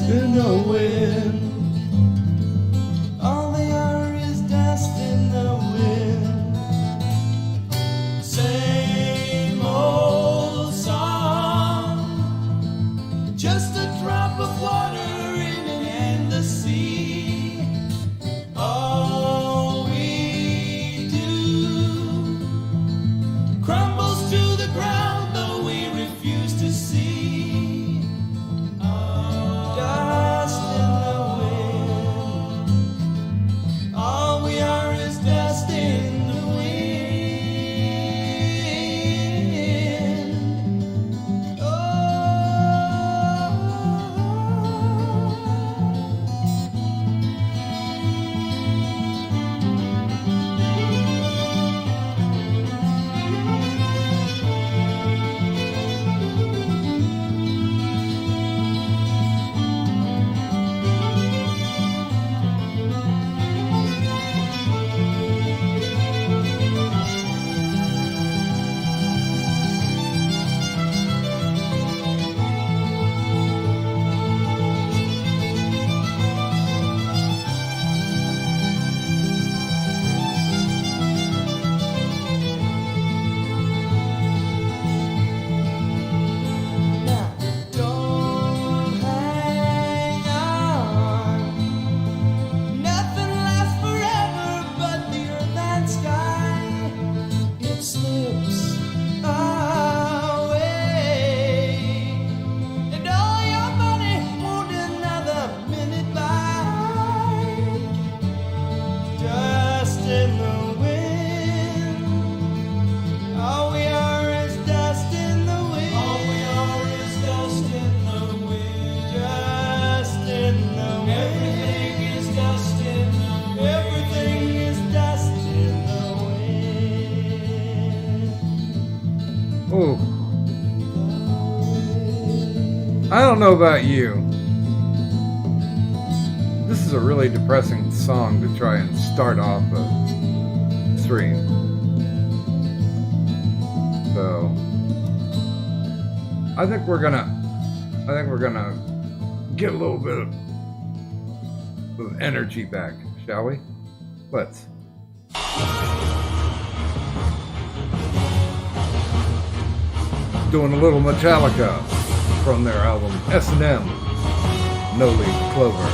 in the wind. All they are is dust in the wind. Same old song, just a drop of water in an endless sea. All we do crumbles to the ground, though we refuse to see. Dust in the wind. All we are is dust in the wind. Oh. Don't hang on. Nothing lasts forever but the earth and sky. It slips away, and all your money won't another minute by. Dust in the wind. All we are is dust in the wind. All we are is dust in the wind. Dust in the wind. Everything is dust in the wind. Everything is dust in the wind. Oh, I don't know about you. This is a really depressing song to try and start off a stream. So I think we're gonna get a little bit of energy back, shall we? Let's. Doing a little Metallica from their album S&M, No Leaf Clover.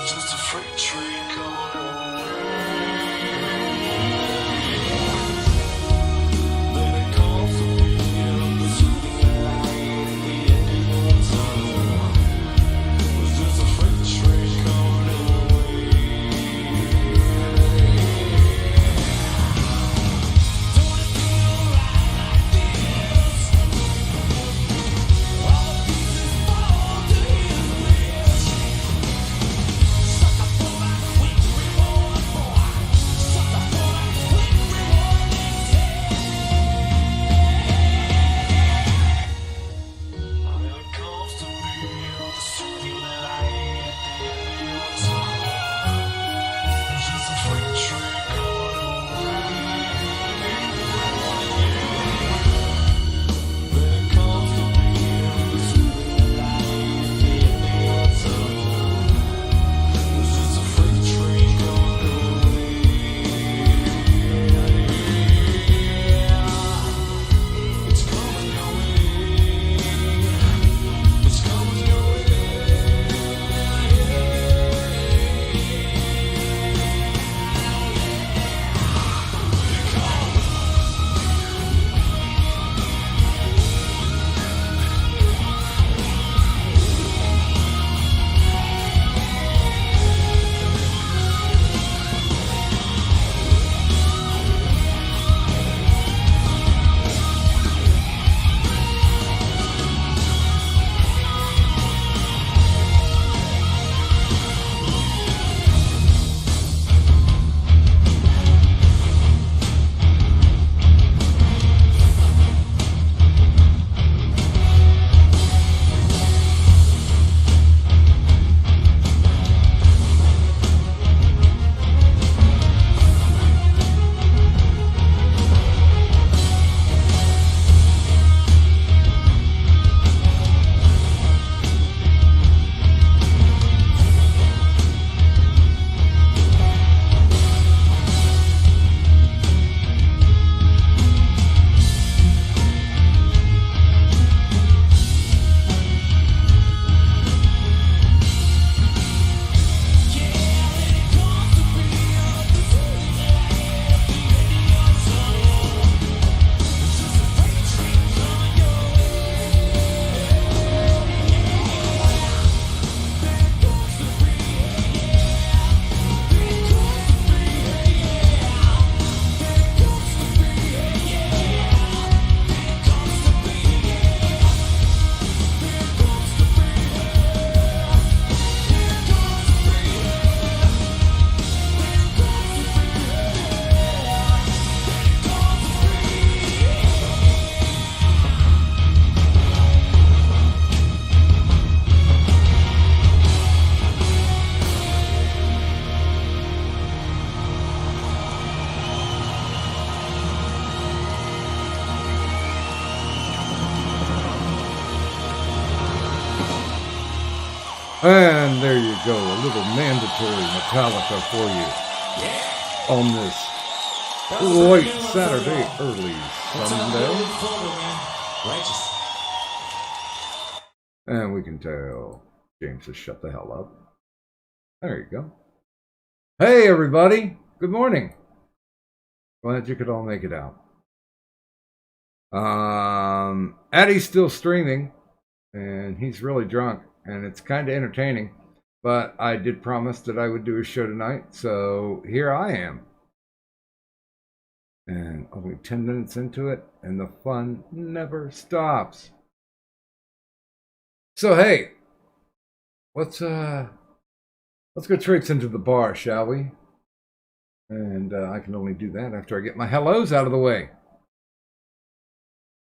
Just a freight train coming away. Then it calls to me on the soothing light at the end of the tunnel. It was just a freight train coming away. Don't it feel right like this? All the pieces fall to his wish. And there you go, a little mandatory Metallica for you on this late Saturday, early Sunday. Righteous. And we can tell James to shut the hell up. There you go. Hey, everybody. Good morning. Glad you could all make it out. Addie's still streaming, and he's really drunk, and it's kind of entertaining. But I did promise that I would do a show tonight, so here I am. And only 10 minutes into it, and the fun never stops. So hey, let's go traipse into the bar, shall we? And I can only do that after I get my hellos out of the way.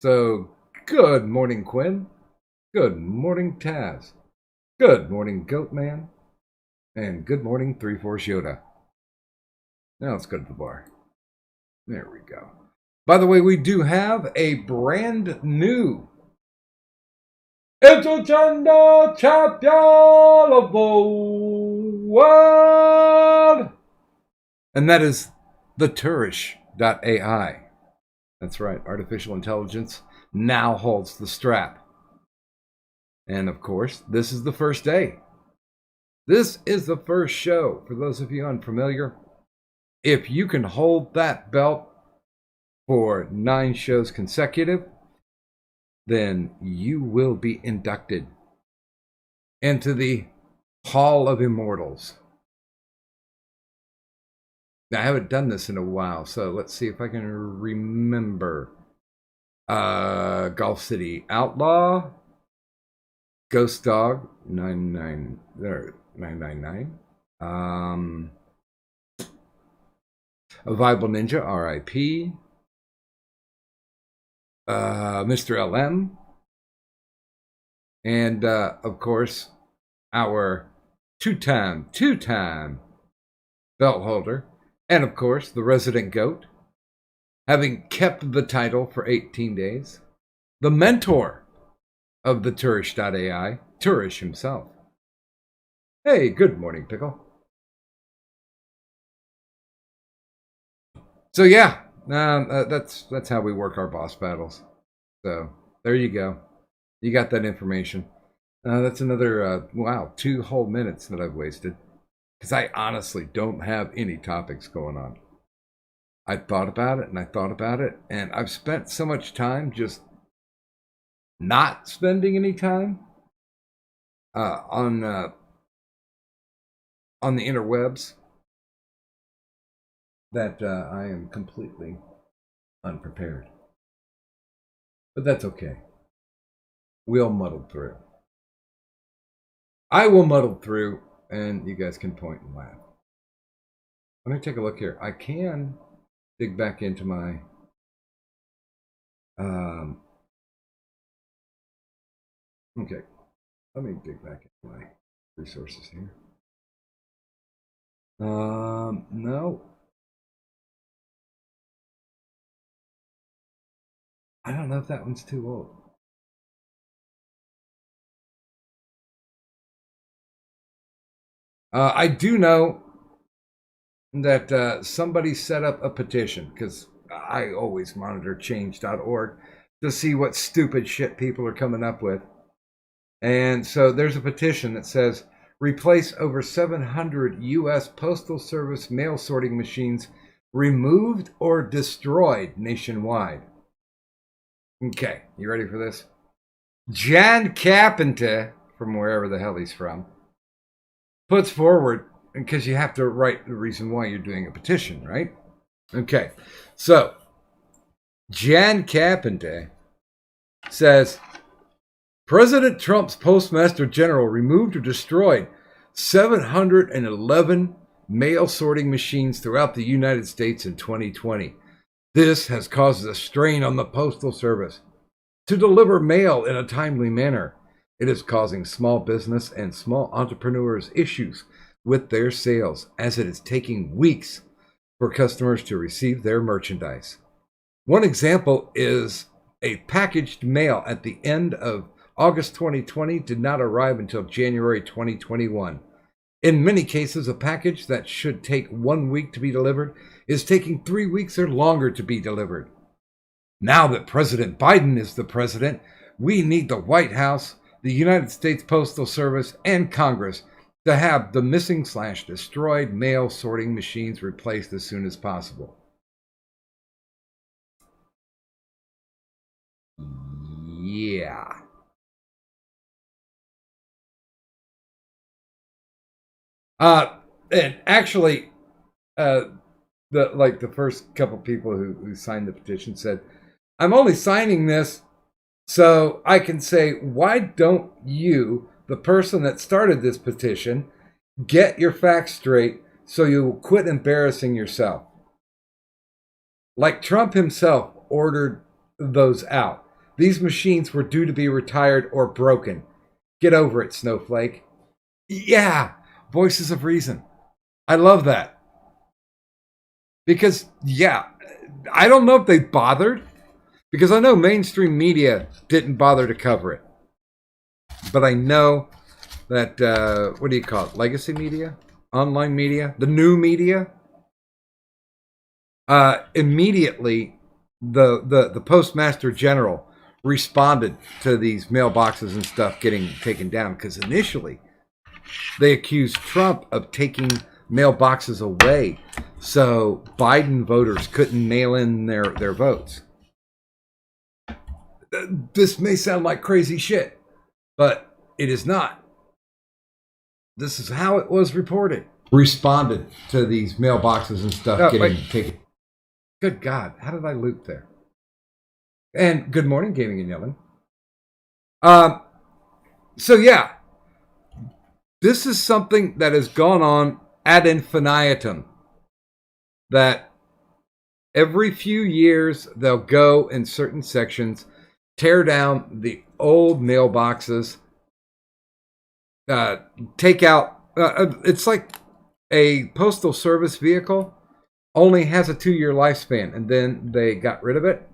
So, good morning, Quinn. Good morning, Taz. Good morning, Goatman. And good morning, 3-4 Yoda. Now let's go to the bar. There we go. By the way, we do have a brand new Intergender Champion of the World! And that is the Turish.ai. That's right, artificial intelligence now holds the strap. And of course, this is the first day. This is the first show. For those of you unfamiliar, if you can hold that belt for 9 shows consecutive, then you will be inducted into the Hall of Immortals. Now, I haven't done this in a while, so let's see if I can remember. Golf City Outlaw, Ghost Dog 999, A Viable Ninja, R.I.P., Mr. LM, and of course our two-time belt holder, and of course the resident goat, having kept the title for 18 days, the mentor of the Turish.ai, Turish himself. Hey, good morning, Pickle. So yeah, that's how we work our boss battles. So there you go. You got that information. That's another, 2 whole minutes that I've wasted. Because I honestly don't have any topics going on. I thought about it, and I've spent so much time just not spending any time on the interwebs that I am completely unprepared. But that's okay. We'll muddle through. I will muddle through, and you guys can point and laugh. Let me take a look here. I can dig back into my okay. Let me dig back into my resources here. No. I don't know if that one's too old. I do know that somebody set up a petition, because I always monitor change.org to see what stupid shit people are coming up with. And so there's a petition that says, replace over 700 U.S. Postal Service mail sorting machines removed or destroyed nationwide. Okay, you ready for this? Jan Carpenter, from wherever the hell he's from, puts forward, because you have to write the reason why you're doing a petition, right? Okay, so Jan Carpenter says, President Trump's Postmaster General removed or destroyed 711 mail sorting machines throughout the United States in 2020. This has caused a strain on the Postal Service to deliver mail in a timely manner. It is causing small business and small entrepreneurs issues with their sales, as it is taking weeks for customers to receive their merchandise. One example is a packaged mail at the end of August 2020 did not arrive until January 2021. In many cases, a package that should take 1 week to be delivered is taking 3 weeks or longer to be delivered. Now that President Biden is the president, we need the White House, the United States Postal Service, and Congress to have the missing/destroyed mail sorting machines replaced as soon as possible. Yeah. And actually, the first couple people who signed the petition said, "I'm only signing this so I can say, why don't you, the person that started this petition, get your facts straight so you'll quit embarrassing yourself." Like Trump himself ordered those out. These machines were due to be retired or broken. Get over it, snowflake. Yeah, voices of reason. I love that. Because, yeah, I don't know if they bothered. Because I know mainstream media didn't bother to cover it. But I know that, what do you call it? Legacy media? Online media? The new media? Immediately, the Postmaster General responded to these mailboxes and stuff getting taken down. Because initially, they accused Trump of taking mailboxes away so Biden voters couldn't mail in their votes. This may sound like crazy shit, but it is not. This is how it was reported. Responded to these mailboxes and stuff getting taken. Good God, how did I loop there? And good morning, Gaming and Yelling. So yeah, this is something that has gone on ad infinitum. That every few years they'll go in certain sections, tear down the old mailboxes, take out. It's like a postal service vehicle only has a 2-year lifespan, and then they got rid of it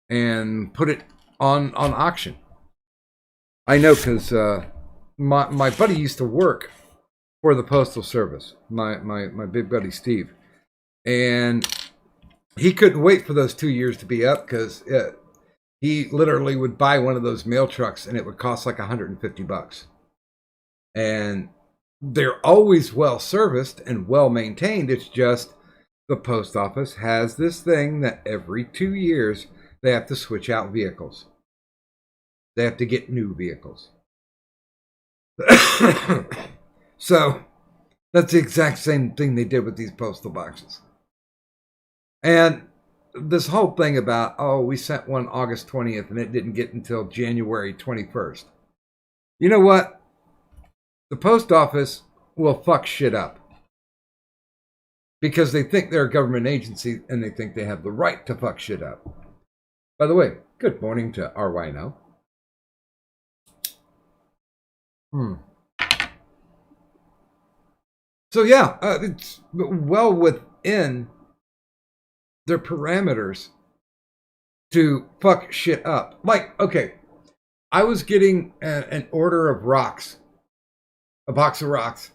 and put it on auction. I know because my buddy used to work for the Postal Service, my big buddy Steve. And he couldn't wait for those 2 years to be up because he literally would buy one of those mail trucks and it would cost like $150. And they're always well serviced and well maintained. It's just the post office has this thing that every 2 years they have to switch out vehicles. They have to get new vehicles. So that's the exact same thing they did with these postal boxes. And this whole thing about, oh, we sent one August 20th and it didn't get until January 21st. You know what? The post office will fuck shit up. Because they think they're a government agency and they think they have the right to fuck shit up. By the way, good morning to RYNO. So yeah, it's well within their parameters to fuck shit up. Like, okay, I was getting an order of rocks, a box of rocks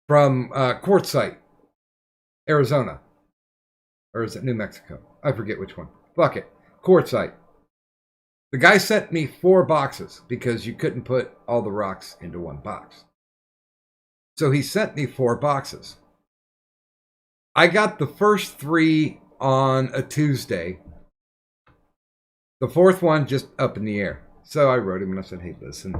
from Quartzsite, Arizona. Or is it New Mexico? I forget which one. Fuck it. Quartzsite. The guy sent me 4 boxes because you couldn't put all the rocks into one box. So he sent me 4 boxes. I got the first 3 on a Tuesday. The 4th one just up in the air. So I wrote him and I said, hey, listen,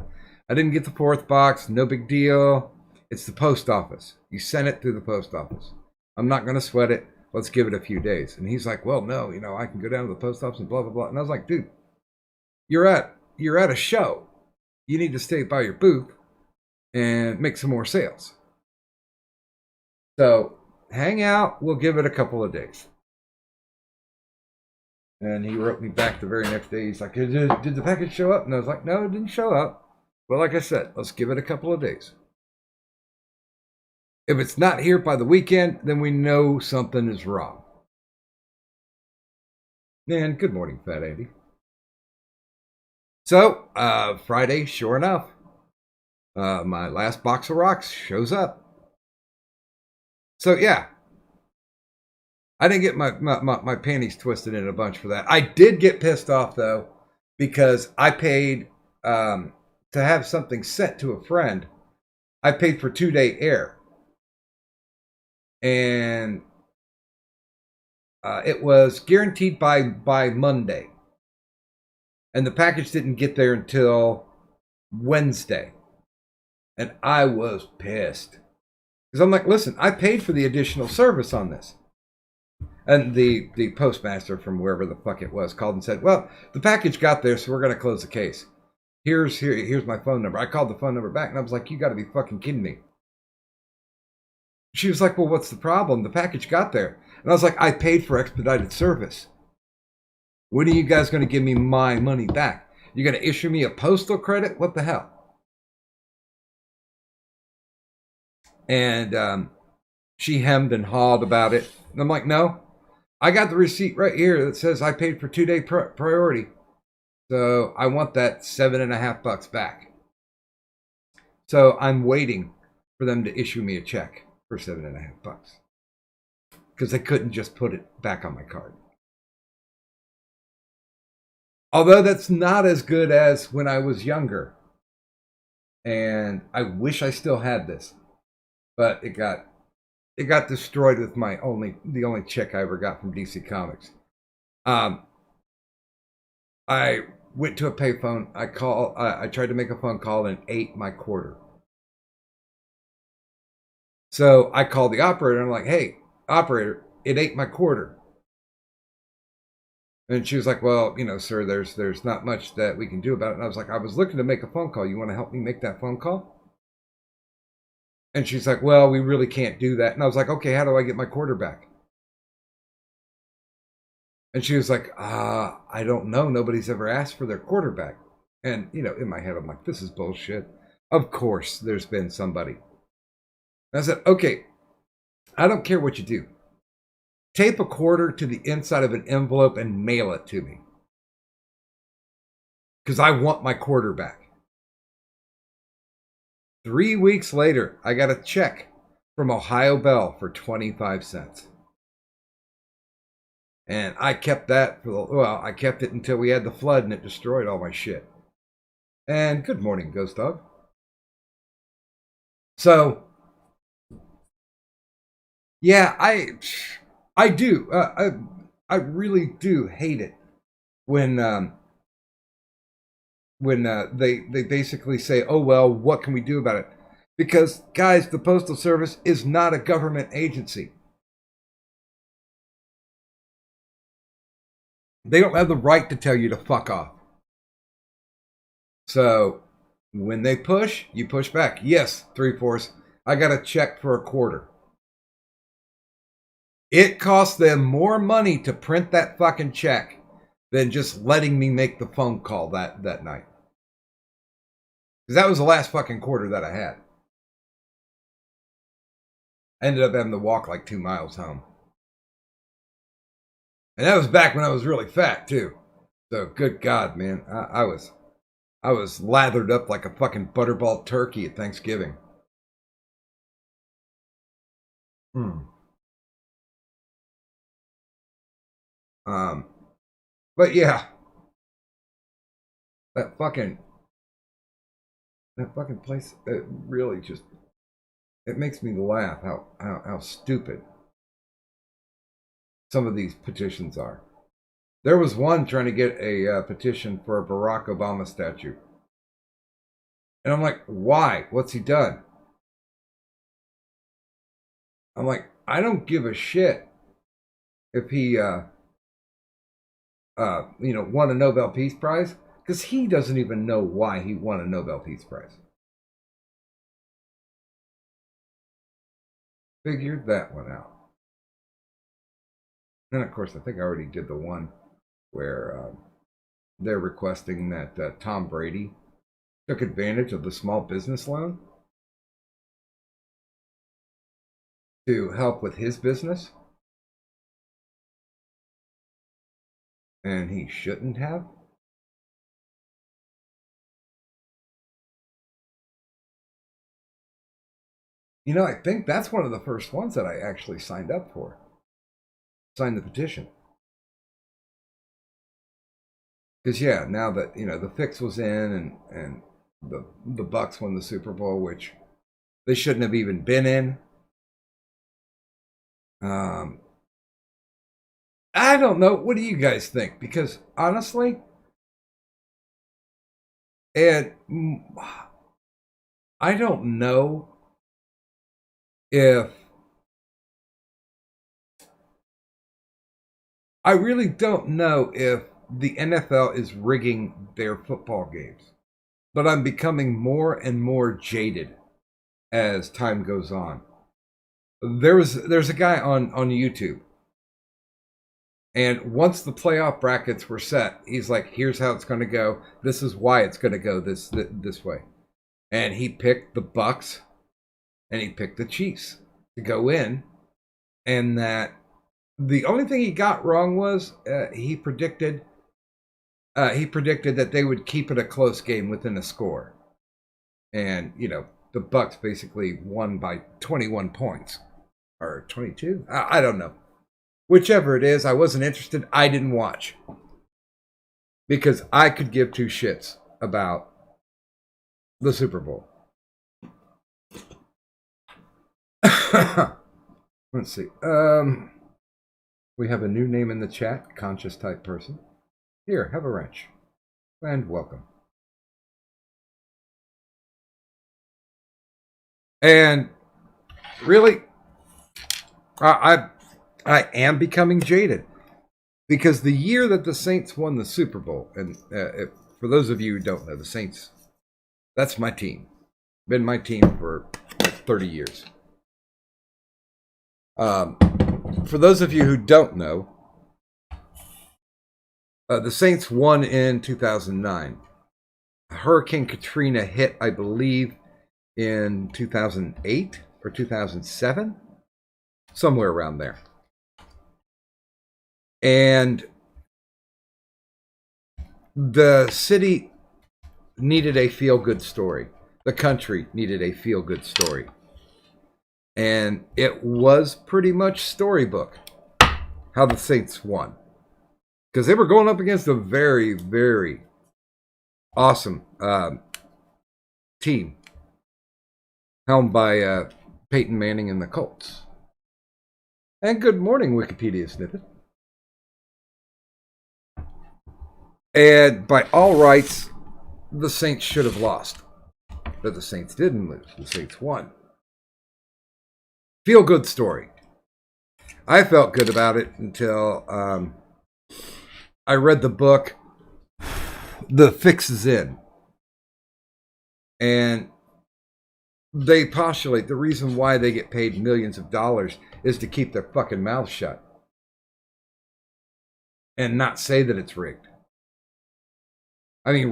I didn't get the 4th box. No big deal. It's the post office. You sent it through the post office. I'm not going to sweat it. Let's give it a few days. And he's like, well, no, I can go down to the post office and blah, blah, blah. And I was like, dude, you're at a show. You need to stay by your booth and make some more sales. So hang out. We'll give it a couple of days. And he wrote me back the very next day. He's like, did the package show up? And I was like, no, it didn't show up. But like I said, let's give it a couple of days. If it's not here by the weekend, then we know something is wrong. And good morning, Fat Andy. So Friday, sure enough, my last box of rocks shows up. So yeah, I didn't get my panties twisted in a bunch for that. I did get pissed off though, because I paid to have something sent to a friend. I paid for 2-day air, and it was guaranteed by Monday, and the package didn't get there until Wednesday, and I was pissed because I'm like, listen, I paid for the additional service on this. And the postmaster from wherever the fuck it was called and said, well, the package got there, so we're going to close the case. Here's my phone number. I called the phone number back, and I was like, you got to be fucking kidding me. She was like, well, what's the problem? The package got there. And I was like, I paid for expedited service. When are you guys going to give me my money back? You going to issue me a postal credit? What the hell? And she hemmed and hawed about it. And I'm like, no, I got the receipt right here that says I paid for 2-day priority. So I want that $7.50 back. So I'm waiting for them to issue me a check for $7.50 because they couldn't just put it back on my card. Although that's not as good as when I was younger. And I wish I still had this, but it got destroyed with the only check I ever got from DC Comics. I went to a payphone. I tried to make a phone call and ate my quarter. So I called the operator and I'm like, hey, operator, it ate my quarter. And she was like, well, sir, there's not much that we can do about it. And I was like, I was looking to make a phone call. You want to help me make that phone call? And she's like, well, we really can't do that. And I was like, okay, how do I get my quarter back? And she was like, I don't know. Nobody's ever asked for their quarter back. And, in my head, I'm like, this is bullshit. Of course, there's been somebody. And I said, okay, I don't care what you do. Tape a quarter to the inside of an envelope and mail it to me. Because I want my quarter back. 3 weeks later, I got a check from Ohio Bell for 25 cents. And I kept that I kept it until we had the flood and it destroyed all my shit. And good morning, Ghost Dog. So, yeah, I do. I really do hate it when they basically say, oh, well, what can we do about it? Because, guys, the Postal Service is not a government agency. They don't have the right to tell you to fuck off. So when they push, you push back. Yes, 3/4. I got a check for a quarter. It cost them more money to print that fucking check than just letting me make the phone call that night. Because that was the last fucking quarter that I had. I ended up having to walk like 2 miles home. And that was back when I was really fat too. So good God, man. I was lathered up like a fucking butterball turkey at Thanksgiving. But yeah, that fucking place, it really just, it makes me laugh how stupid some of these petitions are. There was one trying to get a petition for a Barack Obama statue. And I'm like, why? What's he done? I'm like, I don't give a shit if he, won a Nobel Peace Prize, because he doesn't even know why he won a Nobel Peace Prize. Figured that one out. And of course, I think I already did the one where they're requesting that Tom Brady took advantage of the small business loan to help with his business. And he shouldn't have. You know, I think that's one of the first ones that I actually signed up for. Signed the petition. Because yeah, now that the fix was in and the Bucks won the Super Bowl, which they shouldn't have even been in. I don't know. What do you guys think? Because honestly, and I don't know if I really don't know if the NFL is rigging their football games, but I'm becoming more and more jaded as time goes on. There's a guy on YouTube, and once the playoff brackets were set, he's like, "Here's how it's going to go. This is why it's going to go this way." And he picked the Bucks, and he picked the Chiefs to go in, and that the only thing he got wrong was he predicted that they would keep it a close game within a score, and the Bucks basically won by 21 points or 22. I don't know. Whichever it is, I wasn't interested. I didn't watch because I could give two shits about the Super Bowl. Let's see. We have a new name in the chat, conscious type person. Here, have a wrench. And welcome. And really, I am becoming jaded because the year that the Saints won the Super Bowl, and for those of you who don't know, the Saints, that's my team. Been my team for 30 years. For those of you who don't know, the Saints won in 2009. Hurricane Katrina hit, I believe, in 2008 or 2007, somewhere around there. And the city needed a feel-good story. The country needed a feel-good story. And it was pretty much storybook how the Saints won. Because they were going up against a very, very awesome team helmed by Peyton Manning and the Colts. And good morning, Wikipedia snippet. And by all rights, the Saints should have lost. But the Saints didn't lose. The Saints won. Feel good story. I felt good about it until I read the book, The Fix Is In. And they postulate the reason why they get paid millions of dollars is to keep their fucking mouths shut and not say that it's rigged. I mean,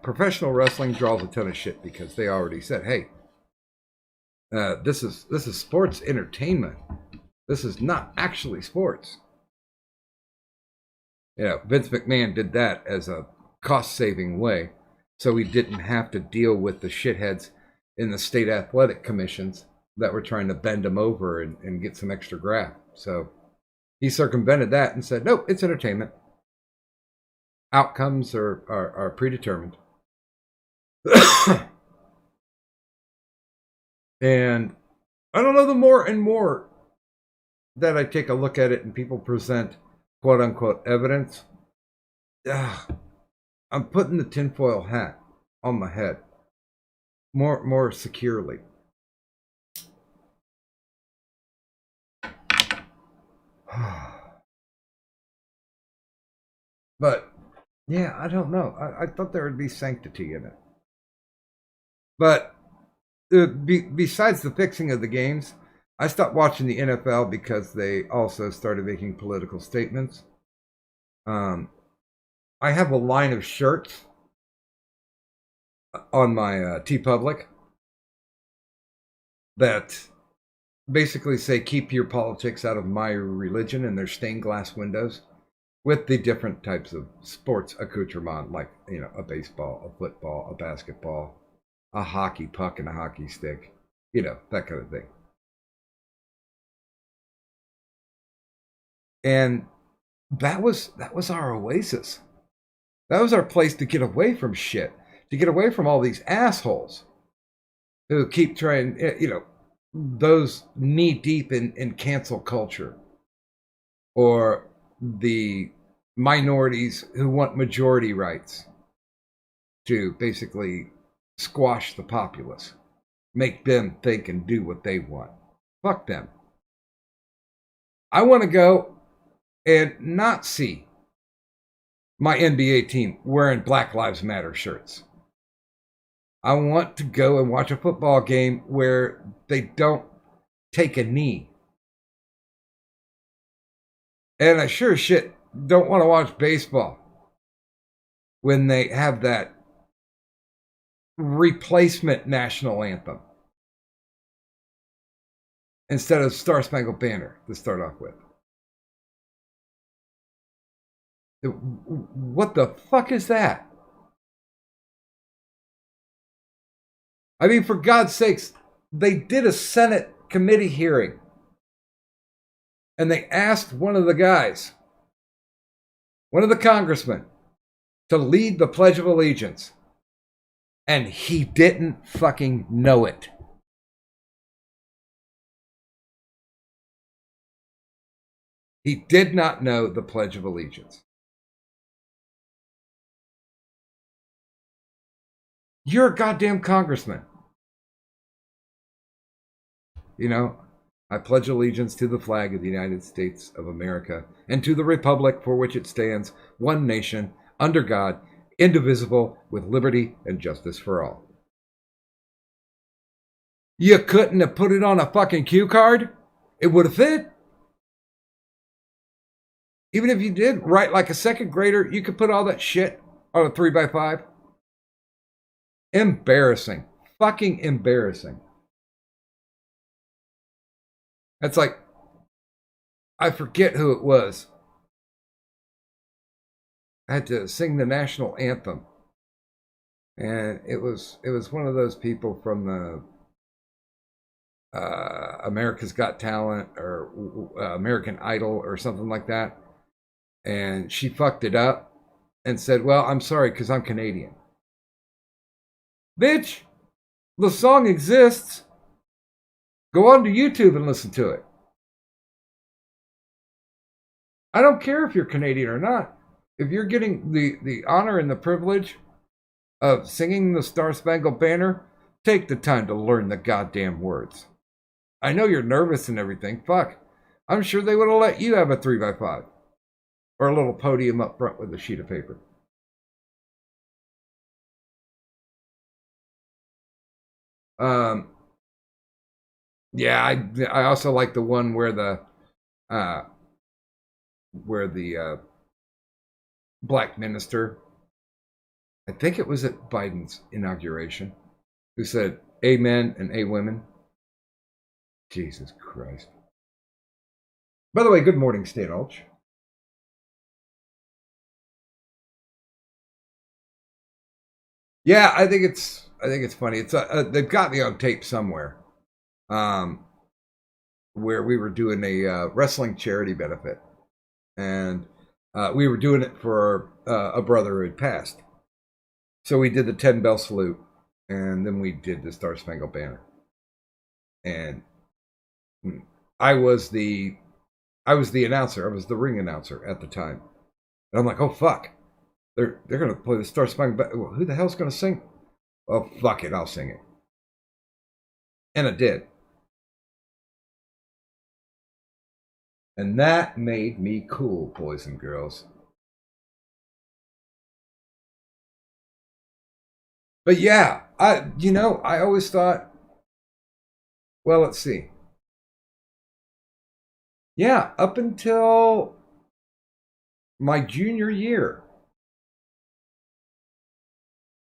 professional wrestling draws a ton of shit because they already said, hey, this is sports entertainment. This is not actually sports. Vince McMahon did that as a cost-saving way, so he didn't have to deal with the shitheads in the state athletic commissions that were trying to bend him over and get some extra graft. So he circumvented that and said, nope, it's entertainment. Outcomes are predetermined. And I don't know, the more and more that I take a look at it and people present quote unquote evidence, I'm putting the tinfoil hat on my head more securely. But yeah, I don't know. I thought there would be sanctity in it. But besides the fixing of the games, I stopped watching the NFL because they also started making political statements. I have a line of shirts on my TeePublic that basically say keep your politics out of my religion, and they're stained glass windows with the different types of sports accoutrement, like a baseball, a football, a basketball, a hockey puck, and a hockey stick. You know, that kind of thing. And that was our oasis. That was our place to get away from shit, to get away from all these assholes who keep trying, you know, those knee deep in cancel culture, or the minorities who want majority rights to basically squash the populace, make them think and do what they want. Fuck them. I want to go and not see my NBA team wearing Black Lives Matter shirts. I want to go and watch a football game where they don't take a knee. And I sure as shit don't want to watch baseball when they have that replacement national anthem instead of Star Spangled Banner to start off with. What the fuck is that? I mean, for God's sakes, they did a Senate committee hearing and they asked one of the guys, one of the congressmen, to lead the Pledge of Allegiance. And he didn't fucking know it. He did not know the Pledge of Allegiance. You're a goddamn congressman. You know, I pledge allegiance to the flag of the United States of America and to the republic for which it stands, one nation, under God, indivisible, with liberty and justice for all. You couldn't have put it on a fucking cue card? It would have fit. Even if you did write like a second grader, you could put all that shit on a 3x5. Embarrassing. Fucking embarrassing. That's like, I forget who it was. I had to sing the national anthem. And it was one of those people from the America's Got Talent or American Idol or something like that. And she fucked it up and said, well, I'm sorry because I'm Canadian. Bitch, the song exists. Go on to YouTube and listen to it. I don't care if you're Canadian or not. If you're getting the honor and the privilege of singing the Star Spangled Banner, take the time to learn the goddamn words. I know you're nervous and everything. Fuck. I'm sure they would have let you have a 3x5 or a little podium up front with a sheet of paper. Yeah, I also like the one where the black minister, I think it was at Biden's inauguration, who said amen and a women. Jesus Christ. By the way, good morning, Stan Ulch. Yeah, I think it's funny. It's they've got me on tape somewhere, where we were doing a wrestling charity benefit, and we were doing it for a brother who had passed. So we did the 10 bell salute, and then we did the Star Spangled Banner, and I was the announcer. I was the ring announcer at the time, and I'm like, oh fuck. They're gonna play the Star Spangled Banner. Well, who the hell's gonna sing? Oh fuck it, I'll sing it. And I did. And that made me cool, boys and girls. But yeah, I always thought, well, let's see. Yeah, up until my junior year,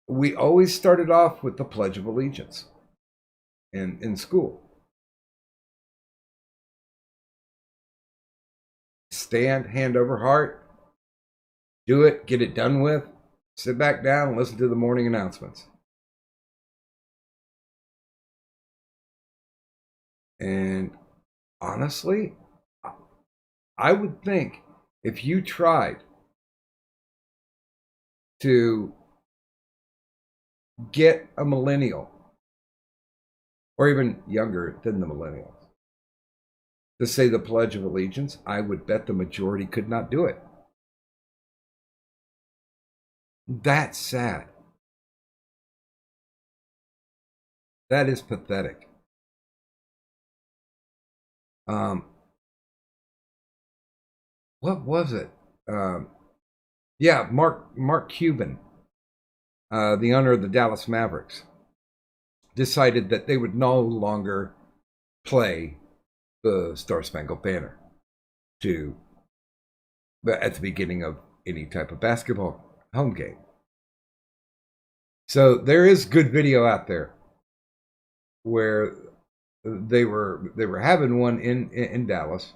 we always started off with the Pledge of Allegiance in school. Stand, hand over heart, do it, get it done with, sit back down and listen to the morning announcements. And honestly, I would think if you tried to get a millennial, or even younger than the millennials, to say the Pledge of Allegiance, I would bet the majority could not do it. That's sad. That is pathetic. What was it? Yeah, Mark Cuban, the owner of the Dallas Mavericks, decided that they would no longer play the Star Spangled Banner at the beginning of any type of basketball home game. So there is good video out there where they were having one in Dallas.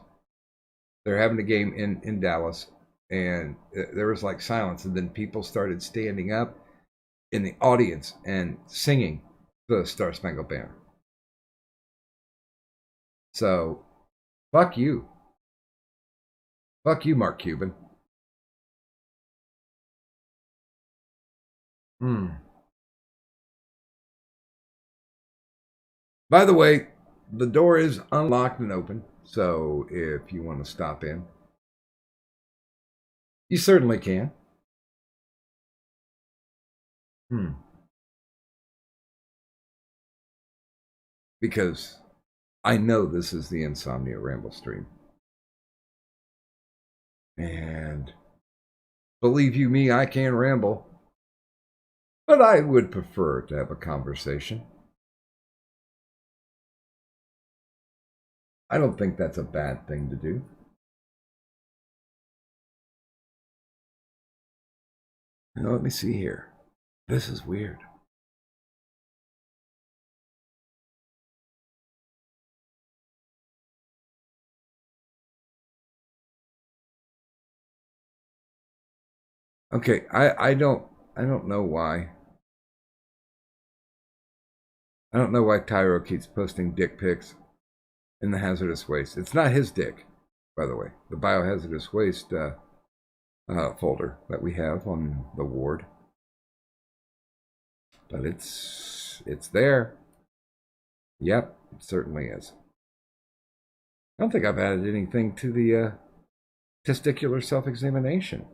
They're having a game in Dallas, and there was like silence, and then people started standing up in the audience and singing the Star Spangled Banner. So, fuck you. Fuck you, Mark Cuban. By the way, the door is unlocked and open, so if you want to stop in, you certainly can. Because I know this is the Insomnia Ramble stream. And believe you me, I can ramble. But I would prefer to have a conversation. I don't think that's a bad thing to do. Now, let me see here. This is weird. Okay, I don't know why. I don't know why Tyro keeps posting dick pics in the hazardous waste. It's not his dick, by the way. The biohazardous waste folder that we have on the ward. But it's there. Yep, it certainly is. I don't think I've added anything to the testicular self-examination.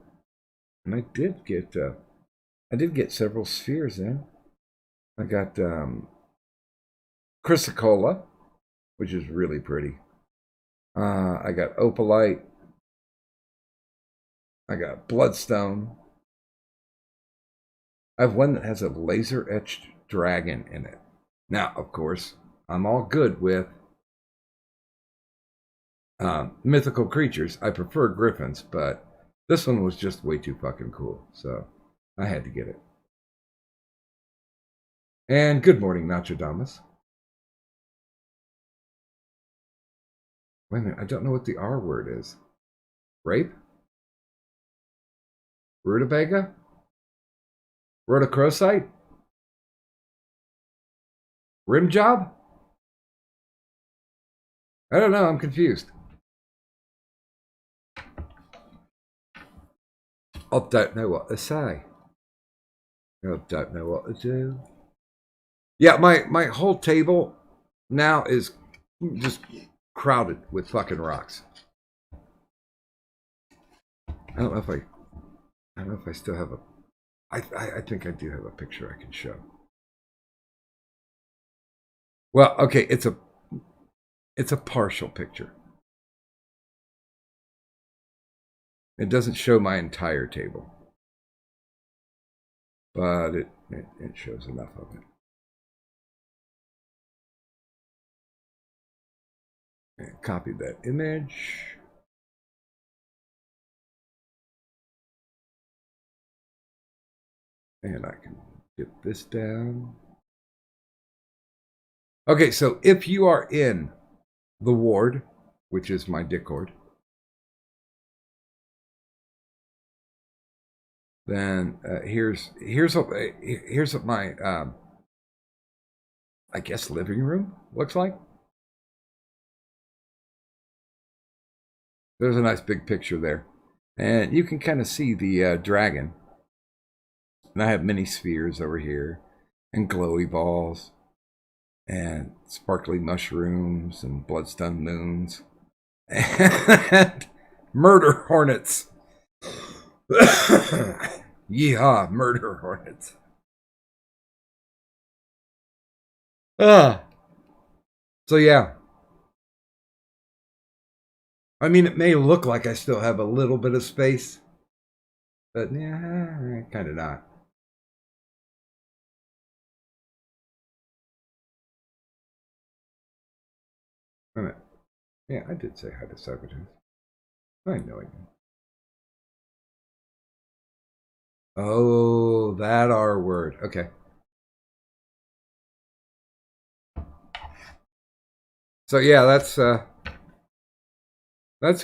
And I did get several spheres in. I got chrysocolla, which is really pretty. I got opalite. I got bloodstone. I have one that has a laser-etched dragon in it. Now, of course, I'm all good with mythical creatures. I prefer griffins, but this one was just way too fucking cool, so I had to get it. And good morning, Nostradamus. Wait a minute, I don't know what the R word is. Rape? Rutabaga? Rhodochrosite? Rim job? I don't know, I'm confused. I don't know what to say. I don't know what to do. Yeah, my whole table now is just crowded with fucking rocks. I don't know if I still have I think I do have a picture I can show. Well, okay, it's a partial picture. It doesn't show my entire table, but it shows enough of it. And copy that image. And I can get this down. Okay, so if you are in the ward, which is my Discord, then here's what my I guess living room looks like. There's a nice big picture there. And you can kind of see the dragon. And I have mini spheres over here. And glowy balls. And sparkly mushrooms. And bloodstone moons. And murder hornets. Yeehaw, murder hornets. So yeah. I mean, it may look like I still have a little bit of space, but yeah, kind of not. Wait a minute. Yeah, I did say hi to Sabotage. I know I did. Oh, that R word. Okay. So yeah, that's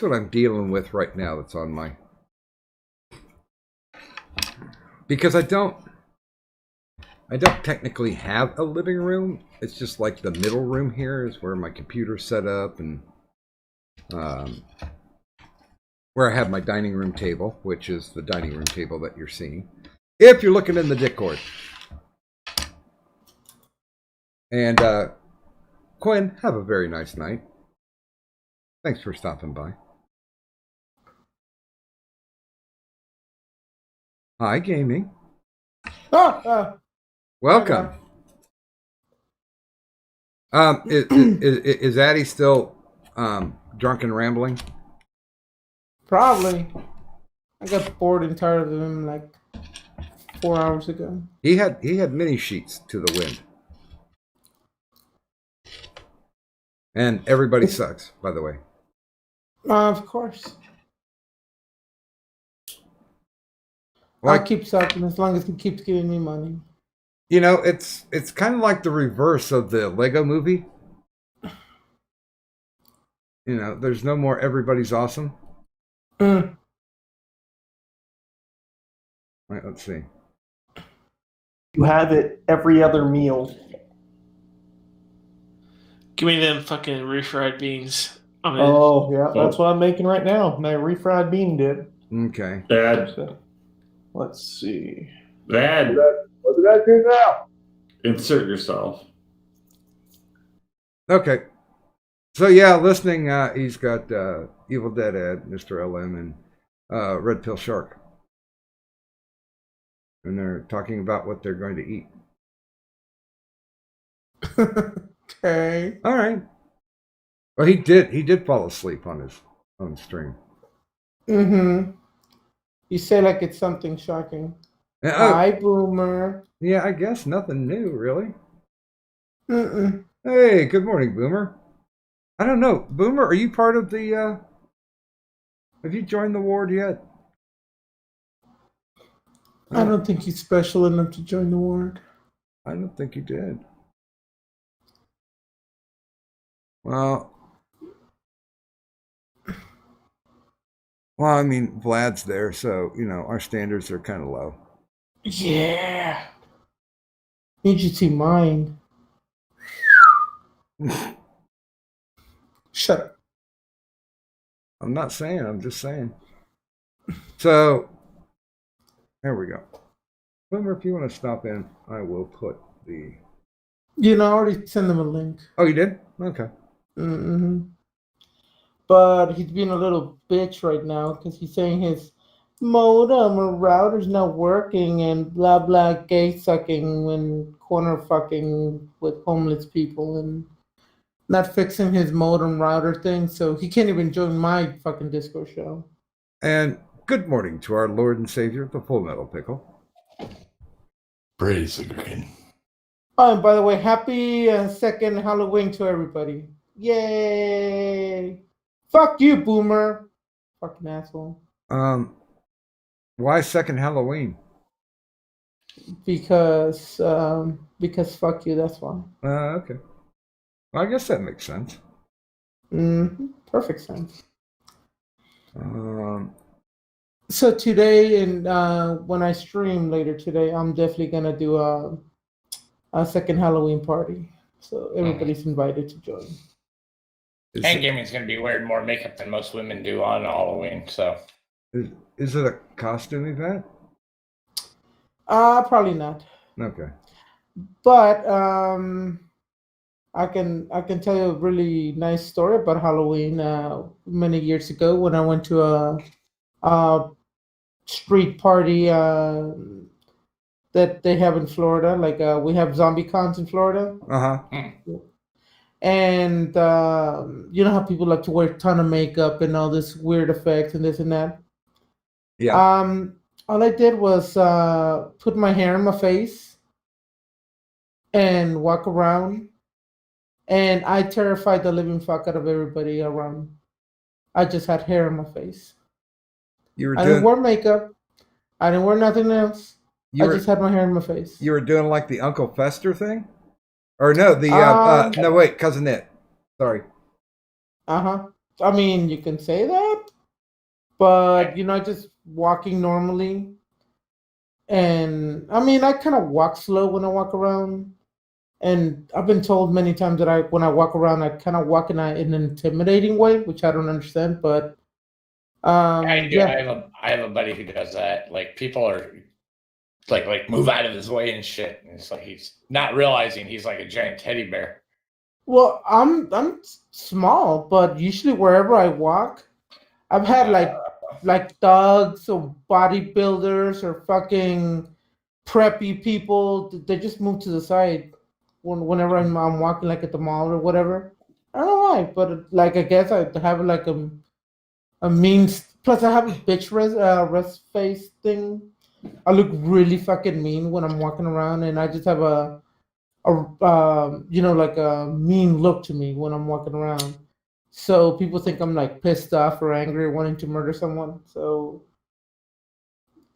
what I'm dealing with right now. That's on my, because I don't technically have a living room. It's just like the middle room here is where my computer's set up, and where I have my dining room table, which is the dining room table that you're seeing, if you're looking in the Discord. And Quinn, have a very nice night. Thanks for stopping by. Hi, gaming. Welcome. Is Addie still drunk and rambling? Probably. I got bored and tired of him like 4 hours ago. He had mini sheets to the wind. And everybody sucks, by the way. Of course. Like, I'll keep sucking as long as he keeps giving me money. You know, it's kind of like the reverse of the Lego movie. You know, there's no more everybody's awesome. Right, let's see. You have it every other meal. Give me them fucking refried beans. Oh, yeah, that's what I'm making right now. My refried bean dip. Okay. Dad. So, let's see. Dad. What did I do now? Insert yourself. Okay. So yeah, listening, he's got Evil Dead Ed, Mr. LM, and Red Pill Shark. And they're talking about what they're going to eat. Okay. All right. Well, he did fall asleep on his own stream. Mm-hmm. You say like it's something shocking. Hi, Boomer. Yeah, I guess nothing new, really. Mm-mm. Hey, good morning, Boomer. I don't know. Boomer, are you part of the, have you joined the ward yet? I don't think he's special enough to join the ward. I don't think he did. Well, I mean, Vlad's there, so, you know, our standards are kind of low. Yeah. Need you to mine. Shut up. I'm not saying, I'm just saying. So, there we go. Boomer, if you want to stop in, I will put the... You know, I already sent them a link. Oh, you did? Okay. Mm-hmm. But he's being a little bitch right now because he's saying his modem or router's not working and blah blah gay sucking and corner fucking with homeless people and not fixing his modem router thing, so he can't even join my fucking disco show. And good morning to our Lord and Savior, the Full Metal Pickle. Praise the Green. Oh, and by the way, happy second Halloween to everybody. Yay! Fuck you, Boomer. Fucking asshole. Why second Halloween? Because fuck you, that's why. Okay. Well, I guess that makes sense. Perfect sense. Um, So today and when I stream later today, I'm definitely gonna do a second Halloween party. So everybody's invited to join. Is, Gaming's going to be wearing more makeup than most women do on Halloween. So is it a costume event? Probably not. Okay. But I can tell you a really nice story about Halloween. Many years ago, when I went to a street party that they have in Florida, like we have zombie cons in Florida, Uh-huh. and you know how people like to wear a ton of makeup and all this weird effects and this and that. Yeah. All I did was put my hair in my face and walk around, and I terrified the living fuck out of everybody around. I just had hair in my face. You were I didn't doing wear makeup. I didn't wear nothing else. you I were just had my hair in my face. you were doing like the Uncle Fester thing? Or no, the no wait, Cousin It. Sorry. I mean, you can say that, but you know, just walking normally. And I mean, I kind of walk slow when I walk around. And I've been told many times that when I walk around, I kind of walk in an intimidating way, which I don't understand. But I do. yeah. I have a buddy who does that. Like people are like move out of his way and shit. And it's like he's not realizing he's like a giant teddy bear. Well, I'm small, but usually wherever I walk, I've had like thugs or bodybuilders or fucking preppy people. They just move to the side whenever I'm walking like at the mall or whatever. I don't know why, but like I guess I have like a mean. Plus, I have a bitch rest face thing. I look really fucking mean when I'm walking around, and I just have a you know, like a mean look to me when I'm walking around. So people think I'm like pissed off or angry or wanting to murder someone. So,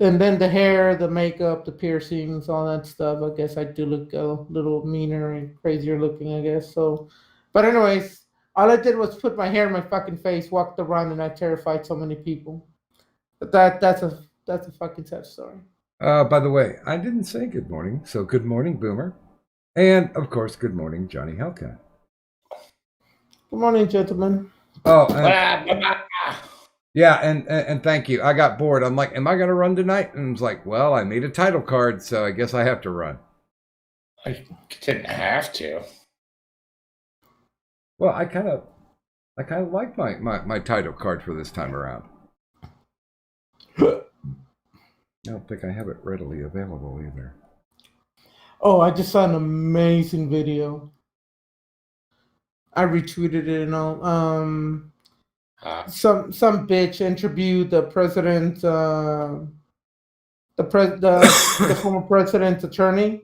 and then the hair, the makeup, the piercings, all that stuff. I guess I do look a little meaner and crazier looking, I guess. So, but anyways, all I did was put my hair in my fucking face, walked around, and I terrified so many people. But that's a fucking sad story. By the way, I didn't say good morning, so good morning, Boomer. And of course, good morning, Johnny Hellcat. Good morning, gentlemen. Oh, yeah, and thank you. I got bored. I'm like, am I gonna run tonight? And it's like, well, I made a title card, so I guess I have to run. I didn't have to. Well, I kind of like my title card for this time around. I don't think I have it readily available either. Oh, I just saw an amazing video. I retweeted it and all. Some bitch interviewed the president, the former president's attorney,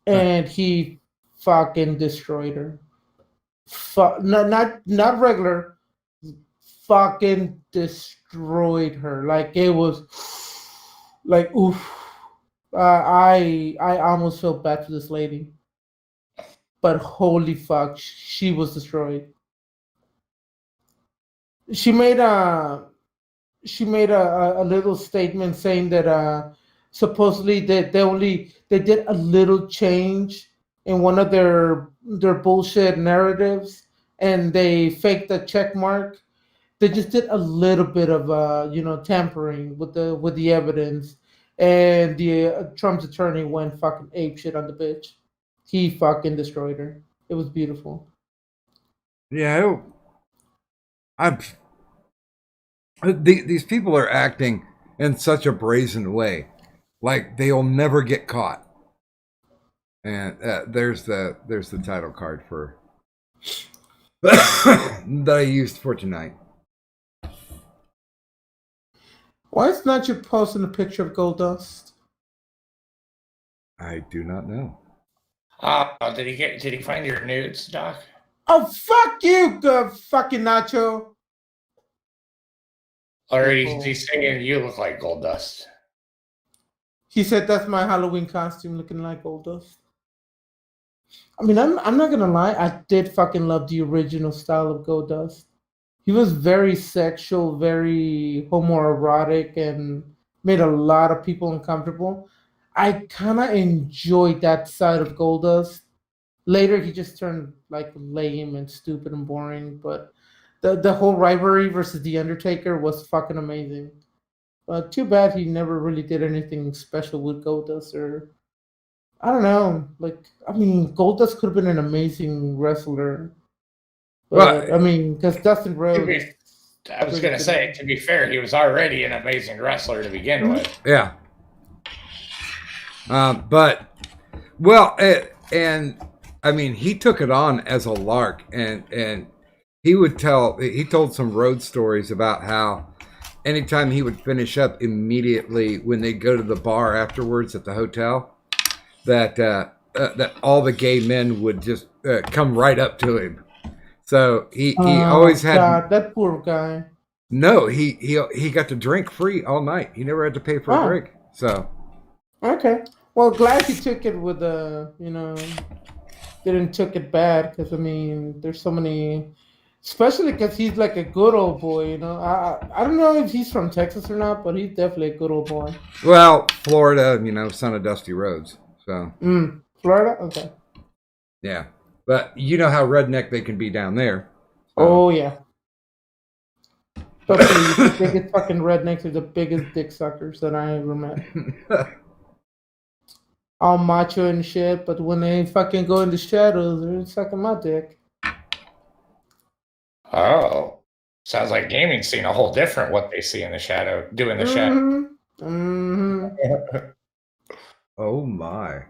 and he fucking destroyed her. Not regular. Fucking destroyed her. Like it was, like oof. I almost felt bad for this lady, but holy fuck, she was destroyed. She made a little statement saying that supposedly they did a little change in one of their bullshit narratives, and they faked a check mark. They just did a little bit of tampering with the evidence, and the Trump's attorney went fucking ape shit on the bitch. He fucking destroyed her. It was beautiful. Yeah, these people are acting in such a brazen way, like they'll never get caught. And there's the title card for that I used for tonight. Why is not you posting a picture of Goldust? I do not know. Did he find your nudes, Doc? Oh fuck you, fucking Nacho. Or he's saying you look like Goldust? He said that's my Halloween costume, looking like Goldust. I mean, I'm not gonna lie, I did fucking love the original style of Goldust. He was very sexual, very homoerotic, and made a lot of people uncomfortable. I kind of enjoyed that side of Goldust, Later, he just turned like lame and stupid and boring. But the whole rivalry versus the Undertaker was fucking amazing. Too bad he never really did anything special with Goldust, or I don't know. Like, I mean, Goldust could have been an amazing wrestler, but Well, I mean, because Dustin To Rhodes. be, I was gonna say, to be fair, he was already an amazing wrestler to begin with. yeah. But well, and I mean, he took it on as a lark, and he told some road stories about how anytime he would finish up immediately when they go to the bar afterwards at the hotel, that that all the gay men would just come right up to him. So he always had God, that poor guy. no, he got to drink free all night. He never had to pay for a drink. So Okay. Well, glad he took it with didn't took it bad, because I mean, there's so many, especially because he's like a good old boy. I don't know if he's from Texas or not, but he's definitely a good old boy. well, Florida, son of dusty roads. So Florida, okay. yeah, but you know how redneck they can be down there. So. Oh yeah. Especially the biggest fucking rednecks are the biggest dick suckers that I ever met. All macho and shit, but when they fucking go in the shadows, they're sucking my dick. Oh, sounds like gaming scene a whole different what they see in the shadow, doing the shadow. Oh my.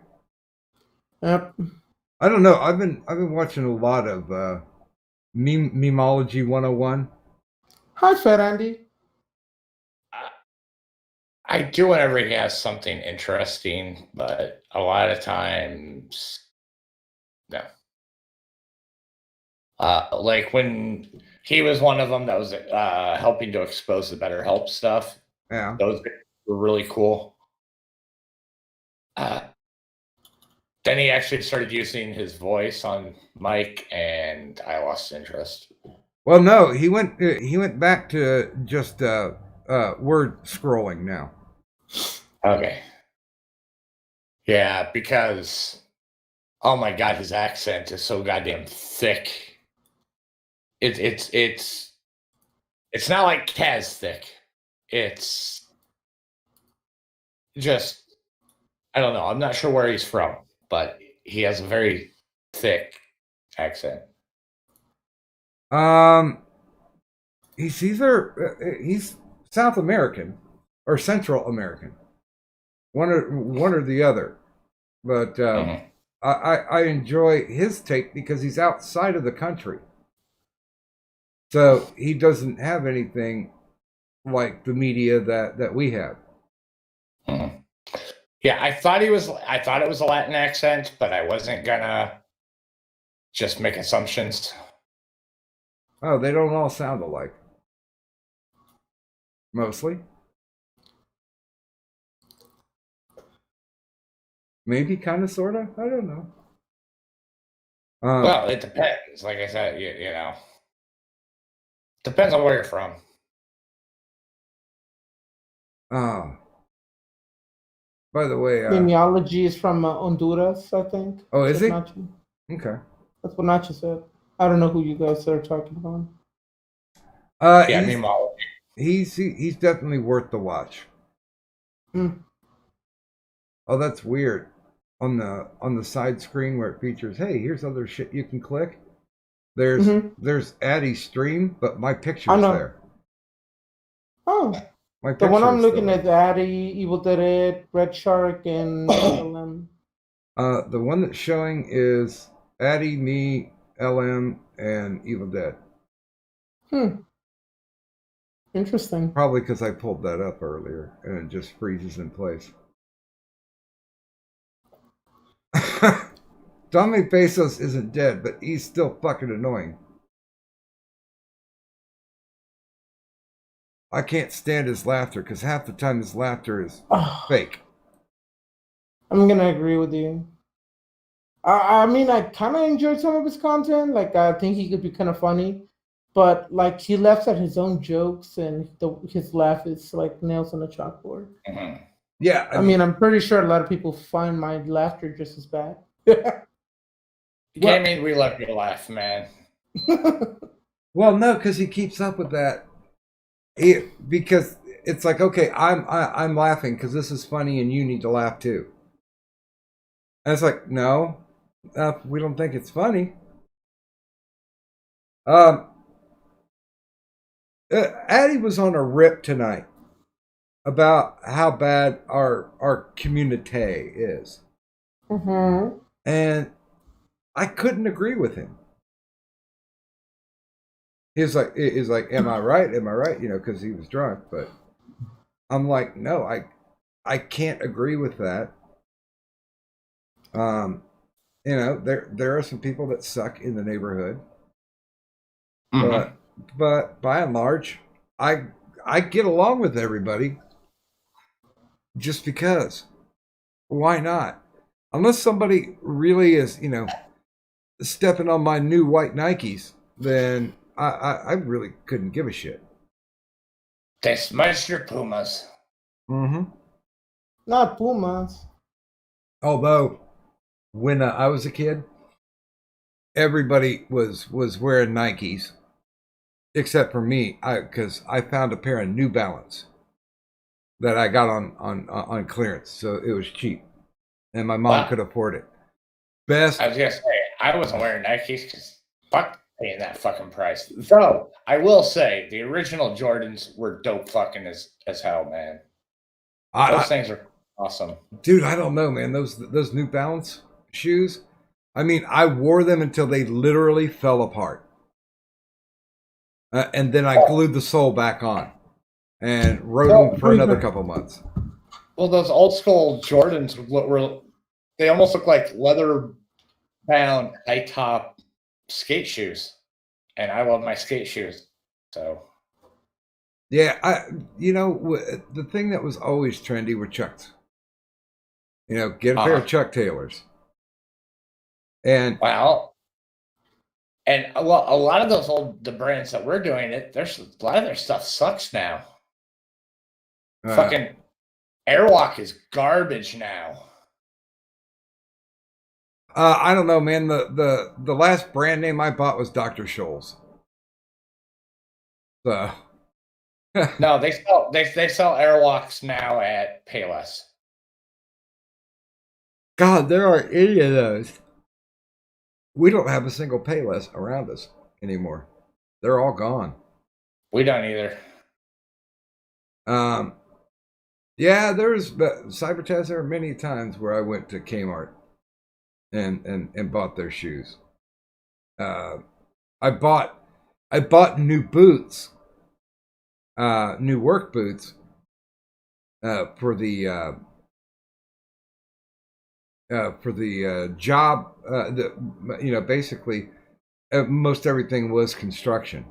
Yep. I don't know. I've been watching a lot of Memology 101. Hi, Fat Andy. I do whenever he has something interesting, but a lot of times, no. Like when he was one of them that was helping to expose the BetterHelp stuff. Yeah. Those were really cool. Then he actually started using his voice on mic, and I lost interest. Well, no, he went back to just word scrolling now. Okay. Yeah, because oh my god, his accent is so goddamn thick. It's not like Kaz thick. It's just I don't know. I'm not sure where he's from, but he has a very thick accent. He's South American or Central American, one or the other. But I enjoy his take because he's outside of the country, so he doesn't have anything like the media that we have. Yeah, I thought it was a Latin accent, but I wasn't gonna just make assumptions. Oh, they don't all sound alike. Mostly. Maybe kind of, sort of. I don't know. Well, it depends. Like I said, you know, depends on where you're from. By the way, Genealogy is from Honduras, I think. Oh, is he? Nacho. Okay. That's what Nacho said. I don't know who you guys are talking about. Yeah, he's definitely worth the watch. Oh, that's weird. On the side screen where it features, hey, here's other shit you can click. There's Addie's stream, but my picture's there. Oh. The one I'm looking at, Addy, Evil Dead, Red Shark, and LM. The one that's showing is Addy, me, LM, and Evil Dead. Interesting. Probably because I pulled that up earlier and it just freezes in place. Tommy Bezos isn't dead, but he's still fucking annoying. I can't stand his laughter because half the time his laughter is fake. I'm gonna agree with you. I mean, I kind of enjoyed some of his content. Like, I think he could be kind of funny, but like he laughs at his own jokes, and his laugh is like nails on a chalkboard. Yeah, I mean, I'm pretty sure a lot of people find my laughter just as bad. Gaming, we love your laugh, man. Well, no, because he keeps up with that. Because it's like, okay, I'm laughing because this is funny and you need to laugh too. And it's like, no, we don't think it's funny. Addie was on a rip tonight about how bad our community is. Mm-hmm. And I couldn't agree with him. He's like, am I right? Am I right? You know, because he was drunk. But I'm like, no, I can't agree with that. You know, there are some people that suck in the neighborhood, but by and large, I get along with everybody. Just because, why not? Unless somebody really is, you know, stepping on my new white Nikes, then I really couldn't give a shit. They smudged your Pumas. Mm-hmm. Not Pumas. Although, when I was a kid, everybody was wearing Nikes, except for me, because I found a pair of New Balance that I got on clearance, so it was cheap, and my mom could afford it. Best. I was gonna say I wasn't wearing Nikes because fuck paying that fucking price. Though I will say the original Jordans were dope fucking as hell, man. Those things are awesome, dude. I don't know, man. Those New Balance shoes. I mean, I wore them until they literally fell apart, and then I glued the sole back on and rode them for another couple months. Well, those old school Jordans they almost look like leather bound high top skate shoes, and I love my skate shoes. So yeah, the thing that was always trendy were Chucks. You know, get a pair of Chuck Taylors. And wow, and a lot of those the brands that we're doing it, there's a lot of their stuff sucks now. Fucking Airwalk is garbage now. I don't know, man. The last brand name I bought was Dr. Scholl's. So no, they sell Airwalks now at Payless. God, there aren't any of those. We don't have a single Payless around us anymore. They're all gone. We don't either. Yeah, there's Cybertest. There are many times where I went to Kmart and bought their shoes. I bought new boots, new work boots, for the job. Basically, most everything was construction,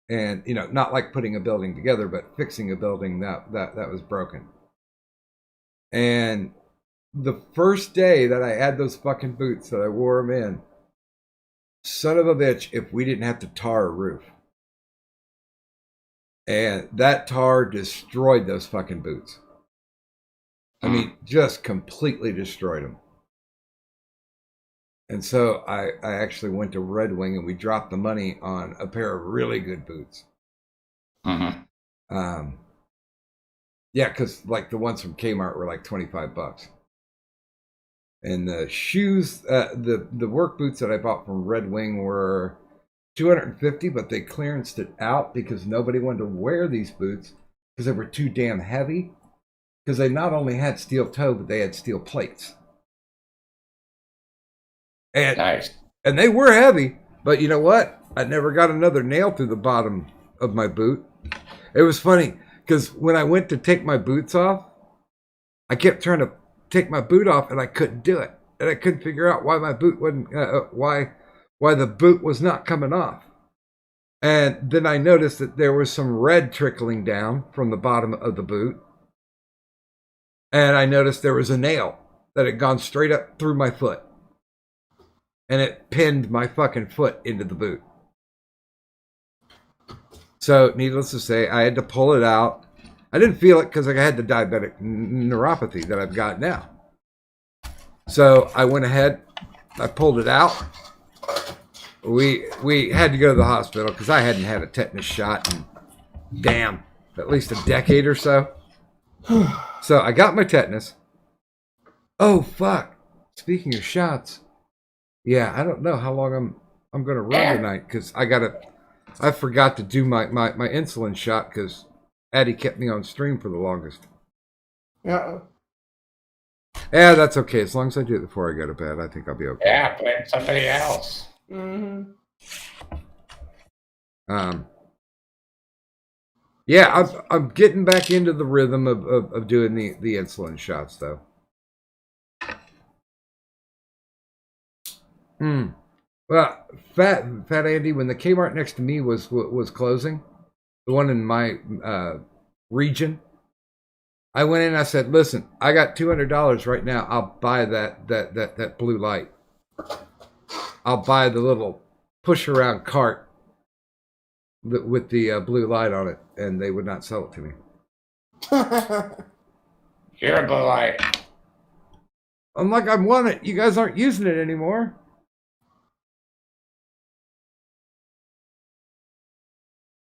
and not like putting a building together, but fixing a building that was broken. And the first day that I had those fucking boots that I wore them in, son of a bitch, if we didn't have to tar a roof. And that tar destroyed those fucking boots. I mean, just completely destroyed them. And so I actually went to Red Wing and we dropped the money on a pair of really good boots. Yeah, because like the ones from Kmart were like $25. And the shoes, the work boots that I bought from Red Wing were $250, but they clearanced it out because nobody wanted to wear these boots because they were too damn heavy. Because they not only had steel toe, but they had steel plates. And, nice. And they were heavy, but you know what? I never got another nail through the bottom of my boot. It was funny because when I went to take my boots off, I kept trying to take my boot off and I couldn't do it. And I couldn't figure out why my boot wasn't, why the boot was not coming off. And then I noticed that there was some red trickling down from the bottom of the boot. And I noticed there was a nail that had gone straight up through my foot. And it pinned my fucking foot into the boot. So, needless to say, I had to pull it out. I didn't feel it because I had the diabetic neuropathy that I've got now. So, I went ahead, I pulled it out. We had to go to the hospital because I hadn't had a tetanus shot in, damn, at least a decade or so. So I got my tetanus. Oh fuck! Speaking of shots, yeah, I don't know how long I'm gonna run tonight because I forgot to do my insulin shot because Addie kept me on stream for the longest. Yeah. Yeah, that's okay. As long as I do it before I go to bed, I think I'll be okay. Yeah, blame somebody else. Mm-hmm. Yeah, I'm getting back into the rhythm of doing the insulin shots though. Well, Fat Andy, when the Kmart next to me was closing, the one in my region, I went in and I said, "Listen, I got $200 right now. I'll buy that blue light. I'll buy the little push around cart with the blue light on it," and they would not sell it to me. You're a blue light. I'm like, I want it. You guys aren't using it anymore.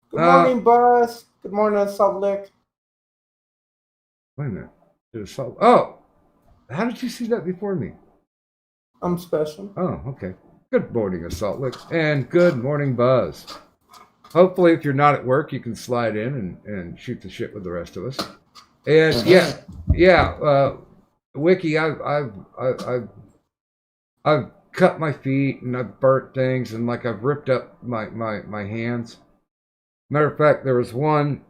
Good morning, Buzz. Good morning, Salt Lake. Wait a minute. Oh, how did you see that before me? I'm special. Oh, okay. Good morning, Assault Lick, and good morning, Buzz. Hopefully, if you're not at work, you can slide in and shoot the shit with the rest of us. And yeah, Wiki, I've cut my feet and I've burnt things and like I've ripped up my hands. Matter of fact, there was one.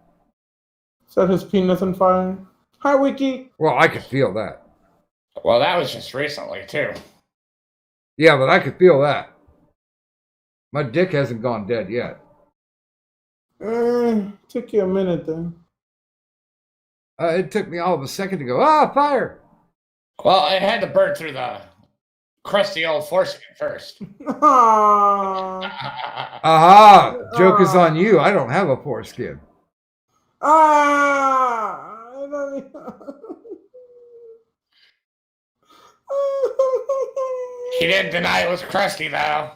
Set his penis on fire. Hi, Wiki. Well, I could feel that. Well, that was just recently, too. Yeah, but I could feel that. My dick hasn't gone dead yet. Took you a minute then. It took me all of a second to go, fire! Well, I had to burn through the crusty old foreskin first. Aha! Joke is on you. I don't have a foreskin. He didn't deny it was crusty, though.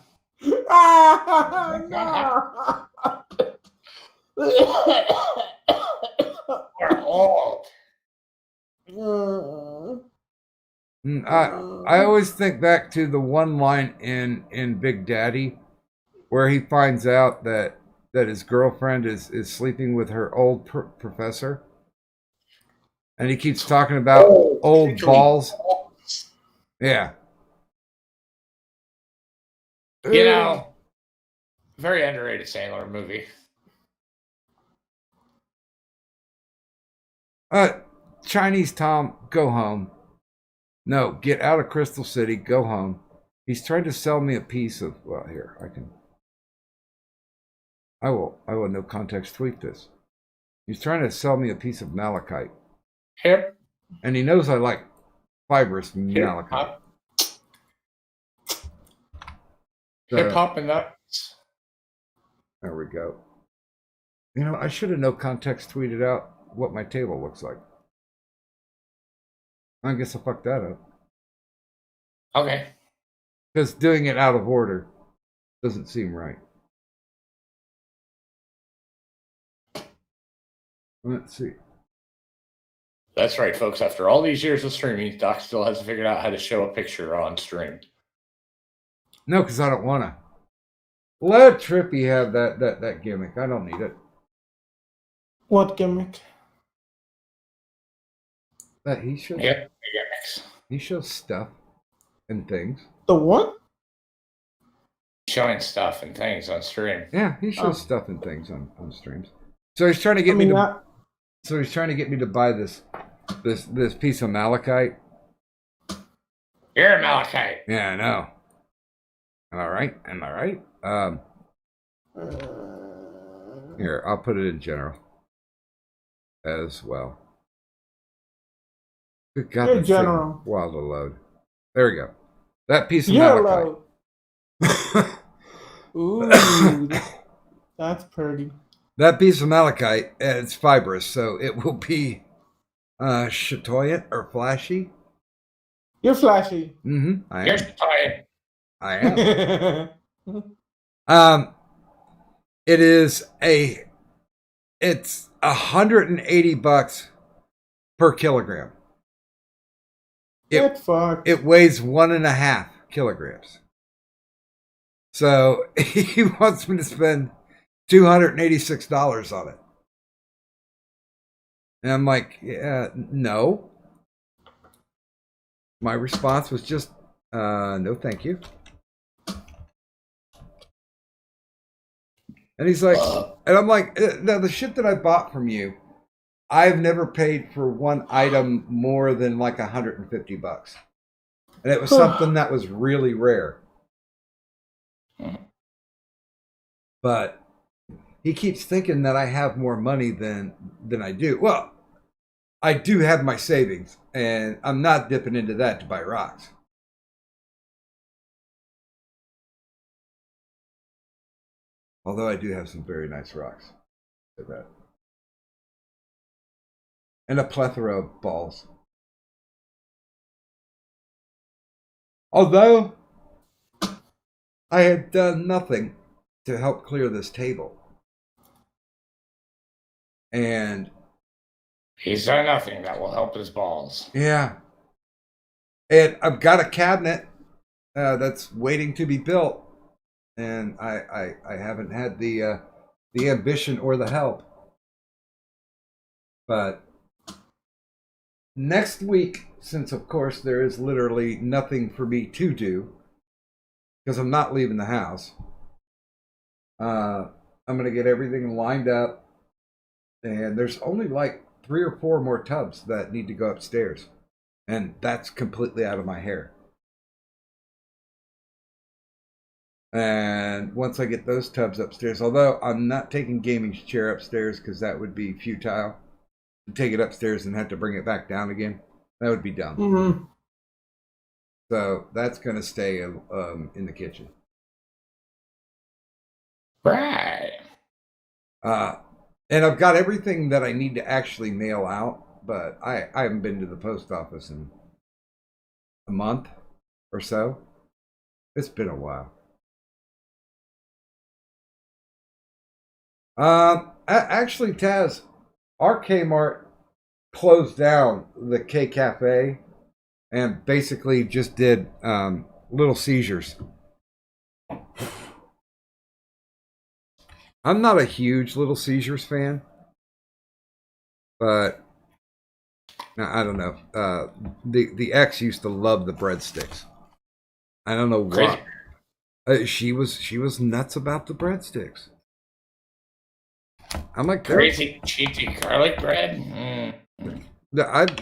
No. We're old. I always think back to the one line in Big Daddy where he finds out that his girlfriend is sleeping with her old professor. And he keeps talking about old balls. Yeah. You know, very underrated Sandler movie. Chinese Tom, go home. No, get out of Crystal City, go home. He's trying to sell me a piece of, well, here, I will no context tweet this. He's trying to sell me a piece of malachite. Hip. And he knows I like fibrous malachite. Hip hop and nuts. There we go. You know, I should have no context tweeted out what my table looks like. I guess I fucked that up. Okay. Because doing it out of order doesn't seem right. Let's see. That's right, folks. After all these years of streaming, Doc still hasn't figured out how to show a picture on stream. No, because I don't want to. Let Trippy have that gimmick. I don't need it. What gimmick? That he shows. Yep, gimmicks. He shows stuff and things. The what? Showing stuff and things on stream. Yeah, he shows stuff and things on streams. So he's trying to get me to. So he's trying to get me to buy this piece of malachite. You're a malachite. Yeah, I know. Am I right? Am I right? Here, I'll put it in general as well. Good God, in general. Wild to load. There we go. That piece of malachite. Ooh, that's pretty. That piece of malachite, it's fibrous, so it will be chatoyant or flashy. You're flashy. Mm-hmm. You're chatoyant. I am. It's $180 per kilogram. Get fucked. It weighs 1.5 kilograms. So he wants me to spend $286 on it. And I'm like, yeah, no. My response was just, no, thank you. And he's like, and I'm like, now the shit that I bought from you, I've never paid for one item more than like $150. And it was something that was really rare. But he keeps thinking that I have more money than I do. Well, I do have my savings, and I'm not dipping into that to buy rocks. Although I do have some very nice rocks. Look at that. And a plethora of balls. Although I had done nothing to help clear this table. And he's done nothing that will help his balls. Yeah. And I've got a cabinet that's waiting to be built. And I haven't had the ambition or the help. But next week, since of course there is literally nothing for me to do, because I'm not leaving the house, I'm going to get everything lined up. And there's only like 3 or 4 more tubs that need to go upstairs. And that's completely out of my hair. And once I get those tubs upstairs, although I'm not taking gaming's chair upstairs because that would be futile. To take it upstairs and have to bring it back down again. That would be dumb. Mm-hmm. So that's going to stay in the kitchen. Right. And I've got everything that I need to actually mail out, but I haven't been to the post office in a month or so. It's been a while. Actually, Taz, our Kmart closed down the K Cafe and basically just did Little Seizures. I'm not a huge Little Seizures fan, but I don't know. The ex used to love the breadsticks. I don't know why. She was nuts about the breadsticks. I'm like crazy cheesy garlic bread. I've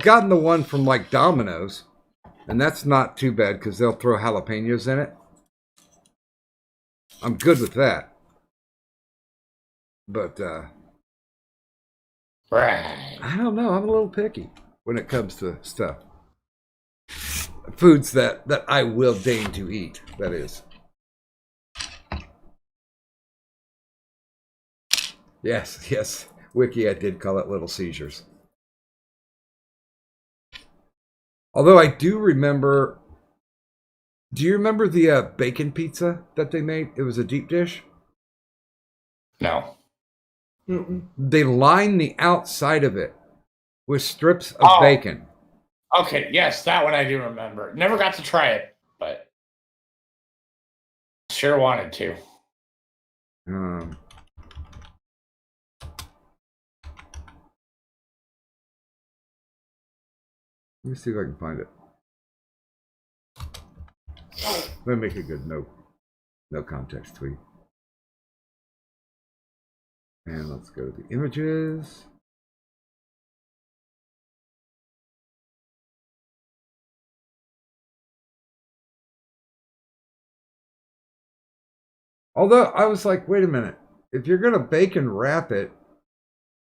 gotten the one from like Domino's, and that's not too bad because they'll throw jalapenos in it. I'm good with that. But right. I don't know. I'm a little picky when it comes to stuff. Foods that I will deign to eat, that is. Yes. Wiki, I did call it Little Seizures. Although I do remember... Do you remember the bacon pizza that they made? It was a deep dish? No. Mm-mm. They lined the outside of it with strips of bacon. Okay, yes, that one I do remember. Never got to try it, but sure wanted to. Let me see if I can find it. Let me make a good no context tweet. And let's go to the images. Although I was like, wait a minute. If you're going to bacon wrap it,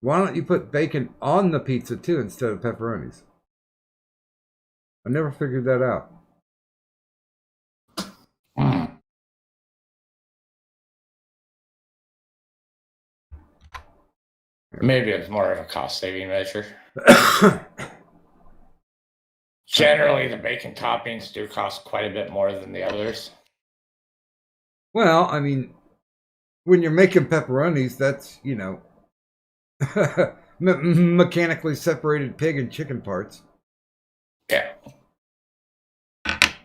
why don't you put bacon on the pizza too instead of pepperonis? I never figured that out. Maybe it's more of a cost-saving measure. Generally, the bacon toppings do cost quite a bit more than the others. Well, I mean, when you're making pepperonis, that's, you know, mechanically separated pig and chicken parts. Yeah.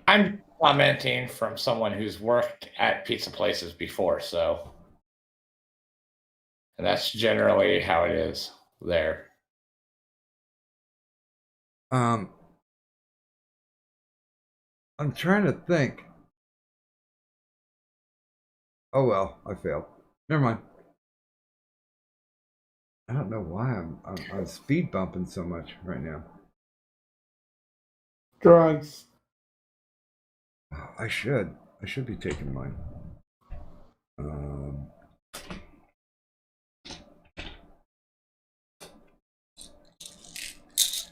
I'm commenting from someone who's worked at pizza places before, so. And that's generally how it is there. I'm trying to think. Oh well, I failed. Never mind. I don't know why I'm speed bumping so much right now. Drugs. I should be taking mine.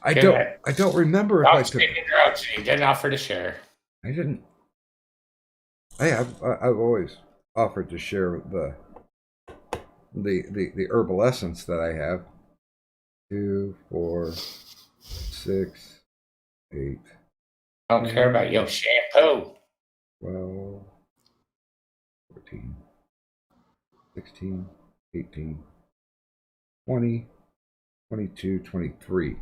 I don't remember if I took. Drugs. You didn't offer to share. I didn't. Hey, I've always offered to share the herbal essence that I have. 2, 4, 6, 8. I don't care about your shampoo. 12, 14, 16, 18, 20, 22, 23.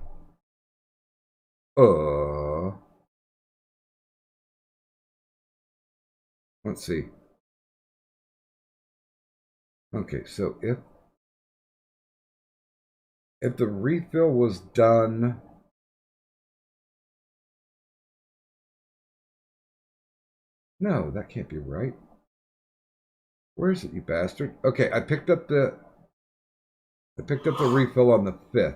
Let's see. Okay, so if the refill was done, no, that can't be right. Where is it, you bastard? Okay, I picked up the refill on the 5th.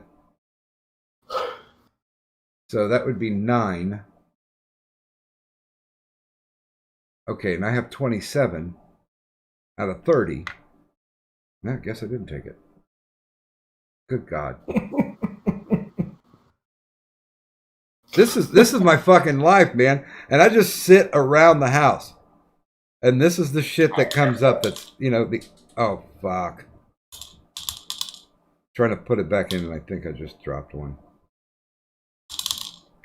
So that would be 9. Okay, and I have 27 out of 30. I guess I didn't take it. Good God. This is my fucking life, man. And I just sit around the house. And this is the shit that comes up that's, you know, oh, fuck. Trying to put it back in, and I think I just dropped one.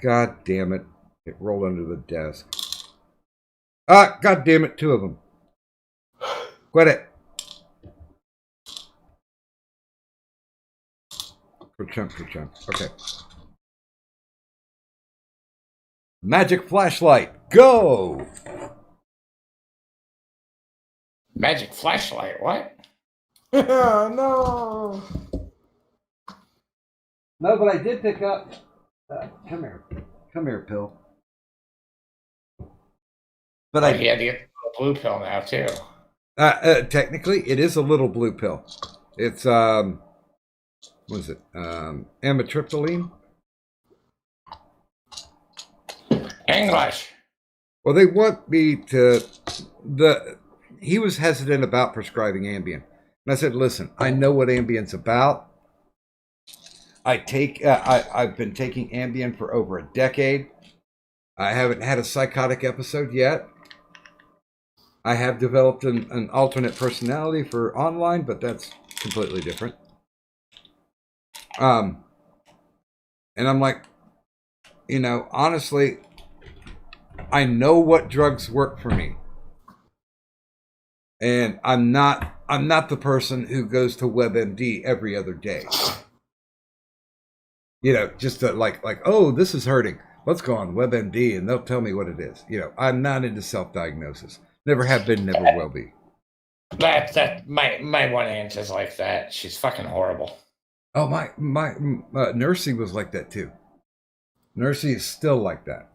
God damn it. It rolled under the desk. Ah, God damn it, 2 of them. Quit it. Ka-chunk. Okay. Magic flashlight, go! Magic flashlight, what? No. No, but I did pick up. Come here, pill. But I had to get the blue pill now too. Technically, it is a little blue pill. It's what is it? Amitriptyline. English. Well, they want me to. He was hesitant about prescribing Ambien, and I said, "Listen, I know what Ambien's about. I've been taking Ambien for over a decade. I haven't had a psychotic episode yet. I have developed an alternate personality for online, but that's completely different. And I'm like, you know, honestly, I know what drugs work for me. And I'm not the person who goes to WebMD every other day. You know, just to like, oh, this is hurting. Let's go on WebMD and they'll tell me what it is. You know, I'm not into self-diagnosis. Never have been, never will be. My one aunt is like that. She's fucking horrible. Oh, my Nursey was like that too. Nursey is still like that.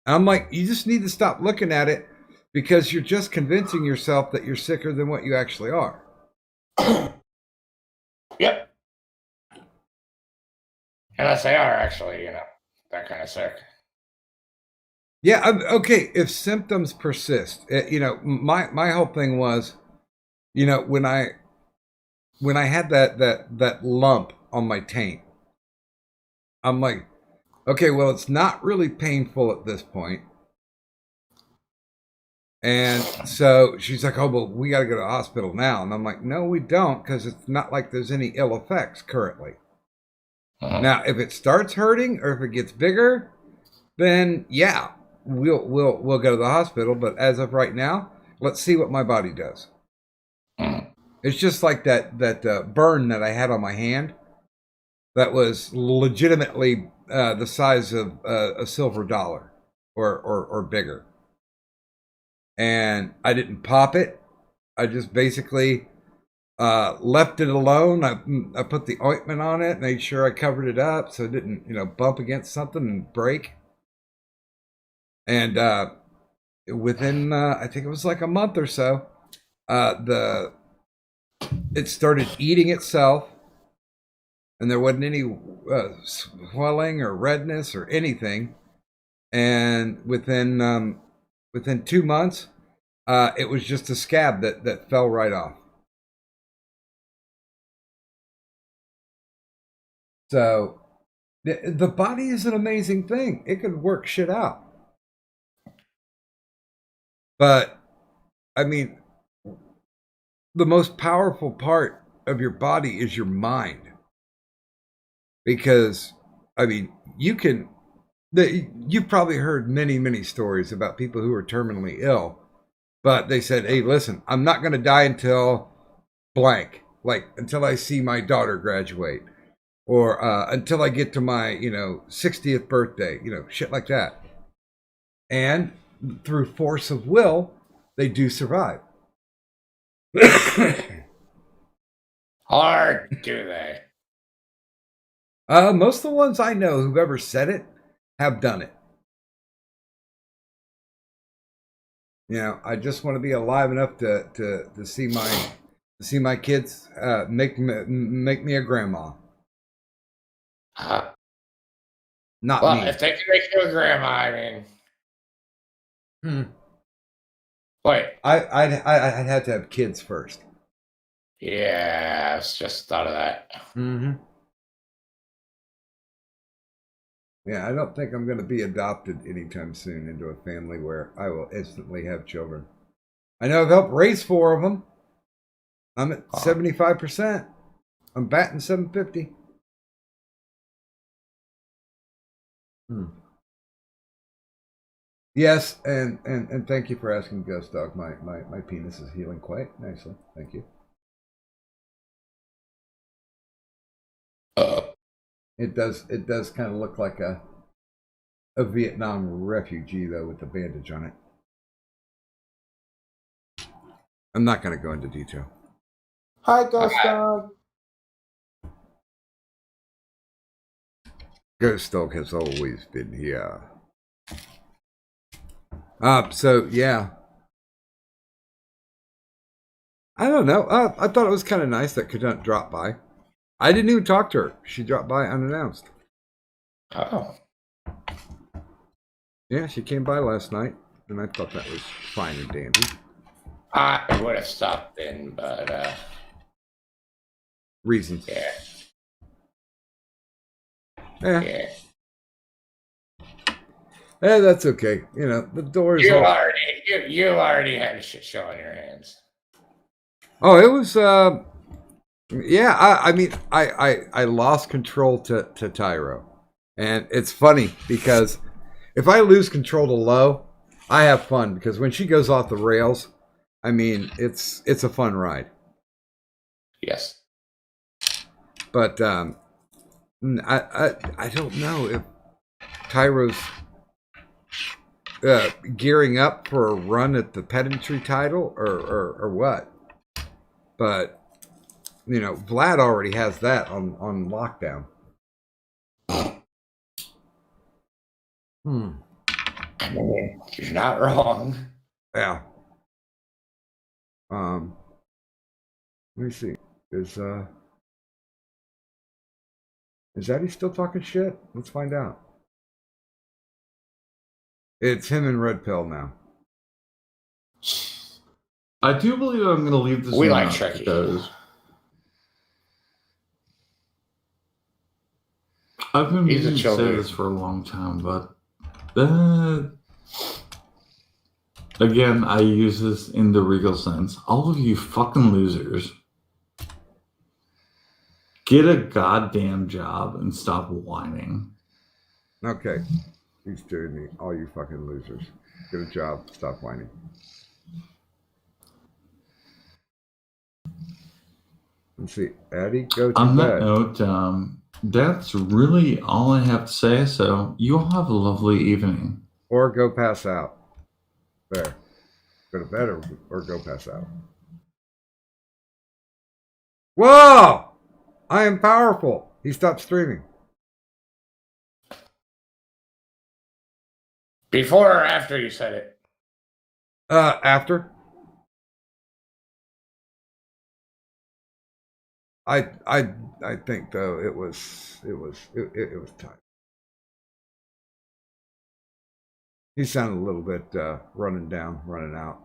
I'm like, you just need to stop looking at it because you're just convincing yourself that you're sicker than what you actually are. Yep. Unless they are actually, you know, that kind of sick. Yeah, okay. If symptoms persist, you know, my whole thing was, you know, when I had that lump on my taint, I'm like, okay, well, it's not really painful at this point. And so she's like, oh, well, we got to go to the hospital now. And I'm like, no, we don't, because it's not like there's any ill effects currently. Now, if it starts hurting or if it gets bigger, then yeah, we'll go to the hospital. But as of right now, let's see what my body does. It's just like that burn that I had on my hand that was legitimately the size of a silver dollar or bigger. And I didn't pop it. I just basically left it alone. I put the ointment on it, made sure I covered it up so it didn't, bump against something and break. And within, I think it was like a month or so, it started eating itself, and there wasn't any swelling or redness or anything. And within 2 months, it was just a scab that fell right off. So the body is an amazing thing. It can work shit out. But, I mean, the most powerful part of your body is your mind. Because, I mean, you've probably heard many, many stories about people who are terminally ill. But they said, hey, listen, I'm not going to die until blank. Like, until I see my daughter graduate. Or until I get to my, 60th birthday. Shit like that. And through force of will, they do survive. Hard do they? Most of the ones I know who've ever said it have done it. I just want to be alive enough to see my kids make me a grandma. Not Well, me. if they can make you a grandma, I mean. Wait. I'd have to have kids first. Yeah, I just thought of that. Mm-hmm. Yeah, I don't think I'm going to be adopted anytime soon into a family where I will instantly have children. I know I've helped raise 4 of them. I'm at 75%. I'm batting 750. Yes, and thank you for asking, Ghost Dog. My penis is healing quite nicely. Thank you. It does kind of look like a Vietnam refugee though, with the bandage on it. I'm not going to go into detail. Hi, Ghost Dog. Ghost Dog has always been here. So yeah. I don't know. I thought it was kind of nice that Cadunt dropped by. I didn't even talk to her. She dropped by unannounced. Oh. Yeah, she came by last night, and I thought that was fine and dandy. I would have stopped in, but Reasons. yeah. Yeah, that's okay. The doors. You already had a shit show on your hands. Oh, it was. Yeah, I mean, I lost control to Tyro, and it's funny because if I lose control to Lo, I have fun because when she goes off the rails, I mean, it's a fun ride. Yes. But I don't know if Tyro's gearing up for a run at the pedantry title or what. But Vlad already has that on lockdown. You're not wrong. Yeah. Let me see. Is Zaddy still talking shit? Let's find out. It's him and Red Pill now. I do believe I'm going to leave this. We one like out Trekkie. because I've been He's a meaning to chill say dude. this for a long time, but again, I use this in the regal sense. All of you fucking losers, get a goddamn job and stop whining. Okay. He's doing me. All you fucking losers. Good job. Stop whining. Let's see. Addie, go to On bed. that note, that's really all I have to say. So you all have a lovely evening. Or go pass out. There. Go to bed or go pass out. Whoa! I am powerful. He stopped streaming. Before or after you said it? After. I think though it was time. He sounded a little bit running down, running out.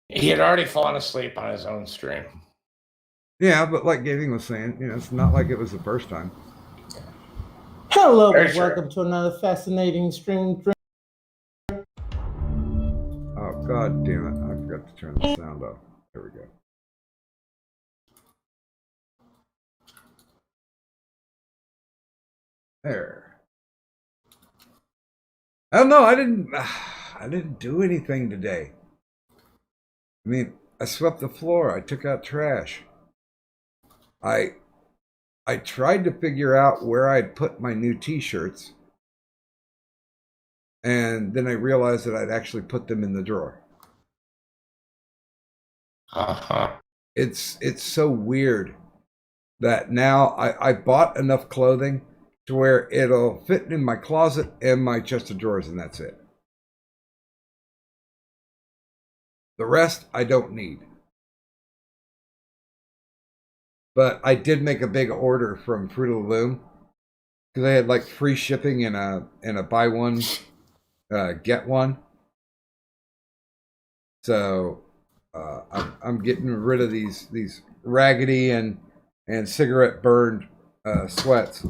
He had already fallen asleep on his own stream. Yeah, but like Gaming was saying, it's not like it was the first time. Hello, Very and true. welcome to another fascinating stream. Oh god damn it! I forgot to turn the sound off. There we go. There. I don't know. I didn't do anything today. I mean, I swept the floor. I took out trash. I tried to figure out where I'd put my new t-shirts. And then I realized that I'd actually put them in the drawer. Uh-huh. It's so weird that now I bought enough clothing to where it'll fit in my closet and my chest of drawers, and that's it. The rest I don't need. But I did make a big order from Fruit of the Loom because they had like free shipping and a buy one get one. So I'm getting rid of these raggedy and cigarette burned sweats.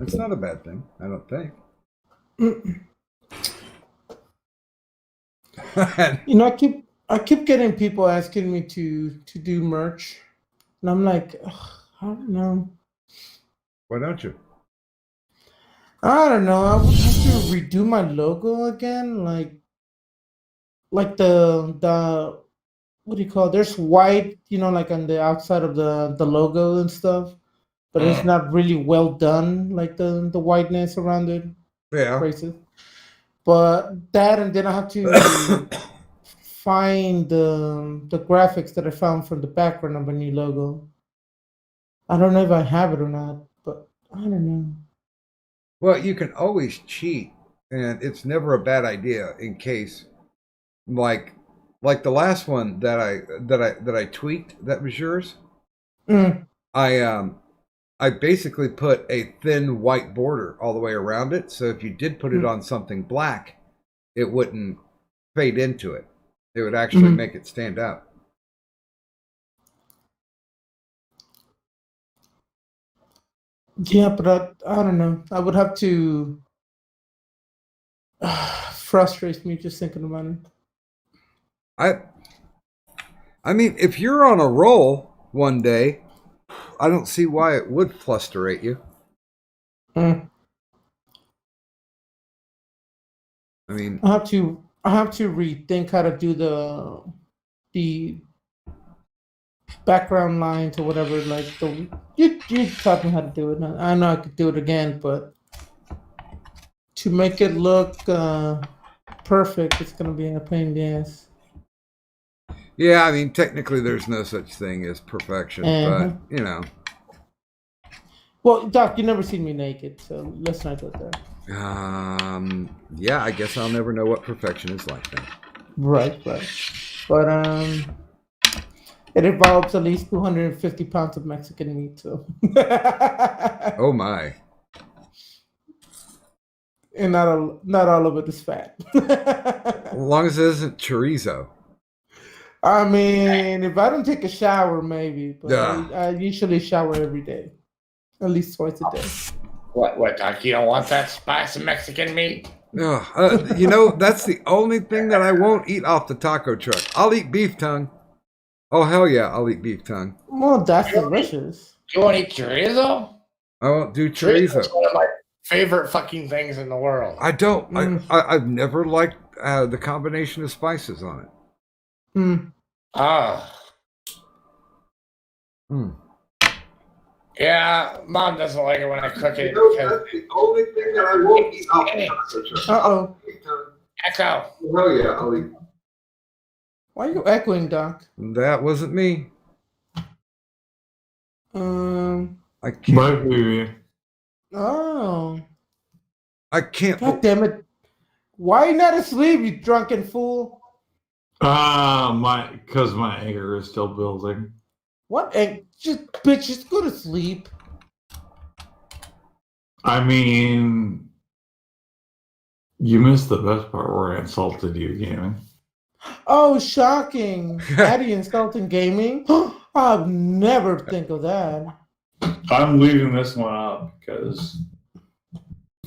It's not a bad thing, I don't think. I keep getting people asking me to do merch, and I'm like, ugh, I don't know. Why don't you? I don't know. I would have to redo my logo again, like the what do you call it? There's white, like on the outside of the logo and stuff, but it's not really well done, like the whiteness around it. Yeah. Racist. But that, and then I have to find the graphics that I found from the background of a new logo. I don't know if I have it or not, but I don't know. Well, you can always cheat, and it's never a bad idea in case, like the last one that I tweaked that was yours. I basically put a thin white border all the way around it, so if you did put it on something black, it wouldn't fade into it. It would actually make it stand out. Yeah, but I don't know. I would have to. Frustrates me just thinking about it. I mean, if you're on a roll one day, I don't see why it would frustrate you. I mean, I have to rethink how to do the background lines or whatever. Like you taught me how to do it. I know I could do it again, but to make it look perfect, it's gonna be a pain in the ass. yeah, I mean, technically, there's no such thing as perfection, but Well, Doc, you never seen me naked, so let's not go there. Yeah, I guess I'll never know what perfection is like then. Right. But it involves at least 250 pounds of Mexican meat, so. Oh my! And not all of it is fat. As long as it isn't chorizo. I mean, if I don't take a shower, maybe, but Yeah. I usually shower every day, at least twice a day. What, Doc? You don't want that spicy Mexican meat? You know, that's the only thing that I won't eat off the taco truck. I'll eat beef tongue. Oh, hell yeah, I'll eat beef tongue. Well, that's delicious. You want to eat chorizo? I won't do Chorizo chorizo. is one of my favorite fucking things in the world. I don't. Mm. I've never liked the combination of spices on it. Hmm. Ah. Mm. Yeah, Mom doesn't like it when I cook it. That's the only thing that I won't eat off the taco truck. Uh-oh. Echo. Hell yeah, I'll eat. Why are you echoing, Doc? That wasn't me. I can't. My baby. Oh. I can't. God damn it. Why are you not asleep, you drunken fool? Because my anger is still building. What? Just go to sleep. I mean, you missed the best part where I insulted you, gaming. Oh, shocking. Addy insulting gaming? I'd never think of that. I'm leaving this one up because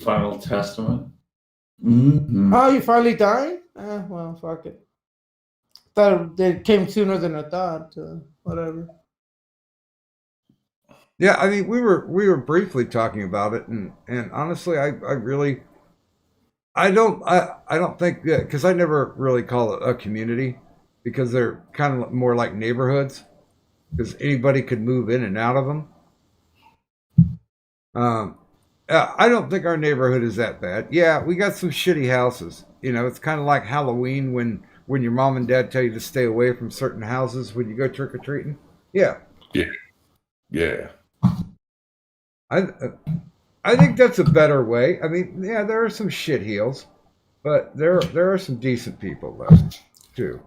Final Testament. Mm-hmm. Oh, you finally died? Well, fuck it. Thought it came sooner than I thought. Whatever. Yeah, I mean, we were briefly talking about it, and honestly, I don't think that, because I never really call it a community, because they're kind of more like neighborhoods, because anybody could move in and out of them. I don't think our neighborhood is that bad. Yeah, we got some shitty houses. You know, it's kind of like Halloween when your mom and dad tell you to stay away from certain houses when you go trick or treating. Yeah. Yeah. I think that's a better way. I mean, yeah, there are some shit heels, but there are some decent people though, too.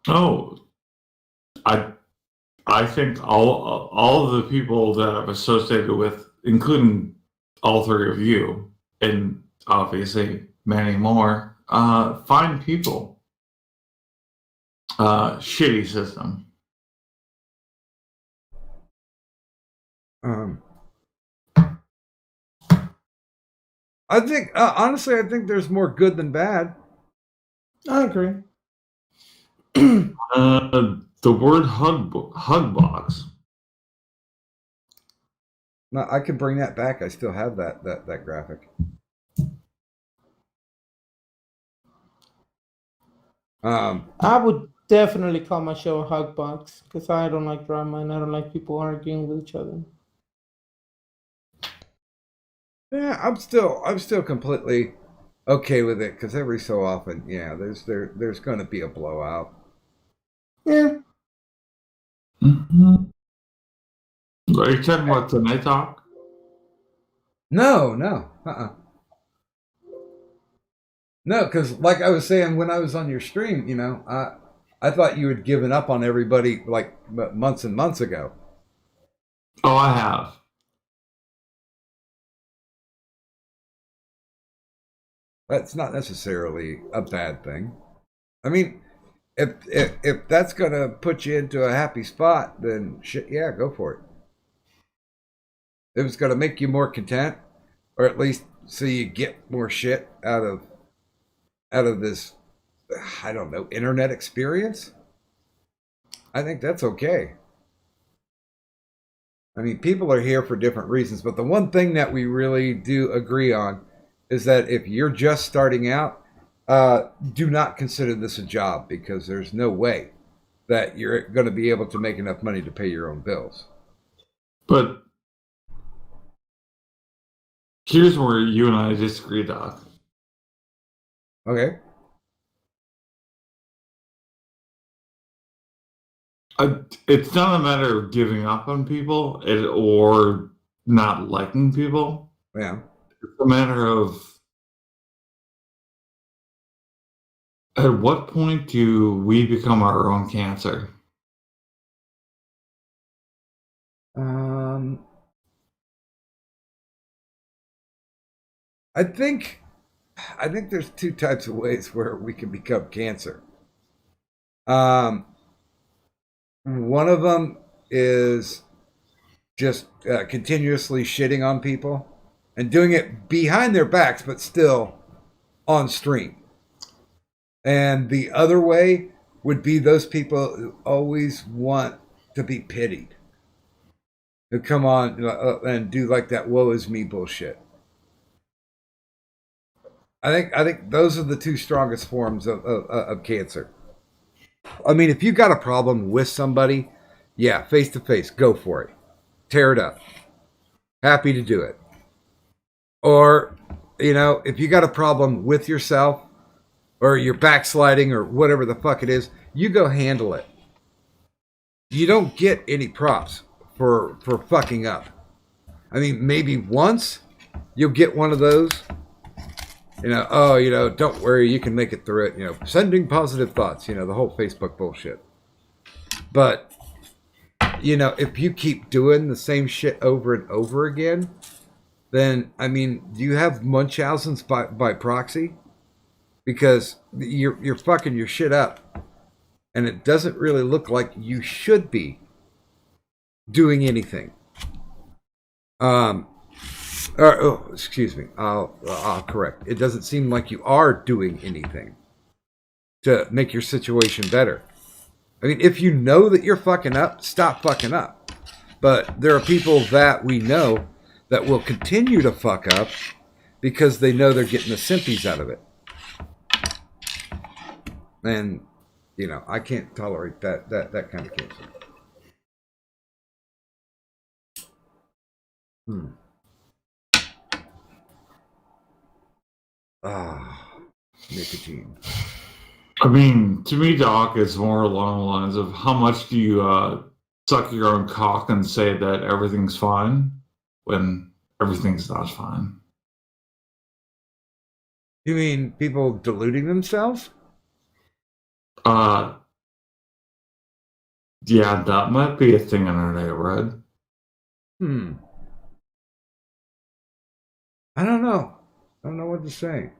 Oh, I think all of the people that I've associated with, including all three of you, and obviously many more, fine people. Shitty system. I think honestly, I think there's more good than bad. I agree. The word hug box. No, I can bring that back. I still have that graphic. I would definitely call my show a hug box because I don't like drama and I don't like people arguing with each other. Yeah, I'm still completely okay with it because every so often, yeah, there's going to be a blowout. Yeah. Mm-hmm. Are you talking about Tonight Talk? No. No, because like I was saying when I was on your stream, you know, I thought you had given up on everybody like months and months ago. Oh, I have. That's not necessarily a bad thing. I mean, if that's gonna put you into a happy spot, then shit, yeah, go for it. If it's gonna make you more content, or at least so you get more shit out of this, I don't know, internet experience, I think that's okay. I mean, people are here for different reasons, but the one thing that we really do agree on is that if you're just starting out, do not consider this a job because there's no way that you're going to be able to make enough money to pay your own bills. But here's where you and I disagree, Doc. Okay. It's not a matter of giving up on people or not liking people. Yeah. It's a matter of at what point do we become our own cancer? I think there's two types of ways where we can become cancer. One of them is just continuously shitting on people and doing it behind their backs, but still on stream. And the other way would be those people who always want to be pitied, who come on and do like that "woe is me" bullshit. I think those are the two strongest forms of cancer. I mean, if you got a problem with somebody, yeah, face to face, go for it, tear it up. Happy to do it. Or, if you got a problem with yourself, or you're backsliding, or whatever the fuck it is, you go handle it. You don't get any props for fucking up. I mean, maybe once you'll get one of those. Don't worry, you can make it through it. Sending positive thoughts, the whole Facebook bullshit. But, if you keep doing the same shit over and over again, then, I mean, do you have Munchausen's by proxy? Because you're fucking your shit up. And it doesn't really look like you should be doing anything. Excuse me. I'll correct. It doesn't seem like you are doing anything to make your situation better. I mean, if you know that you're fucking up, stop fucking up. But there are people that we know that will continue to fuck up because they know they're getting the simpies out of it. And, I can't tolerate that kind of cancer. Nicotine. I mean, to me, Doc, it's more along the lines of how much do you suck your own cock and say that everything's fine when everything's not fine? You mean people deluding themselves? Yeah, that might be a thing in our neighborhood. I don't know. I don't know what to say.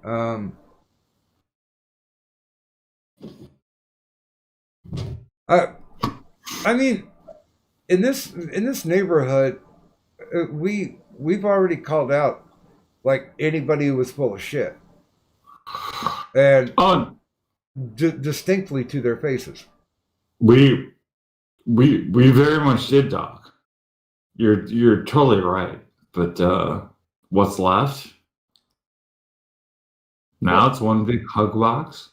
I mean, in this neighborhood, we've already called out like anybody who was full of shit, and distinctly to their faces. We very much did, Doc. You're totally right. But what's left? Now it's one big hug box.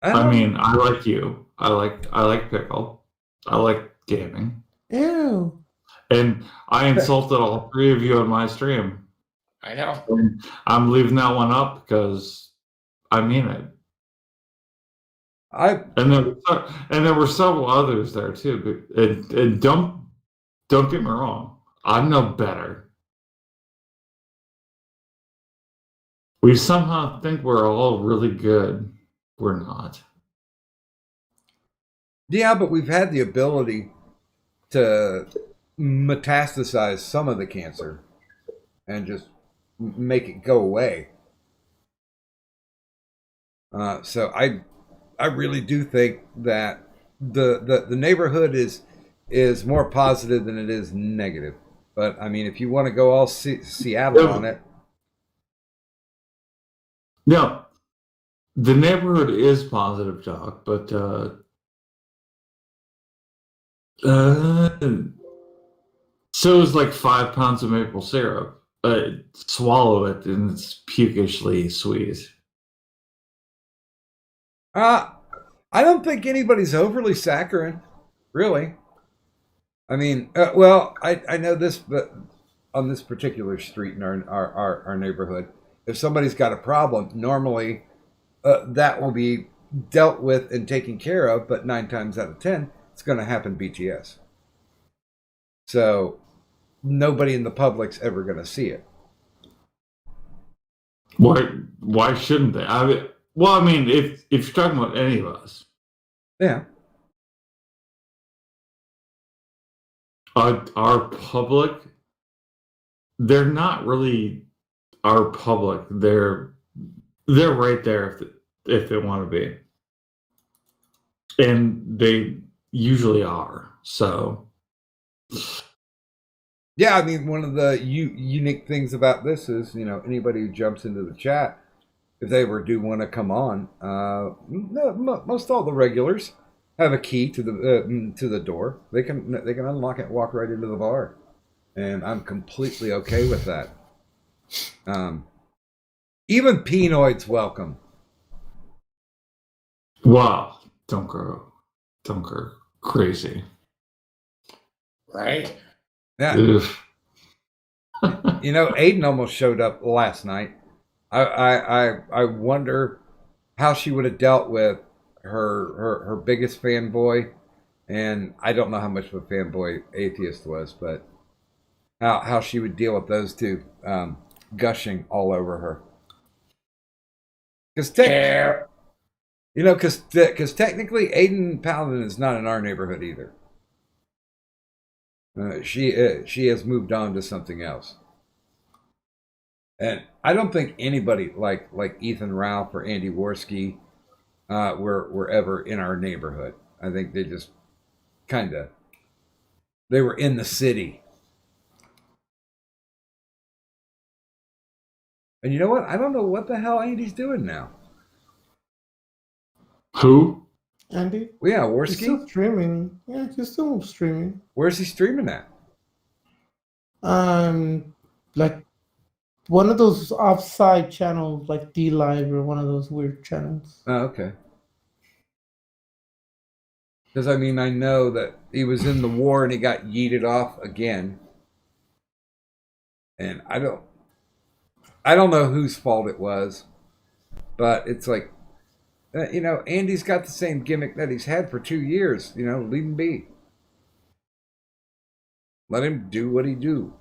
I mean, I like you. I like Pickle. I like gaming. Ew. And I insulted all three of you on my stream. I know. And I'm leaving that one up because I mean it. And there were several others there too. And don't get me wrong. I'm no better. We somehow think we're all really good. We're not. Yeah, but we've had the ability to metastasize some of the cancer and just make it go away. So I really do think that the neighborhood is more positive than it is negative. But I mean, if you want to go all Seattle on it, no, the neighborhood is positive, Doc, but so is like 5 pounds of maple syrup. Swallow it, and it's pukishly sweet. I don't think anybody's overly saccharine, really. I mean, I know this, but on this particular street in our neighborhood, if somebody's got a problem, normally that will be dealt with and taken care of, but 9 times out of 10, it's going to happen BTS. So nobody in the public's ever going to see it. Why shouldn't they? I mean, if you're talking about any of us. Yeah. Our public, they're not really our public. They're right there if they want to be. And they usually are. So Yeah, I mean, one of the unique things about this is, anybody who jumps into the chat, if they ever do want to come on, most all the regulars have a key to the door. They can unlock it, walk right into the bar, and I'm completely okay with that. Even Penoid's welcome. Wow, don't go crazy. Right? Yeah. Oof. Aiden almost showed up last night. I wonder how she would have dealt with her biggest fanboy, and I don't know how much of a fanboy Atheist was, but how she would deal with those two gushing all over her. Because technically Aiden Paladin is not in our neighborhood either. She has moved on to something else. And I don't think anybody like Ethan Ralph or Andy Worski were ever in our neighborhood. I think they just they were in the city. And you know what? I don't know what the hell Andy's doing now. Who? Andy? Well, yeah, He's still Worski. streaming. Yeah, he's still streaming. Where's he streaming at? Like one of those offside channels, like D Live or one of those weird channels. Oh, okay. Because I mean, I know that he was in the war and he got yeeted off again. And I don't know whose fault it was, but it's like, Andy's got the same gimmick that he's had for 2 years. Leave him be. Let him do what he do.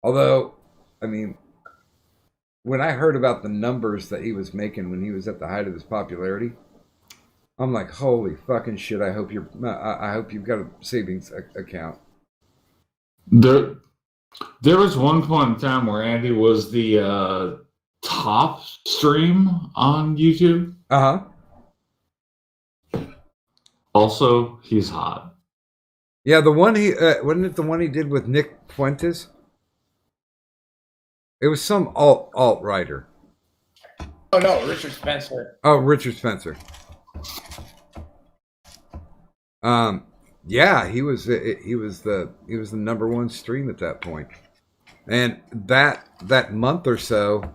Although, I mean, when I heard about the numbers that he was making when he was at the height of his popularity, I'm like, holy fucking shit! I hope you've got a savings account. There was one point in time where Andy was the top stream on YouTube. Also, he's hot. Yeah, the one wasn't it the one he did with Nick Fuentes? It was some alt writer. Oh no, Richard Spencer. Oh, Richard Spencer. Yeah, he was the number one stream at that point, and that month or so,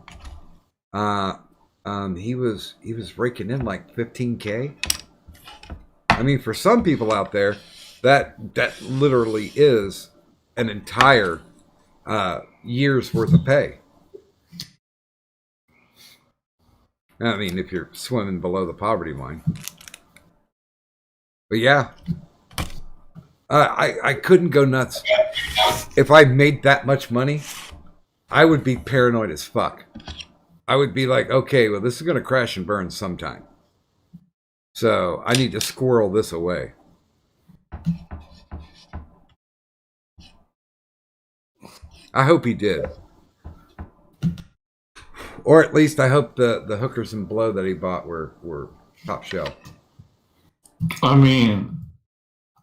he was raking in like 15K. I mean, for some people out there, that literally is an entire year's worth of pay. I mean, if you're swimming below the poverty line. But yeah, I couldn't go nuts. If I made that much money, I would be paranoid as fuck. I would be like, okay, well, this is going to crash and burn sometime. So I need to squirrel this away. I hope he did. Or at least I hope the hookers and blow that he bought were top shelf. I mean,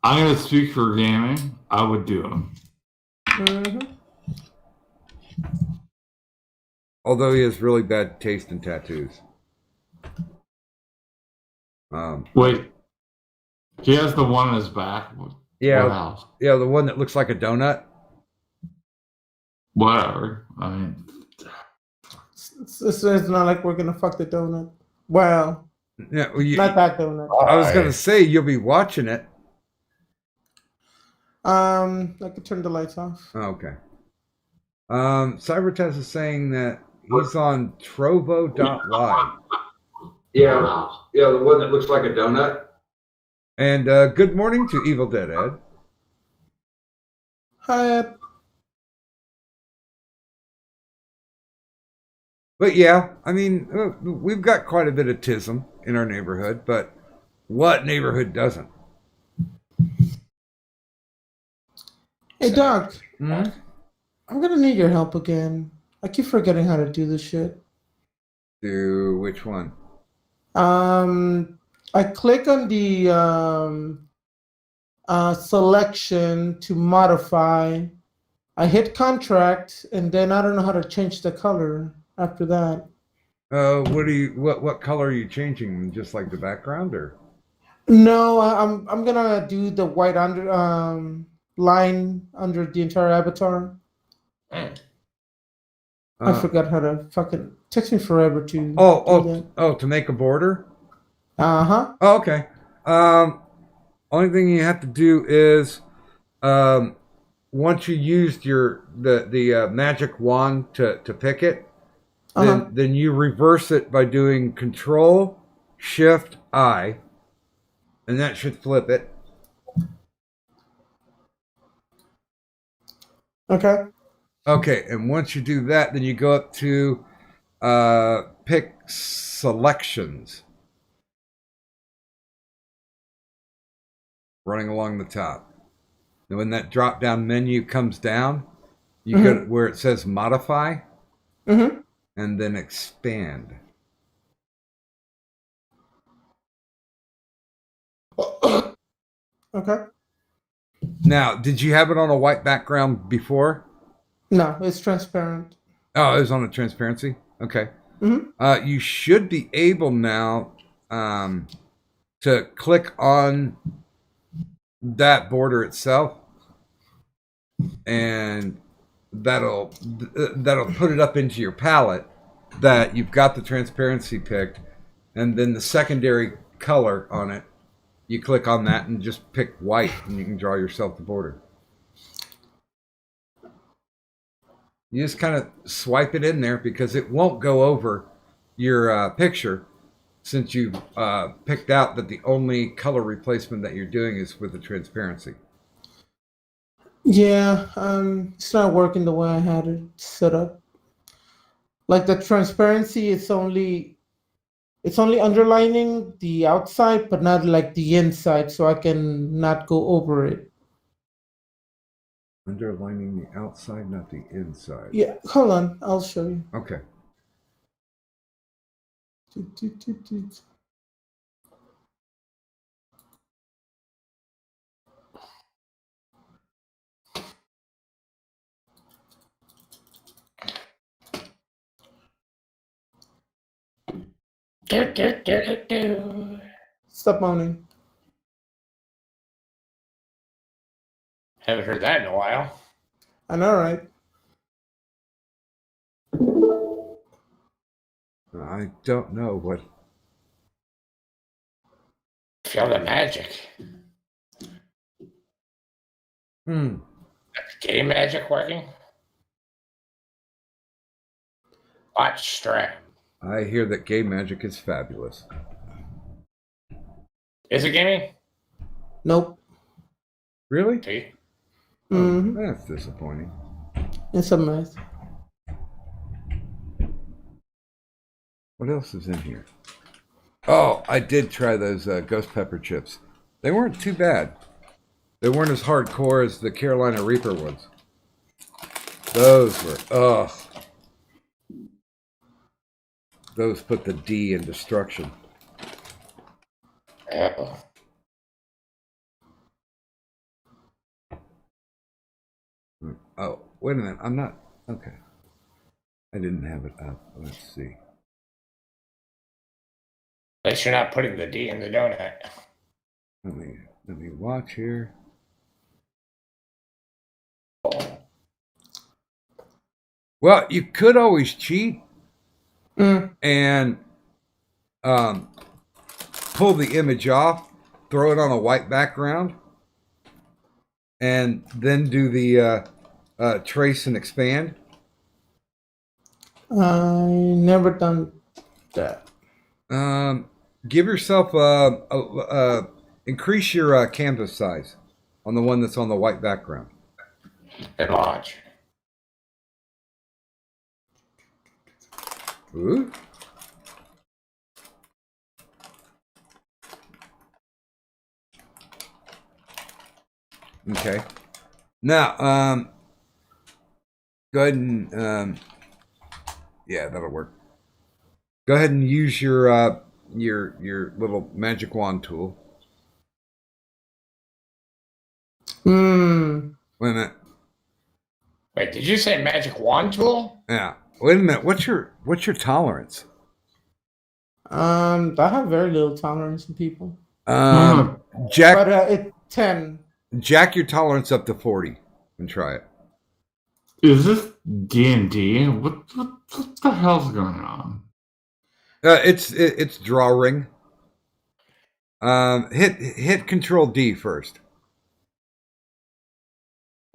I'm going to speak for gaming. I would do them. Mm-hmm. Although he has really bad taste in tattoos. Wait. He has the one on his back. Yeah. What else? Yeah, the one that looks like a donut. Whatever. I mean, It's not like we're gonna fuck the donut. Well, Yeah, not that donut. I was gonna say you'll be watching it. I could turn the lights off. Oh, okay. Cybertest is saying that he's on Trovo.live. Yeah, the one that looks like a donut. And good morning to Evil Dead Ed. Hi. But yeah, I mean, we've got quite a bit of tism in our neighborhood, but what neighborhood doesn't? Hey, Doc. Mm-hmm. I'm gonna need your help again. I keep forgetting how to do this shit. Do which one? I click on the selection to modify. I hit contract, and then I don't know how to change the color after that. What color are you changing? Just like the background, or? No, I'm gonna do the white under line under the entire avatar. I forgot how to fucking takes me forever to do that. To make a border. Uh-huh. Oh, okay. Only thing you have to do is, once you used the magic wand to pick it, then you reverse it by doing Control Shift I, and that should flip it. Okay. Okay, and once you do that, then you go up to pick selections. Running along the top. And when that drop down menu comes down, you go to where it says modify, and then expand. Okay. Now, did you have it on a white background before? No, it's transparent. Oh, it was on a transparency? Okay. You should be able now to click on that border itself, and that'll put it up into your palette that you've got the transparency picked, and then the secondary color on it, you click on that and just pick white, and you can draw yourself the border. You just kind of swipe it in there because it won't go over your picture, since you picked out that the only color replacement that you're doing is with the transparency. Yeah, it's not working the way I had it set up. Like the transparency, it's only underlining the outside, but not like the inside, so I can not go over it. Underlining the outside, not the inside. Yeah, hold on, I'll show you. Okay. Stop moaning. Haven't heard that in a while. I know, right? I don't know what. Feel the magic. Game magic working? Watch strap. I hear that game magic is fabulous. Is it gaming? Nope. Really? See? That's disappointing. It's a mess. What else is in here? Oh, I did try those ghost pepper chips. They weren't too bad. They weren't as hardcore as the Carolina Reaper ones. Those were, ugh. Those put the D in destruction. Oh. Oh, wait a minute. I'm not, okay. I didn't have it up. Let's see. At least you're not putting the D in the donut. Let me watch here. Well, you could always cheat and pull the image off, throw it on a white background, and then do the trace and expand. I never done that. Give yourself increase your canvas size on the one that's on the white background. Enlarge. Ooh. Okay. Now, go ahead and yeah, that'll work. Go ahead and use your little magic wand tool. Wait a minute. Wait, did you say magic wand tool? Yeah. Wait a minute. What's your tolerance? I have very little tolerance in people, Jack, but it's 10. jack your tolerance up to 40 and try it. Is this D&D? What the hell's going on? It's drawing. Hit Control D first.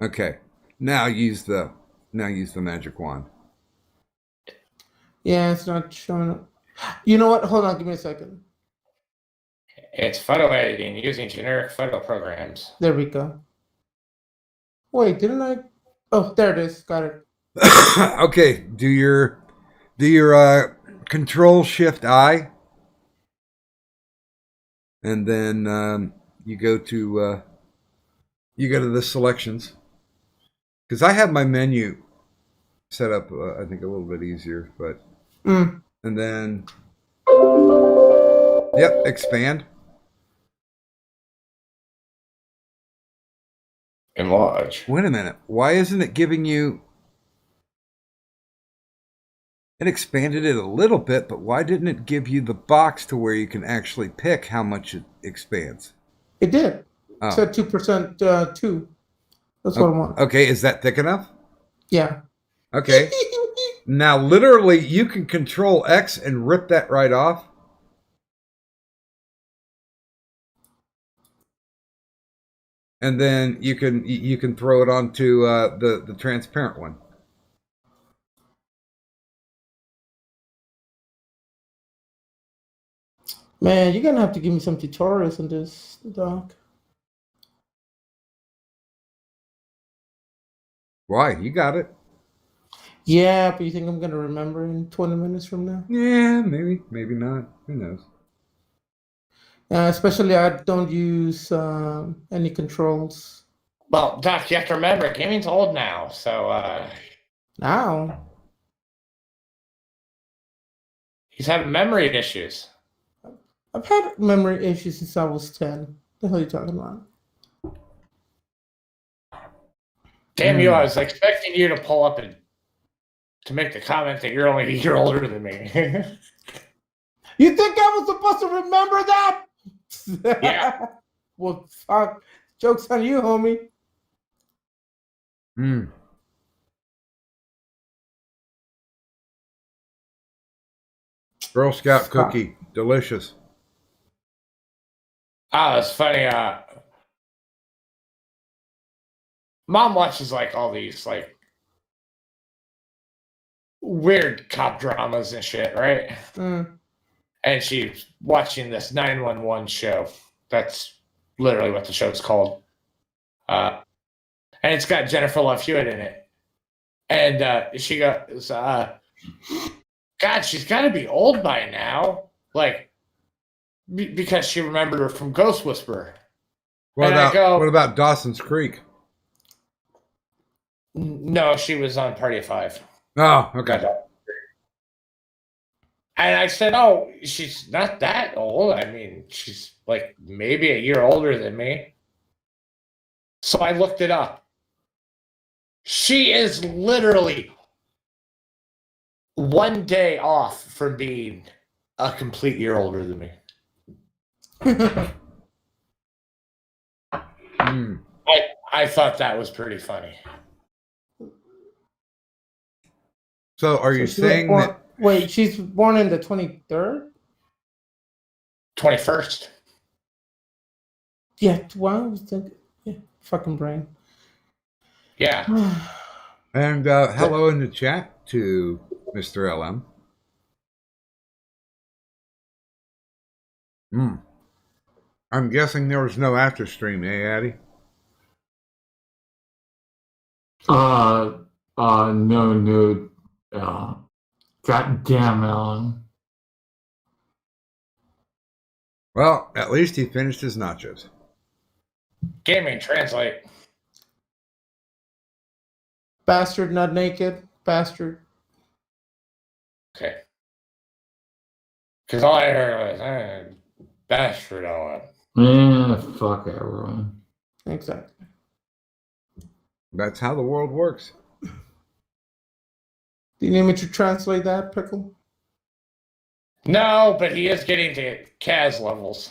Okay. Now use the magic wand. Yeah, it's not showing up. You know what? Hold on, give me a second. It's photo editing using generic photo programs. There we go. Wait, didn't I? Oh, there it is. Got it. Okay, do your Control Shift I, and then you go to the selections, because I have my menu set up I think a little bit easier, but and then expand. Enlarge. Wait a minute, why isn't it giving you? It expanded it a little bit, but why didn't it give you the box to where you can actually pick how much it expands? It did. Oh. It said 2%, 2. That's what I want. Okay, is that thick enough? Yeah. Okay. Now, literally, you can Control X and rip that right off. And then you can throw it onto the transparent one. Man, you're gonna have to give me some tutorials on this, Doc. Why? You got it. Yeah, but you think I'm gonna remember in 20 minutes from now? Yeah, maybe not. Who knows? Especially I don't use any controls. Well, Doc, you have to remember, gaming's old now, so Now? he's having memory issues. I've had memory issues since I was 10. The hell are you talking about? Damn you, I was expecting you to pull up and to make the comment that you're only a year older than me. You think I was supposed to remember that? Yeah. Well, fuck. Joke's on you, homie. Girl Scout cookie. Delicious. Oh, it's funny. Mom watches like all these like weird cop dramas and shit, right? And she's watching this 911 show. That's literally what the show's called. And it's got Jennifer Love Hewitt in it. And she goes, God, she's got to be old by now. Like, because she remembered her from Ghost Whisperer. What about Dawson's Creek? No, she was on Party of Five. Oh, okay. And I said, oh, she's not that old. I mean, she's like maybe a year older than me. So I looked it up. She is literally one day off from being a complete year older than me. I thought that was pretty funny. So are you saying that... Wait, she's born in the 23rd? 21st. Yeah, well, I was thinking, yeah, fucking brain. Yeah. And hello in the chat to Mr. LM. I'm guessing there was no after stream, Addy? No. God damn, Alan. Well, at least he finished his nachos. Gaming, translate. Bastard, not naked. Bastard. Okay. Because all I heard was, bastard on. Yeah, fuck everyone. Exactly. That's how the world works. Do you need me to translate that, Pickle? No, but he is getting to Kaz levels.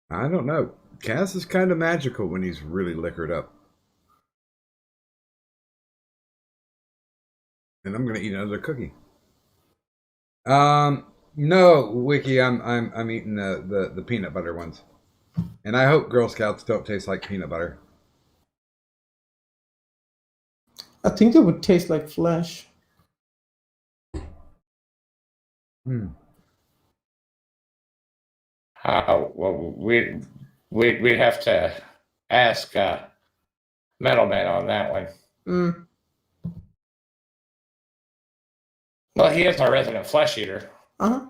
I don't know. Cass is kind of magical when he's really liquored up. And I'm gonna eat another cookie. No, Wiki, I'm eating the peanut butter ones. And I hope Girl Scouts don't taste like peanut butter. I think it would taste like flesh. Well, we'd have to ask Metal Man on that one. Mm. Well, he is our resident flesh eater. Uh-huh.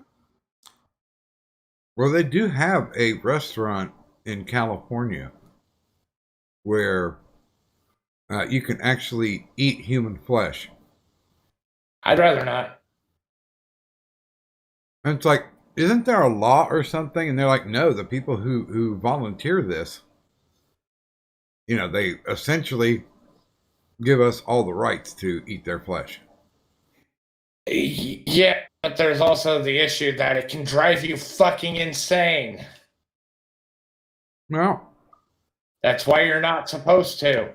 Well, they do have a restaurant in California where you can actually eat human flesh. I'd rather not. And it's like, isn't there a law or something? And they're like, no, the people who volunteer this, you know, they essentially give us all the rights to eat their flesh. Yeah, but there's also the issue that it can drive you fucking insane. Well, That's why you're not supposed to.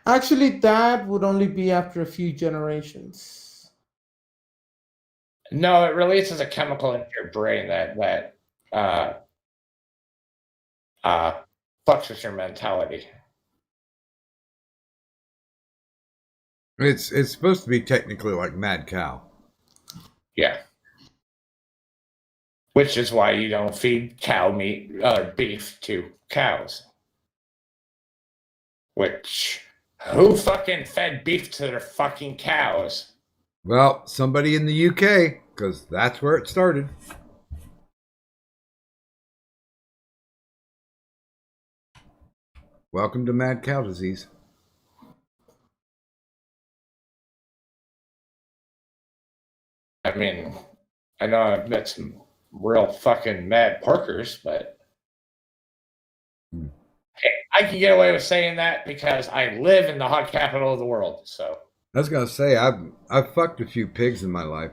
Actually, that would only be after a few generations. No, it releases a chemical in your brain that fucks with your mentality. it's supposed to be technically like mad cow. Yeah. Which is why you don't feed cow meat or beef to cows. Which, who fucking fed beef to their fucking cows? Well, somebody in the UK, because that's where it started. Welcome to mad cow disease. I mean, I know I've met some real fucking mad porkers, but hey, I can get away with saying that because I live in the hot capital of the world. So I was gonna say I've fucked a few pigs in my life,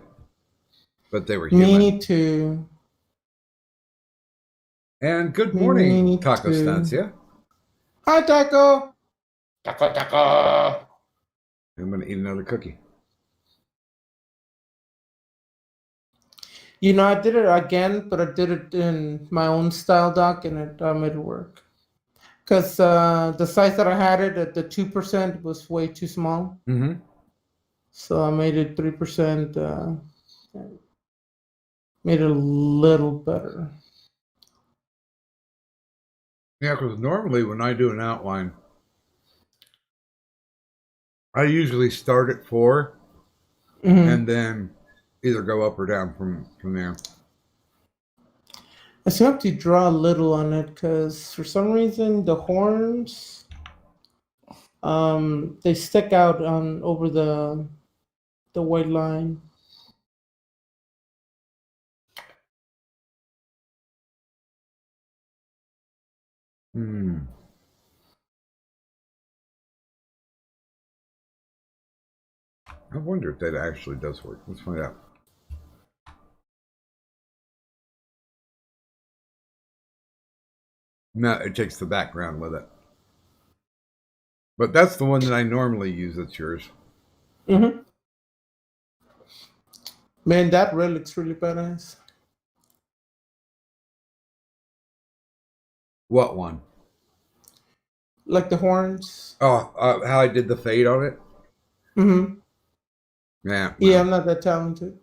but they were human. Me too. And good morning, Me Taco too. Stancia. Hi, Taco. taco taco. I'm gonna eat another cookie. You know, I did it again, but I did it in my own style, Doc, and I made it work. Because the size that I had it at the 2% was way too small. Mm-hmm. So I made it 3%, made it a little better. Yeah, because normally when I do an outline, I usually start at 4 Mhm. and then either go up or down from there. I still have to draw a little on it because for some reason the horns, they stick out on over the white line. I wonder if that actually does work. Let's find out. No, it takes the background with it. But that's the one that I normally use. That's yours. Mm-hmm. Man, that red looks really badass. What one? Like the horns. Oh, how I did the fade on it? Mm-hmm. Yeah. Yeah, I'm not that talented.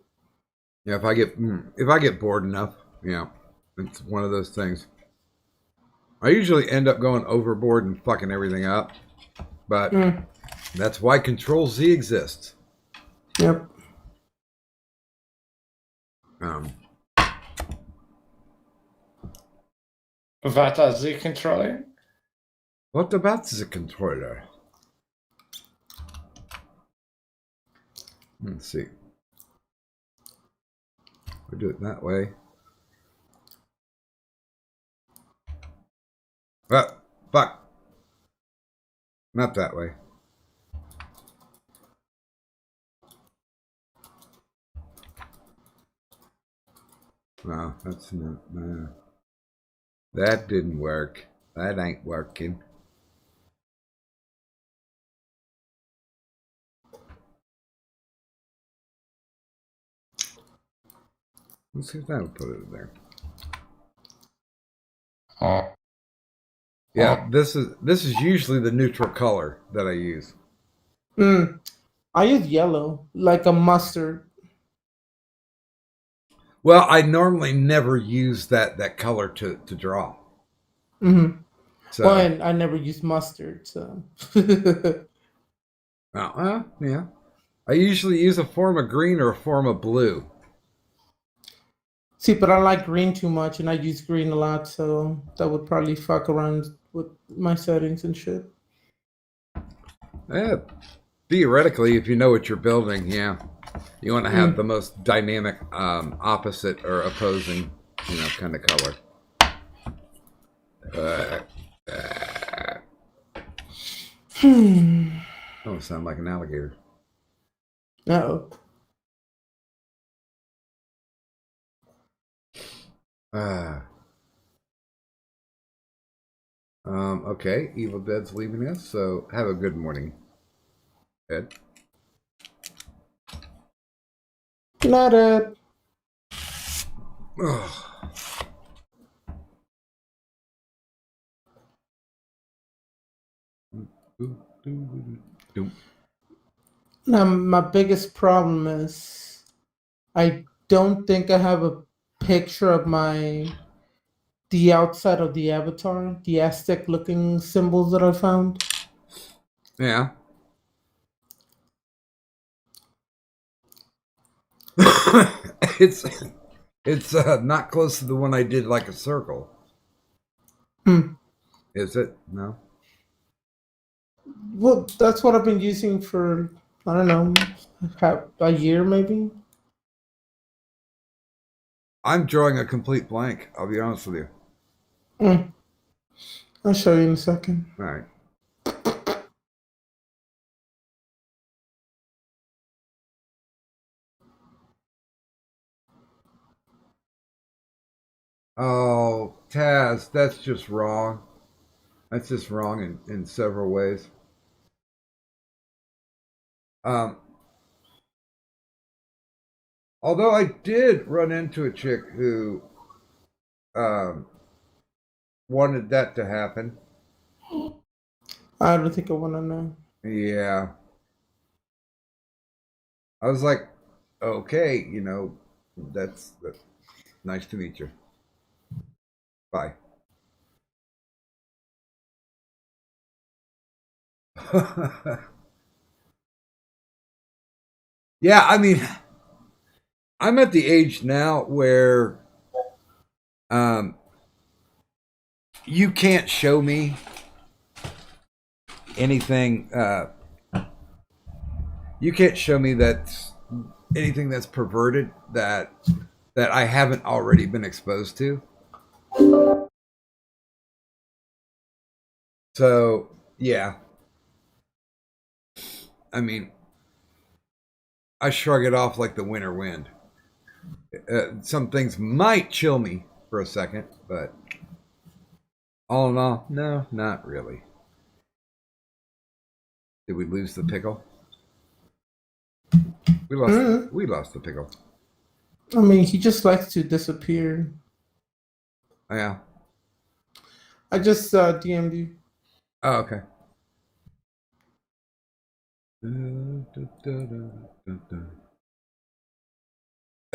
Yeah, if I get bored enough, yeah, it's one of those things. I usually end up going overboard and fucking everything up, but that's why Control Z exists. Yep. What are the controlling? What about the controller? Let's see. We do it that way. Fuck. Not that way. No, that's not. No. That didn't work. That ain't working. Let's see if that'll put it there. Yeah, this is usually the neutral color that I use. I use yellow, like a mustard. Well, I normally never use that color to draw. Mm-hmm. So, Well, and I never use mustard, so. yeah. I usually use a form of green or a form of blue. See, but I like green too much, and I use green a lot, so that would probably fuck around with my settings and shit. Yeah, theoretically, if you know what you're building, yeah, you want to have the most dynamic, opposite or opposing, kind of color. Oh, sound like an alligator. Uh-oh. Okay, Evil Dead's leaving us, so have a good morning, Ed. Not it. Now, my biggest problem is I don't think I have a picture of the outside of the avatar, the Aztec looking symbols that I found. Yeah. It's not close to the one I did like a circle. Is it? No. Well, that's what I've been using for, I don't know, a year maybe. I'm drawing a complete blank, I'll be honest with you. I'll show you in a second. All right. Oh, Taz, that's just wrong. That's just wrong in several ways. Although I did run into a chick who wanted that to happen. I don't think I want to know. Yeah. I was like, okay, that's nice to meet you. Bye. Yeah, I mean, I'm at the age now where you can't show me anything. You can't show me anything that's perverted that I haven't already been exposed to. So, yeah. I mean, I shrug it off like the winter wind. Some things might chill me for a second, but all in all, no, not really. Did we lose the pickle? We lost the pickle. I mean, he just likes to disappear. Yeah. I just DM'd you. Oh, okay.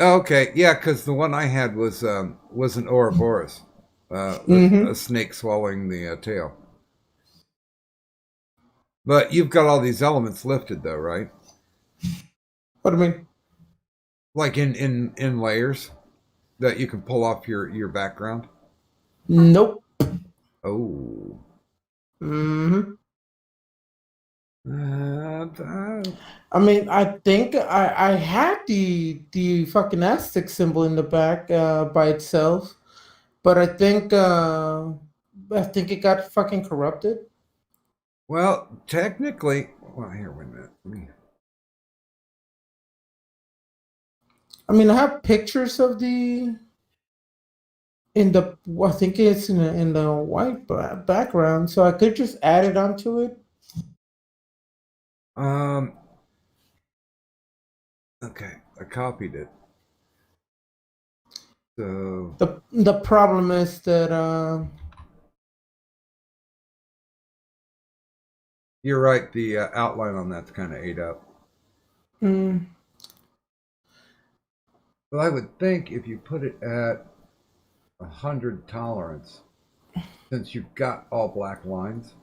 Okay, yeah, because the one I had was an Ouroboros, with a snake swallowing the tail. But you've got all these elements lifted, though, right? What do you mean? Like in layers that you can pull off your background. Nope. Oh. I mean, I think I had the fucking Aztec symbol in the back by itself, but I think I think it got fucking corrupted. Well, technically, well, here, wait a minute. I mean, I have pictures of the I think it's in the white background, so I could just add it onto it. Okay, I copied it. So The problem is that you're right. The outline on that's kind of ate up. mm, Well, I would think if you put it at 100 tolerance, since you've got all black lines,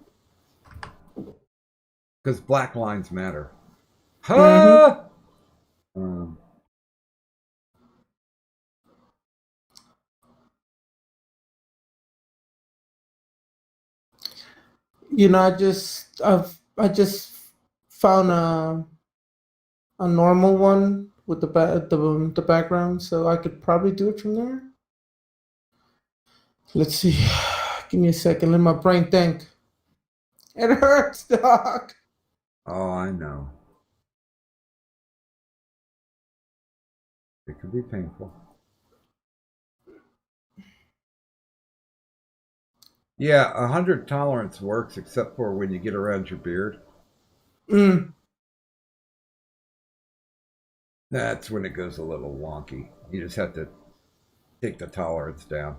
because black lines matter. Huh? you know, I just found a normal one with the background, so I could probably do it from there. Let's see. Give me a second. Let my brain think. It hurts, dog. Oh, I know. It could be painful. Yeah, 100 tolerance works except for when you get around your beard. That's when it goes a little wonky. You just have to take the tolerance down.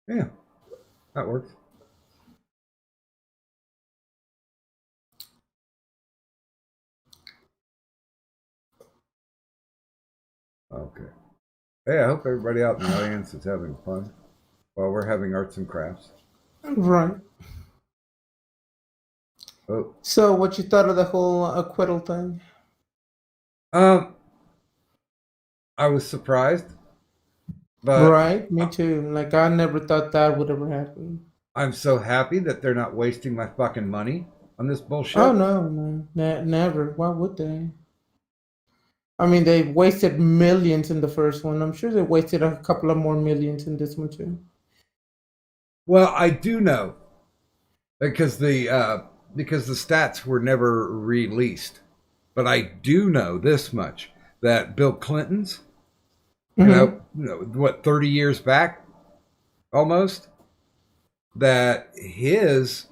Yeah, that works. Okay. Hey, I hope everybody out in the audience is having fun while we're having arts and crafts. Right. Oh. So, what you thought of the whole acquittal thing? I was surprised, but Right, me too. Like, I never thought that would ever happen. I'm so happy that they're not wasting my fucking money on this bullshit. Oh no, never. Why would they? I mean, they wasted millions in the first one. I'm sure they wasted a couple of more millions in this one too. Well, I do know because the stats were never released, but I do know this much that Bill Clinton's, you know what, 30 years back, almost, that his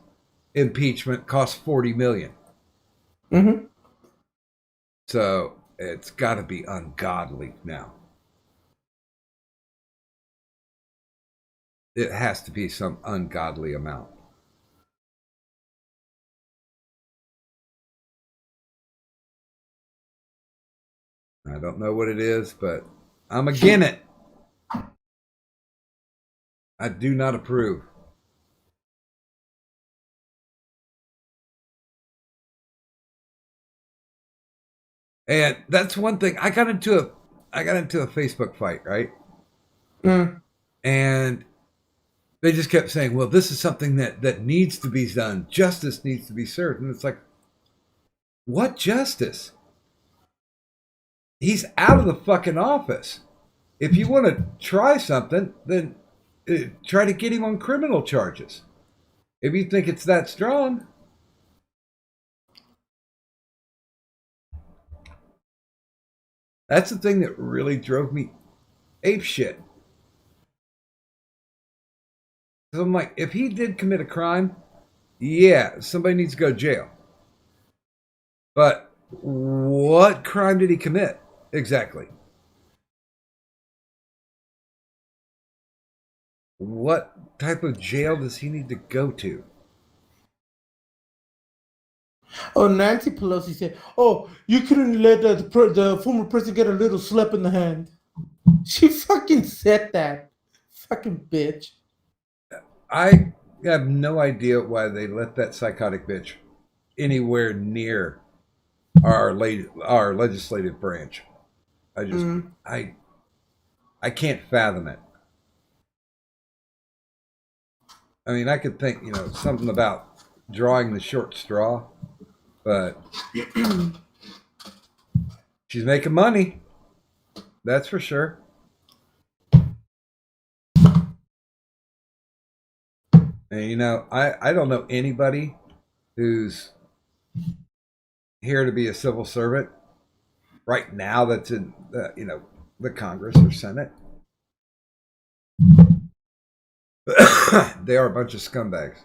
impeachment cost 40 million. So it's got to be ungodly now. It has to be some ungodly amount. I don't know what it is, but I'm against it. I do not approve. And that's one thing. I got into a Facebook fight, right? And they just kept saying, well, this is something that needs to be done. Justice needs to be served. And it's like, what justice? He's out of the fucking office. If you want to try something, then try to get him on criminal charges. If you think it's that strong. That's the thing that really drove me apeshit. So I'm like, if he did commit a crime, yeah, somebody needs to go to jail. But what crime did he commit exactly? What type of jail does he need to go to? Oh, Nancy Pelosi said, "Oh, you couldn't let the former president get a little slap in the hand." She fucking said that. Fucking bitch. I have no idea why they let that psychotic bitch anywhere near our legislative branch. I just I can't fathom it. I mean, I could think, something about drawing the short straw, but she's making money. That's for sure. And you know, I don't know anybody who's here to be a civil servant right now that's in the Congress or Senate. They are a bunch of scumbags.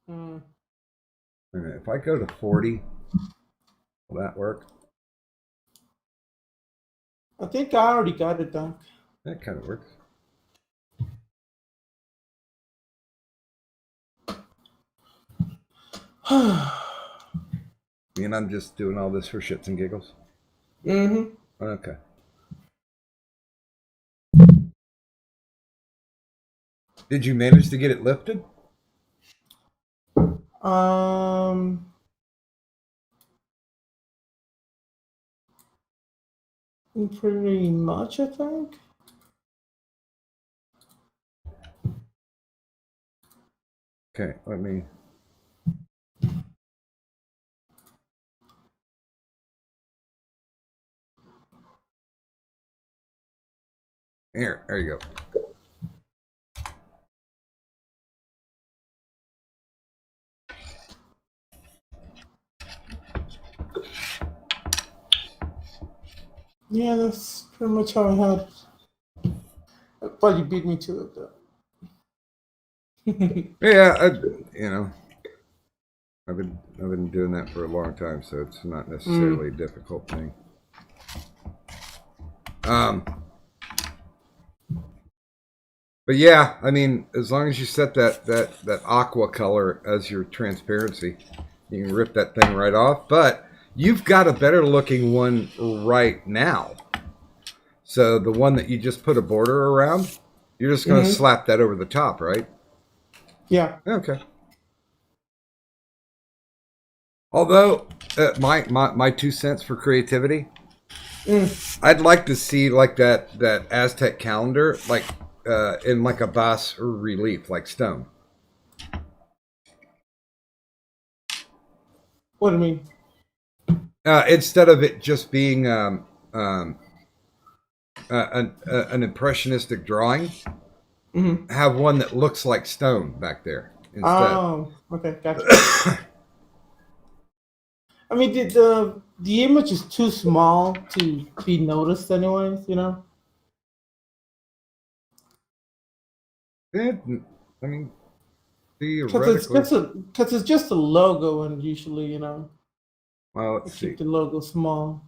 Mm. If I go to 40, will that work? I think I already got it done. That kind of works. And I'm just doing all this for shits and giggles. Mm-hmm. Okay. Did you manage to get it lifted? Pretty much, I think. Okay, let me. There you go. Yeah, that's pretty much how I had it. But you beat me to it, though. Yeah, I've been doing that for a long time, so it's not necessarily a difficult thing. But yeah, I mean, as long as you set that aqua color as your transparency, you can rip that thing right off. But you've got a better looking one right now. So the one that you just put a border around, you're just going to slap that over the top, right? Yeah. Okay. Although my 2 cents for creativity, I'd like to see like that Aztec calendar like in like a bas relief, like stone. What do you mean? Instead of it just being an impressionistic drawing, have one that looks like stone back there instead. Oh, okay, gotcha. I mean, the image is too small to be noticed, anyways. You know. I mean, theoretically, because it's just a logo, and usually, well, let's see. Keep the logo small.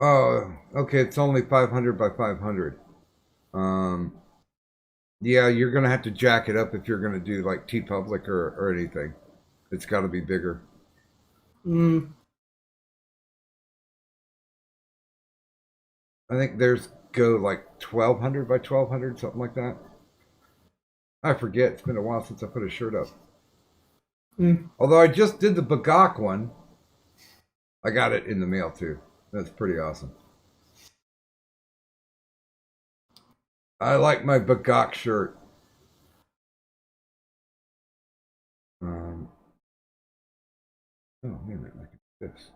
Oh, okay. It's only 500 by 500. Yeah, you're gonna have to jack it up if you're gonna do like TeePublic or anything. It's got to be bigger. I think there's go like 1200 by 1200, something like that. I forget. It's been a while since I put a shirt up. Although I just did the Bagok one. I got it in the mail too. That's pretty awesome. I like my Bagok shirt. Oh man, I like this.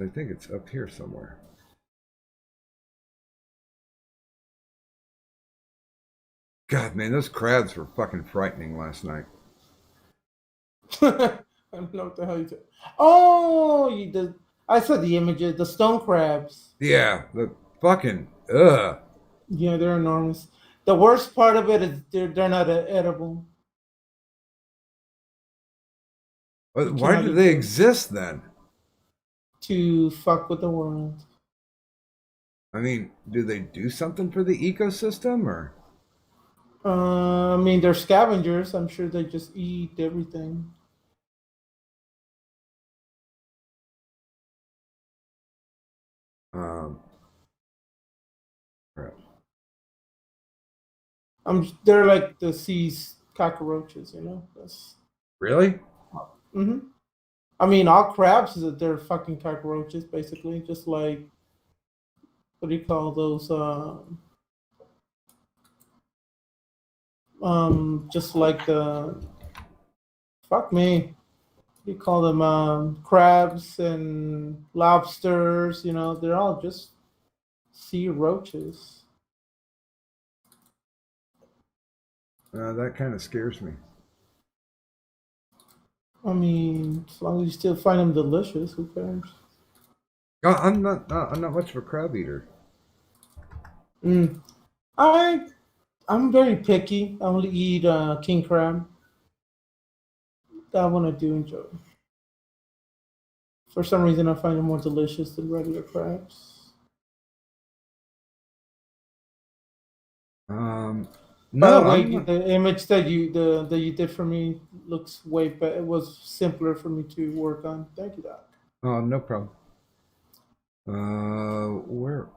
I think it's up here somewhere. God, man, those crabs were fucking frightening last night. I don't know what the hell you said. Oh, I saw the images, the stone crabs. Yeah, the fucking ugh. Yeah, they're enormous. The worst part of it is they're not edible. Why do they exist then? To fuck with the world. I mean, do they do something for the ecosystem or? I mean, they're scavengers. I'm sure they just eat everything. Right. They're like the sea's cockroaches, Really? I mean, all crabs they're fucking cockroaches, basically. Just like, what do you call those? Just like the fuck me. You call them crabs and lobsters. You know, they're all just sea roaches. That kind of scares me. I mean, as long as you still find them delicious, who cares? I'm not much of a crab eater. Mm. I'm very picky. I only eat king crab. That one I do enjoy. For some reason, I find it more delicious than regular crabs. By No, the way, I'm not. the image that you did for me looks way better. It was simpler for me to work on. Thank you, Doc. Oh, no problem. Where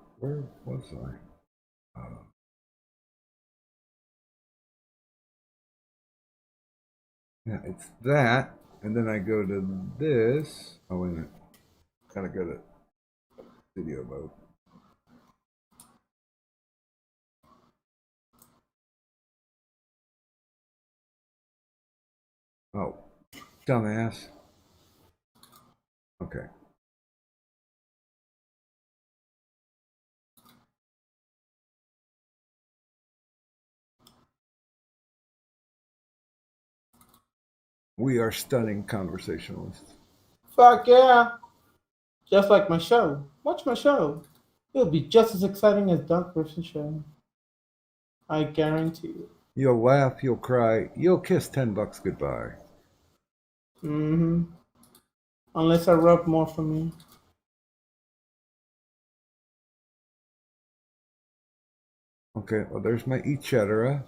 was I? Yeah, it's that, and then I go to this. Oh, wait a minute. Gotta go to video mode. Oh, dumbass. Okay. We are stunning conversationalists. Fuck yeah! Just like my show. Watch my show. It'll be just as exciting as Doc Griffin's show. I guarantee you. You'll laugh, you'll cry, you'll kiss $10 goodbye. Mm-hmm. Unless I rub more for me. Okay, well, there's my etc.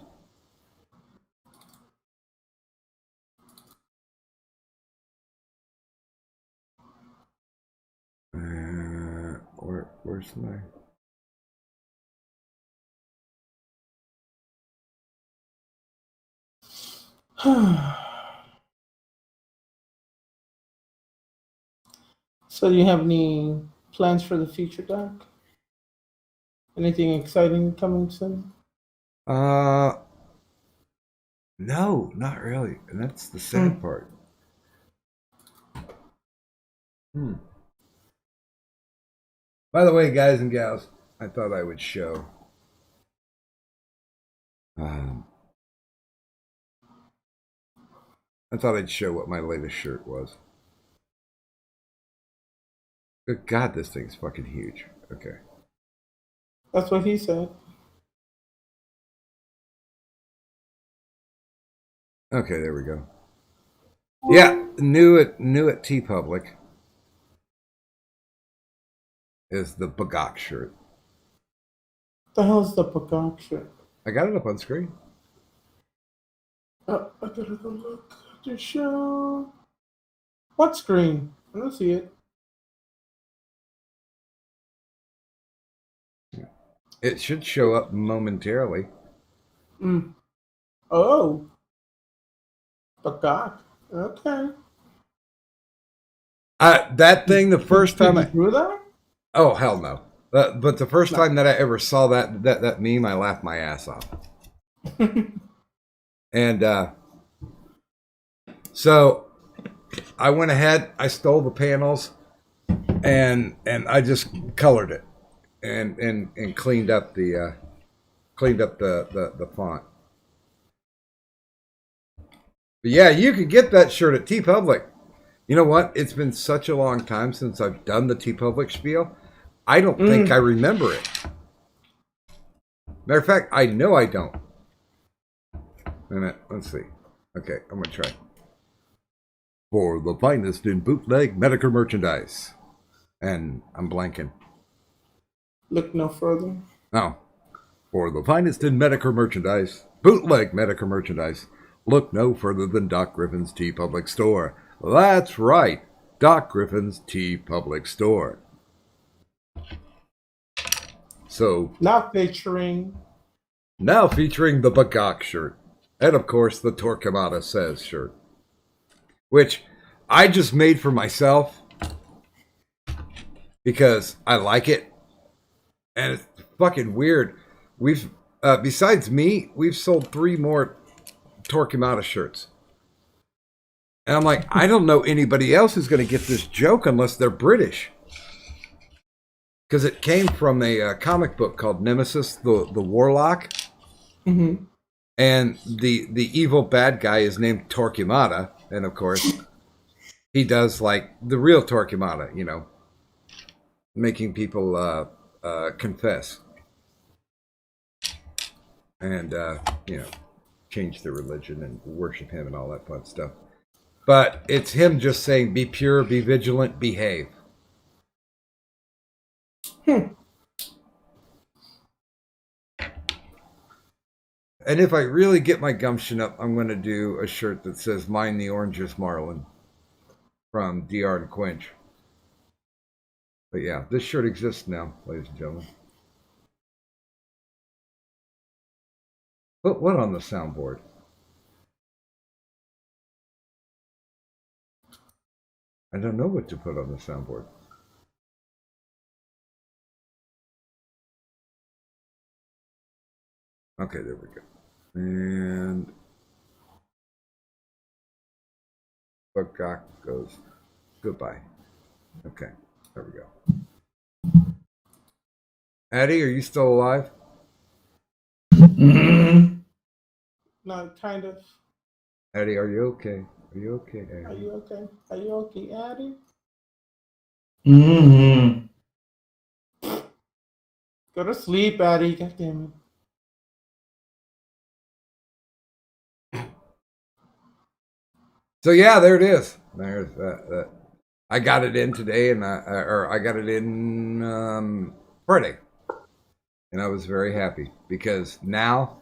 Where's my... So, do you have any plans for the future, Doc? Anything exciting coming soon? No, not really. And that's the sad part. By the way, guys and gals, I thought I would show. I thought I'd show what my latest shirt was. Good God, this thing's fucking huge. Okay. That's what he said. Okay, there we go. Yeah, new at TeePublic is the Bagok shirt. What the hell is the Bagok shirt? I got it up on screen. Oh, I gotta go look at the show. What screen? I don't see it. It should show up momentarily. Oh. Bagok. Okay. That thing, the first time I drew that? Oh, hell no. But the first time that I ever saw that meme, I laughed my ass off. And so I went ahead, I stole the panels, and I just colored it and cleaned up the font. But yeah, you could get that shirt at TeePublic. You know what? It's been such a long time since I've done the TeePublic spiel. I don't think I remember it. Matter of fact, I know I don't. Wait a minute, let's see. Okay, I'm gonna try. For the finest in bootleg medical merchandise. And I'm blanking. Look no further. No. For the finest in medical merchandise, bootleg medical merchandise, look no further than Doc Griffin's TeePublic Store. That's right, Doc Griffin's TeePublic Store. So now featuring the Bagok shirt. And of course the Torquemada Says shirt. Which I just made for myself because I like it. And it's fucking weird. We've besides me, we've sold 3 more Torquemada shirts. And I'm like, I don't know anybody else who's going to get this joke unless they're British. Because it came from a comic book called Nemesis, the Warlock. Mm-hmm. And the evil bad guy is named Torquemada. And of course, he does like the real Torquemada, you know, making people confess. And, you know, change their religion and worship him and all that fun stuff. But it's him just saying, be pure, be vigilant, behave. And if I really get my gumption up, I'm going to do a shirt that says, mind the oranges, Marlin, from DR and Quench. But yeah, this shirt exists now, ladies and gentlemen. Put what on the soundboard? I don't know what to put on the soundboard. Okay, there we go. And Bugcock goes goodbye. Okay, there we go. Addie, are you still alive? Mm-hmm. No, kind of. Addie, are you okay? Are you okay, Addie? Are you okay? Are you okay, Addie? Mm-hmm. Go to sleep, Addie. God damn it. So yeah, there it is. There's that. I got it in today, and I got it in Friday, and I was very happy because now,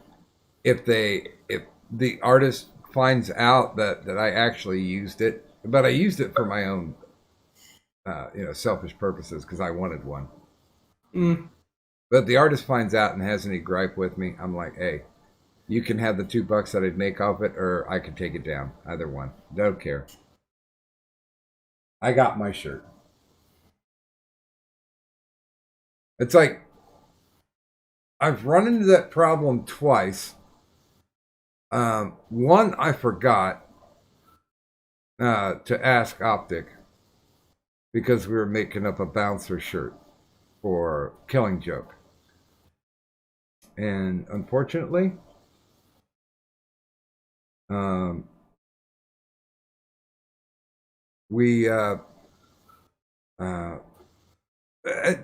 if the artist finds out that I actually used it, but I used it for my own, you know, selfish purposes because I wanted one. Mm. But the artist finds out and has any gripe with me, I'm like, hey, you can have the $2 that I'd make off it, or I can take it down. Either one. Don't care. I got my shirt. It's like, I've run into that problem twice. One, I forgot to ask Optic because we were making up a bouncer shirt for Killing Joke. And unfortunately, we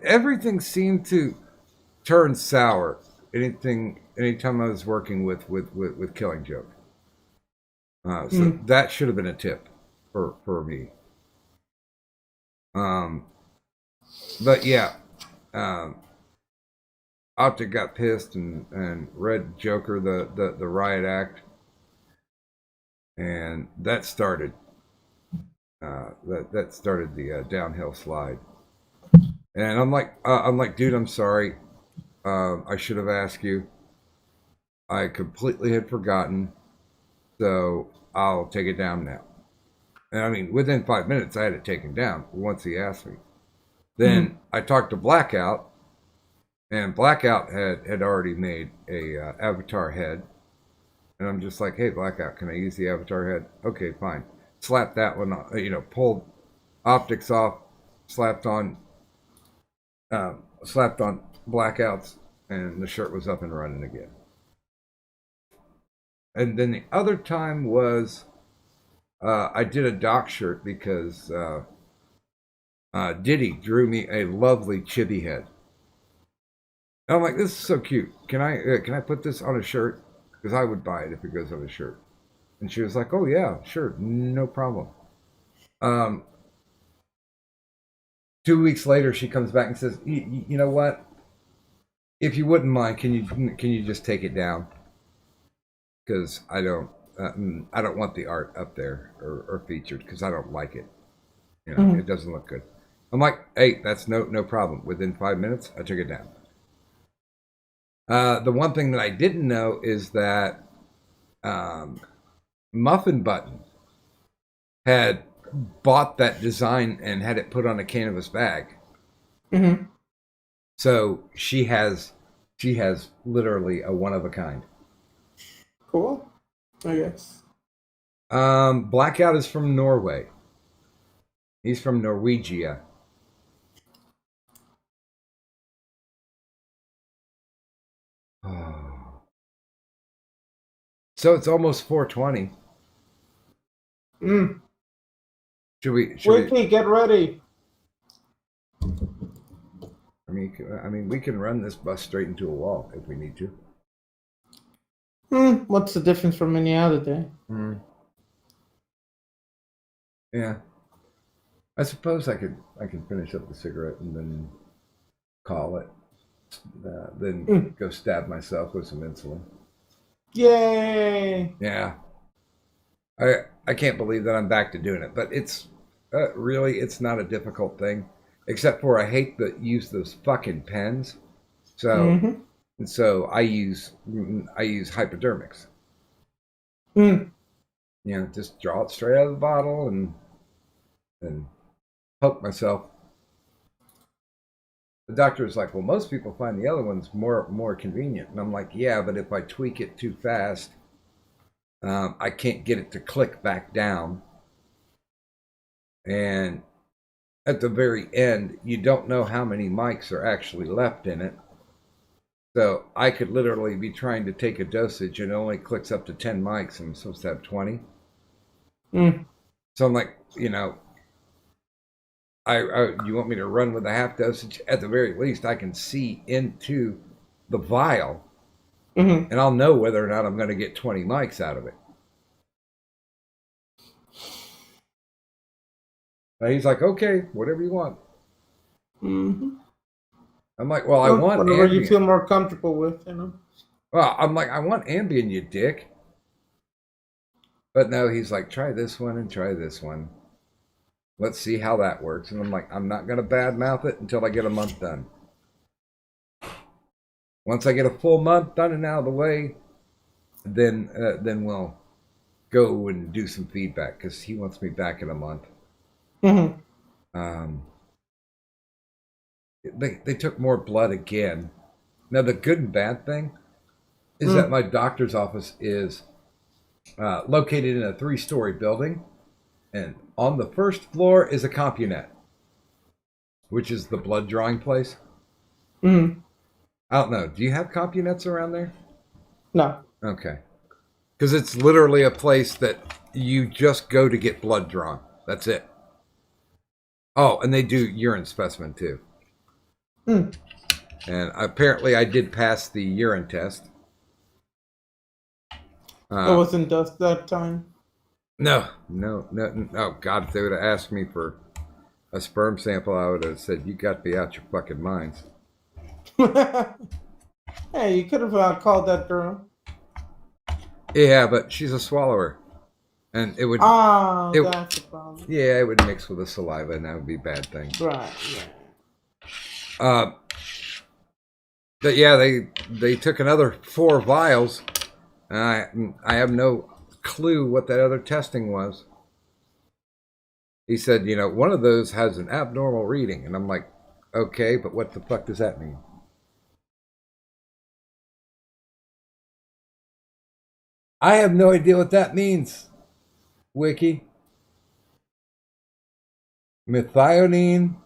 everything seemed to turn sour anytime I was working with Killing Joke. So that should have been a tip for me. But yeah, Optic got pissed and read Joker the riot act, and that started that started the downhill slide. And I'm like, dude, I'm sorry. I should have asked you. I completely had forgotten, so I'll take it down now. And I mean, within 5 minutes, I had it taken down once he asked me. Then I talked to Blackout, and Blackout had already made a avatar head. And I'm just like, hey, Blackout, can I use the avatar head? Okay, fine. Slapped that one, you know, pulled Optics off, slapped on Blackouts, and the shirt was up and running again. And then the other time was I did a Doc shirt because Diddy drew me a lovely chibi head. And I'm like, this is so cute. Can I put this on a shirt? Because I would buy it if it goes on a shirt. And she was like, oh yeah, sure, no problem. 2 weeks later, she comes back and says, you know what? If you wouldn't mind, can you just take it down? Because I don't want the art up there or featured because I don't like it. You know, it doesn't look good. I'm like, hey, that's no problem. Within 5 minutes, I took it down. The one thing that I didn't know is that Muffin Button had bought that design and had it put on a canvas bag. Mm-hmm. So she has literally a one of a kind. Cool. I guess. Blackout is from Norway. He's from Norwegia. Oh. So it's almost 4:20. Mm. Should we? Wiki, get ready. I mean, we can run this bus straight into a wall if we need to. What's the difference from any other day? Yeah. I suppose I can finish up the cigarette and then call it. Then go stab myself with some insulin. Yay! Yeah. I can't believe that I'm back to doing it, but it's really, it's not a difficult thing, except for I hate to use those fucking pens. So so I use hypodermics. You know, just draw it straight out of the bottle and poke myself. The doctor was like, well, most people find the other ones more convenient. And I'm like, yeah, but if I tweak it too fast, I can't get it to click back down. And at the very end, you don't know how many mics are actually left in it. So I could literally be trying to take a dosage and it only clicks up to 10 mics and I'm supposed to have 20. So I'm like, you know, you want me to run with a half dosage? At the very least, I can see into the vial and I'll know whether or not I'm going to get 20 mics out of it. And he's like, okay, whatever you want. I'm like, well, I want whatever Ambien. You feel more comfortable with, you know. Well, I'm like, I want Ambien, you dick. But no, he's like, try this one and try this one. Let's see how that works. And I'm like, I'm not going to badmouth it until I get a month done. Once I get a full month done and out of the way, then we'll go and do some feedback because he wants me back in a month. They took more blood again. Now, the good and bad thing is that my doctor's office is located in a 3-story building. And on the first floor is a CompuNet, which is the blood drawing place. I don't know. Do you have CompuNets around there? No. Okay. Because it's literally a place that you just go to get blood drawn. That's it. Oh, and they do urine specimen too. And apparently I did pass the urine test. It wasn't dust that time. No. God, if they would have asked me for a sperm sample, I would have said, you got to be out your fucking minds. Hey, you could have called that girl. Yeah, but she's a swallower. And it would... that's the problem. Yeah, it would mix with the saliva, and that would be a bad thing. Right, yeah. But yeah, they took another 4 vials, and I have no clue what that other testing was. He said, you know, one of those has an abnormal reading, and I'm like, okay, but what the fuck does that mean? I have no idea what that means, Wiki. Methionine,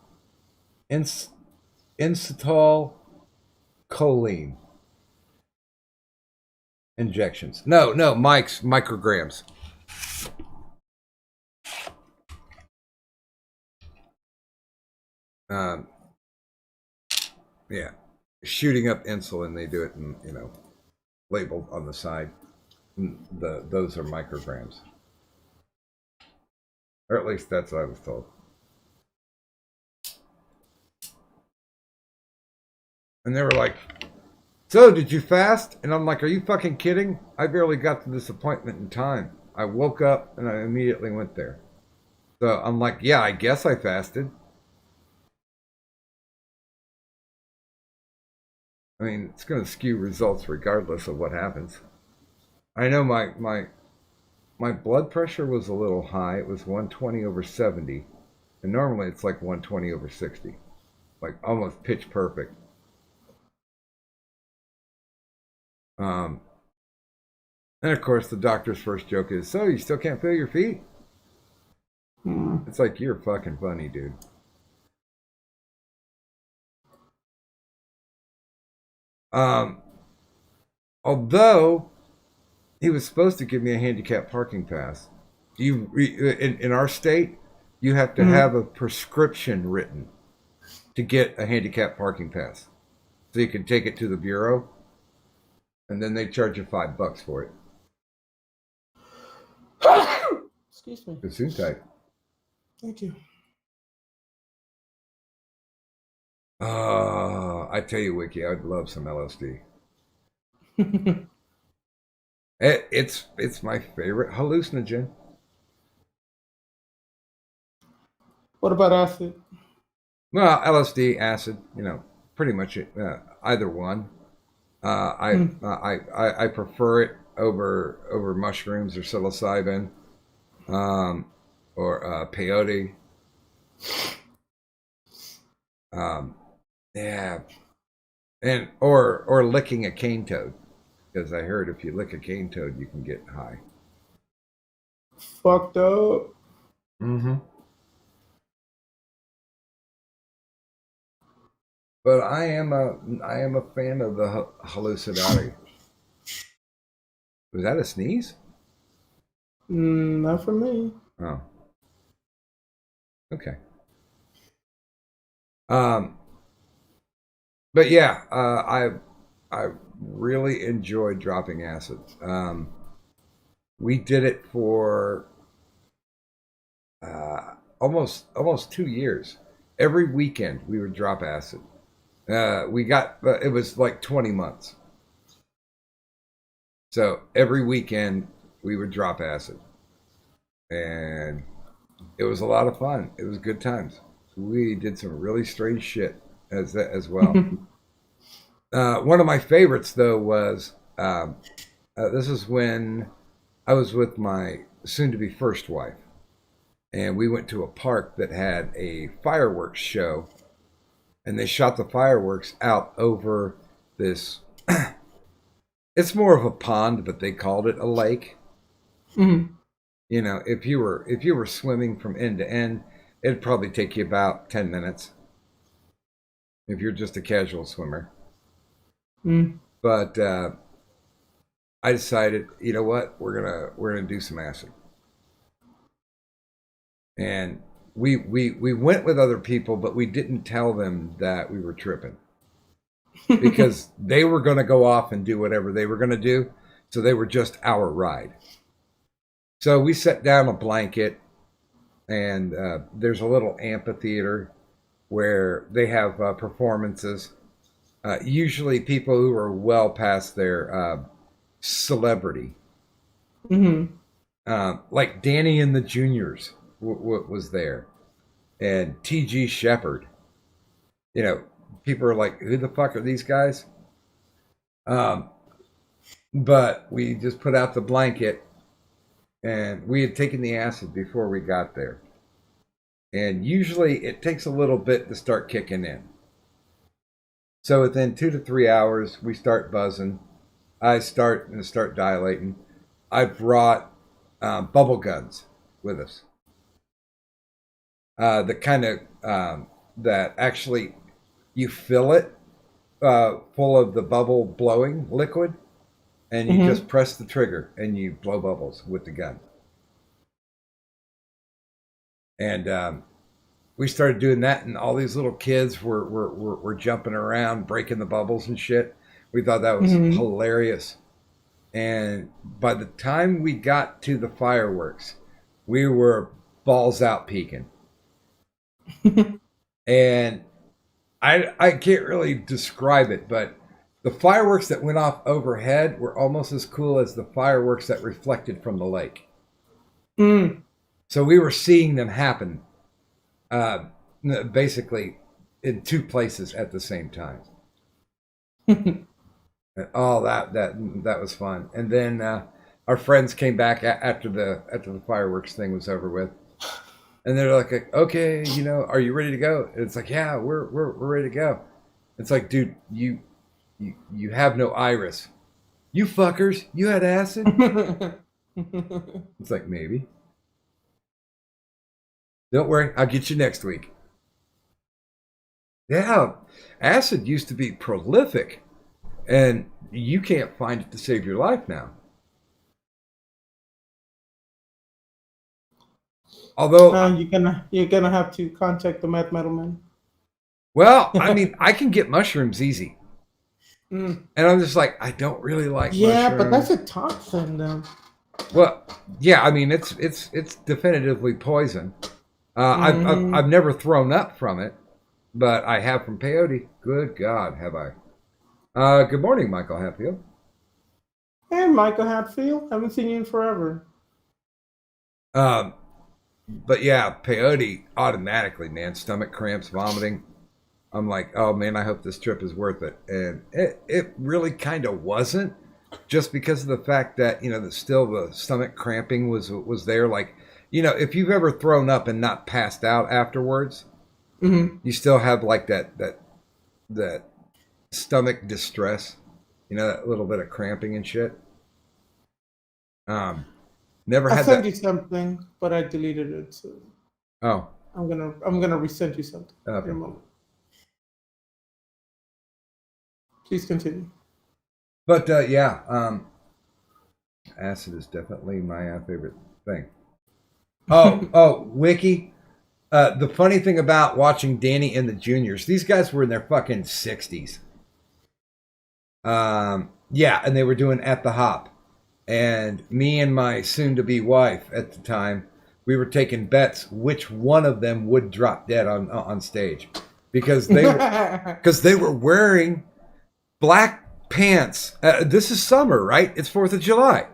inositol, choline. Injections. No, micrograms. Yeah. Shooting up insulin, they do it in, you know, labeled on the side. Those are micrograms. Or at least that's what I was told. And they were like, so did you fast? And I'm like, are you fucking kidding? I barely got to this appointment in time. I woke up and I immediately went there. So I'm like, yeah, I guess I fasted. I mean, it's going to skew results regardless of what happens. I know my blood pressure was a little high. It was 120/70. And normally it's like 120/60. Like almost pitch perfect. And of course, the doctor's first joke is, "So you still can't feel your feet?" It's like, you're fucking funny, dude. Although he was supposed to give me a handicap parking pass, in our state, you have to have a prescription written to get a handicap parking pass, so you can take it to the bureau, and then they charge you $5 for it. Excuse me. Gesundheit. Thank you. I tell you, Wiki, I'd love some LSD. It's my favorite hallucinogen. What about acid? Well, LSD, acid, pretty much either one. I prefer it over mushrooms or psilocybin, or peyote. Yeah, and or licking a cane toad, because I heard if you lick a cane toad, you can get high. Fucked up. Mm-hmm. But I am a fan of the hallucinati. Was that a sneeze? Not for me. Oh. Okay. But yeah, I really enjoyed dropping acid. We did it for almost 2 years. Every weekend we would drop acid. It was like 20 months. So every weekend we would drop acid, and it was a lot of fun. It was good times. We did some really strange shit as well. One of my favorites, though, was this is when I was with my soon-to-be first wife, and we went to a park that had a fireworks show, and they shot the fireworks out over this. It's more of a pond, but they called it a lake. Mm-hmm. If you were swimming from end to end, it'd probably take you about 10 minutes. If you're just a casual swimmer. But I decided, you know what, we're gonna do some acid, and we went with other people, but we didn't tell them that we were tripping, because they were gonna go off and do whatever they were gonna do, so they were just our ride. So we set down a blanket, and there's a little amphitheater where they have performances. Usually people who are well past their celebrity. Like Danny and the Juniors was there. And T.G. Shepherd. People are like, who the fuck are these guys? But we just put out the blanket, and we had taken the acid before we got there. And usually it takes a little bit to start kicking in. So within 2 to 3 hours, we start buzzing. I start dilating. I brought bubble guns with us. The kind of that actually you fill it full of the bubble blowing liquid, and you just press the trigger and you blow bubbles with the gun. And we started doing that, and all these little kids were jumping around, breaking the bubbles and shit. We thought that was hilarious. And by the time we got to the fireworks, we were balls out peeking. And I can't really describe it, but the fireworks that went off overhead were almost as cool as the fireworks that reflected from the lake. So we were seeing them happen basically in 2 places at the same time. And all that was fun. And then our friends came back after the fireworks thing was over with, and they're like, okay, are you ready to go? And it's like, yeah, we're ready to go. It's like, dude, you have no iris. You fuckers, you had acid? It's like, maybe. Don't worry, I'll get you next week. Yeah, acid used to be prolific, and you can't find it to save your life now. Although, you're gonna have to contact the Mad Metal Man. well, I mean, I can get mushrooms easy, Mm. and I'm just like, I don't really like Yeah, mushrooms. but that's a toxin, though. Well, yeah, I mean, it's definitively poison. I've never thrown up from it, but I have from peyote. Good God, have I? Good morning, Michael Hatfield. Hey, Michael Hatfield. Haven't seen you in forever. But yeah, peyote automatically, man. Stomach cramps, vomiting. I'm like, oh man, I hope this trip is worth it. And it really kind of wasn't, just because of the fact that, that still the stomach cramping was there. Like, if you've ever thrown up and not passed out afterwards, you still have like that stomach distress, that little bit of cramping and shit. Never I had sent that. you something, but I deleted it. So Oh, I'm gonna resend you something okay. in a moment. Please continue. But yeah, acid is definitely my favorite thing. Oh, Wiki. The funny thing about watching Danny and the Juniors, these guys were in their fucking 60s. Yeah, and they were doing At the Hop. And me and my soon-to-be wife at the time, we were taking bets which one of them would drop dead on stage, because they were wearing black pants. This is summer, right? It's 4th of July.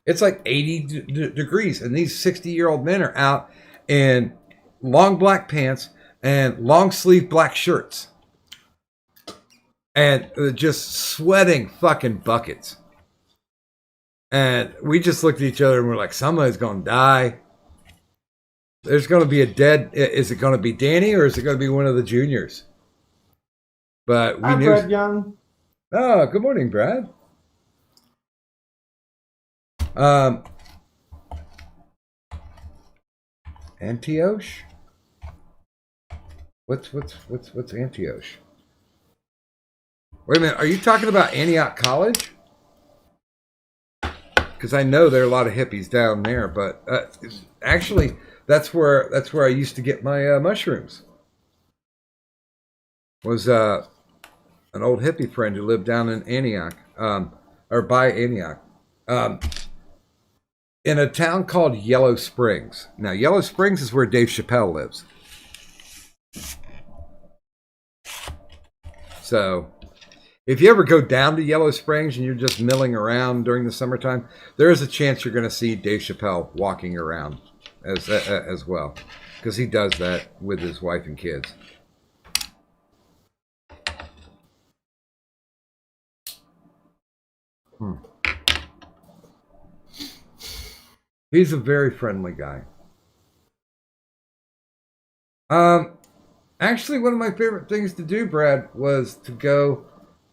It's like 80 degrees, and these 60-year-old men are out in long black pants and long sleeve black shirts, and just sweating fucking buckets. And we just looked at each other and we're like, somebody's going to die. There's going to be a dead. Is it going to be Danny, or is it going to be one of the Juniors? But we knew. Brad Young. Oh, good morning, Brad. Antioch? What's Antioch? Wait a minute, are you talking about Antioch College? Because I know there are a lot of hippies down there, but actually, that's where I used to get my mushrooms. Was an old hippie friend who lived down in Antioch, or by Antioch, in a town called Yellow Springs. Now, Yellow Springs is where Dave Chappelle lives. So, if you ever go down to Yellow Springs and you're just milling around during the summertime, there is a chance you're going to see Dave Chappelle walking around as well, because he does that with his wife and kids. He's a very friendly guy. Actually, one of my favorite things to do, Brad, was to go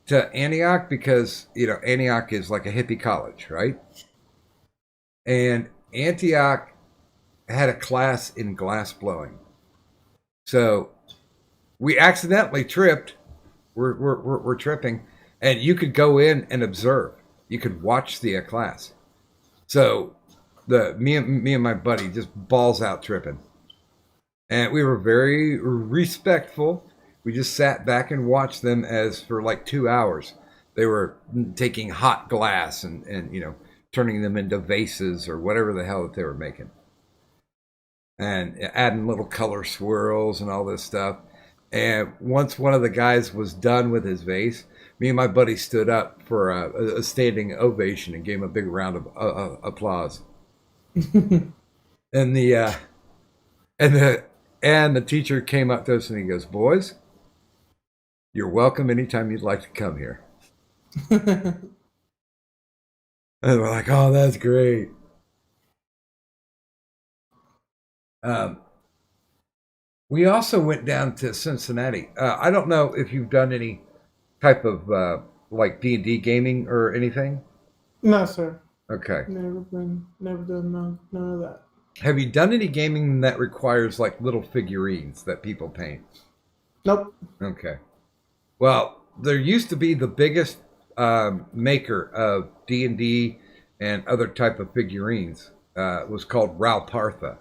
to Antioch, because Antioch is like a hippie college, right? And Antioch had a class in glass blowing, so we accidentally tripped. We're tripping, and you could go in and observe. You could watch the class. So me and my buddy just balls out tripping, and we were very respectful. We just sat back and watched them as for like 2 hours. They were taking hot glass and turning them into vases or whatever the hell that they were making, and adding little color swirls and all this stuff. And once one of the guys was done with his vase, me and my buddy stood up for a standing ovation and gave him a big round of applause. And the teacher came up to us and he goes, "Boys, you're welcome anytime you'd like to come here." And we're like, "Oh, that's great." We also went down to Cincinnati. I don't know if you've done any type of like D&D gaming or anything? No, sir. Okay. Never done none of that. Have you done any gaming that requires like little figurines that people paint? Nope. Okay. Well, there used to be the biggest maker of D&D and other type of figurines. Was called Ralpartha.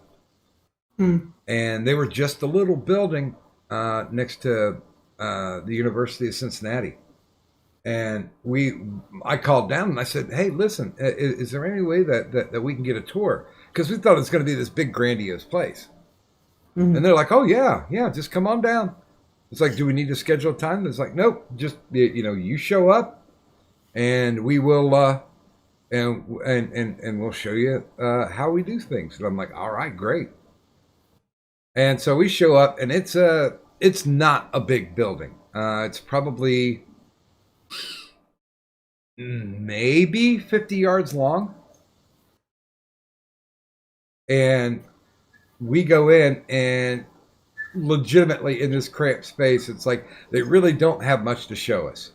And they were just a little building next to the University of Cincinnati. And I called down and I said, "Hey, listen, is there any way that we can get a tour? Because we thought it was going to be this big grandiose place." And they're like, "Oh yeah, just come on down." It's like, "Do we need to schedule a time?" It's like, "Nope, just you show up, and we will and we'll show you how we do things." And I'm like, "All right, great." And so we show up, and it's not a big building. It's probably maybe 50 yards long. And we go in, and legitimately in this cramped space, it's like they really don't have much to show us.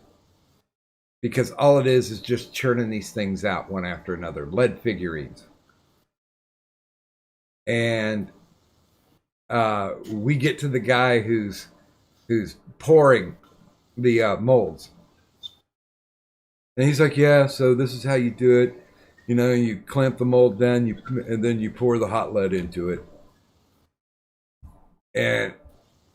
Because all it is just churning these things out one after another. Lead figurines. And we get to the guy who's pouring the molds. And he's like, "Yeah, so this is how you do it. You clamp the mold down, and then you pour the hot lead into it." And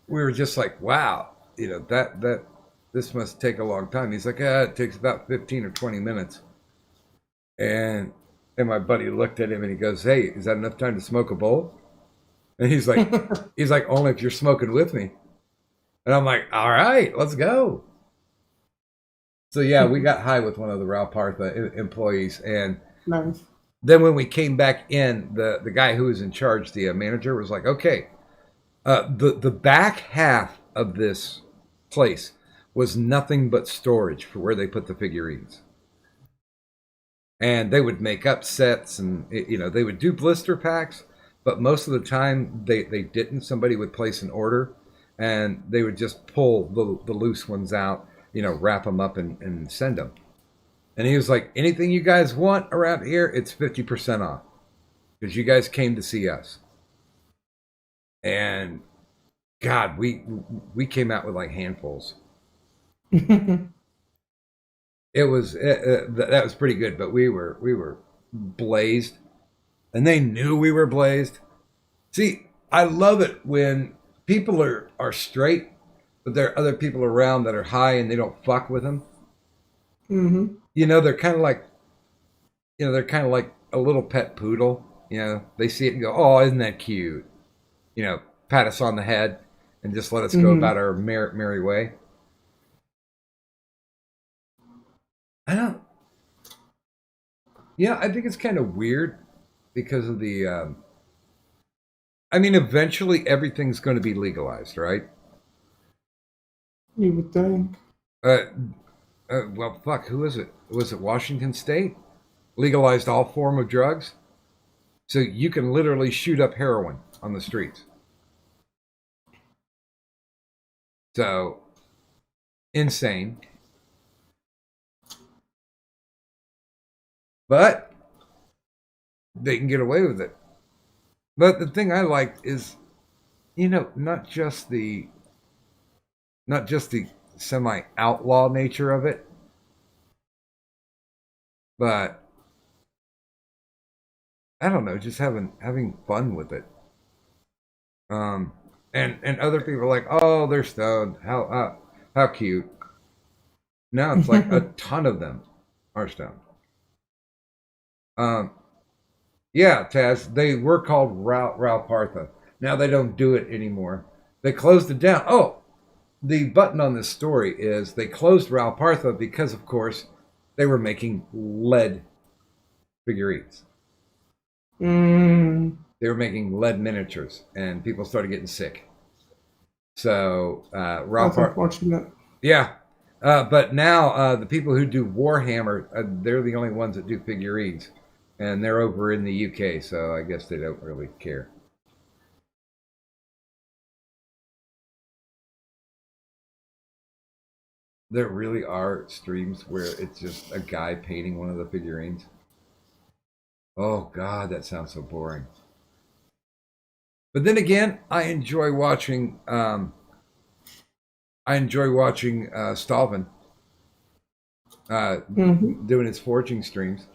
we were just like, "Wow, that this must take a long time." He's like, "Yeah, it takes about 15 or 20 minutes." And my buddy looked at him and he goes, "Hey, is that enough time to smoke a bowl?" And he's like, "Only if you're smoking with me." And I'm like, "All right, let's go." So yeah, we got high with one of the Ralpartha employees, and Nice. then when we came back in, the guy who was in charge, the manager, was like, "Okay, the back half of this place was nothing but storage for where they put the figurines, and they would make up sets, and they would do blister packs, but most of the time they didn't. Somebody would place an order, and they would just pull the loose ones out." Wrap them up and send them. And he was like, "Anything you guys want around here, it's 50% off. Because you guys came to see us." And God, we came out with like handfuls. That was pretty good, but we were blazed. And they knew we were blazed. See, I love it when people are straight, but there are other people around that are high and they don't fuck with them. They're kind of like, a little pet poodle. They see it and go, "Oh, isn't that cute?" Pat us on the head and just let us go about our merry way. I think it's kind of weird because of the, eventually everything's going to be legalized, right? You would think. Well, fuck, who is it? Was it Washington State? Legalized all form of drugs? So you can literally shoot up heroin on the streets. So, insane. But they can get away with it. But the thing I liked is, not just the semi-outlaw nature of it, but I don't know, just having fun with it. And other people are like, "Oh, they're stoned. How cute." No, it's like a ton of them are stoned. Yeah, Taz, they were called Ralpartha. Now they don't do it anymore. They closed it down. Oh, the button on this story is they closed Ralpartha because, of course, they were making lead figurines. They were making lead miniatures, and people started getting sick. So That's unfortunate. Yeah, but now the people who do Warhammer, they're the only ones that do figurines, and they're over in the UK. So I guess they don't really care. There really are streams where it's just a guy painting one of the figurines. Oh God, that sounds so boring. But then again, I enjoy watching. Stalvin doing his forging streams.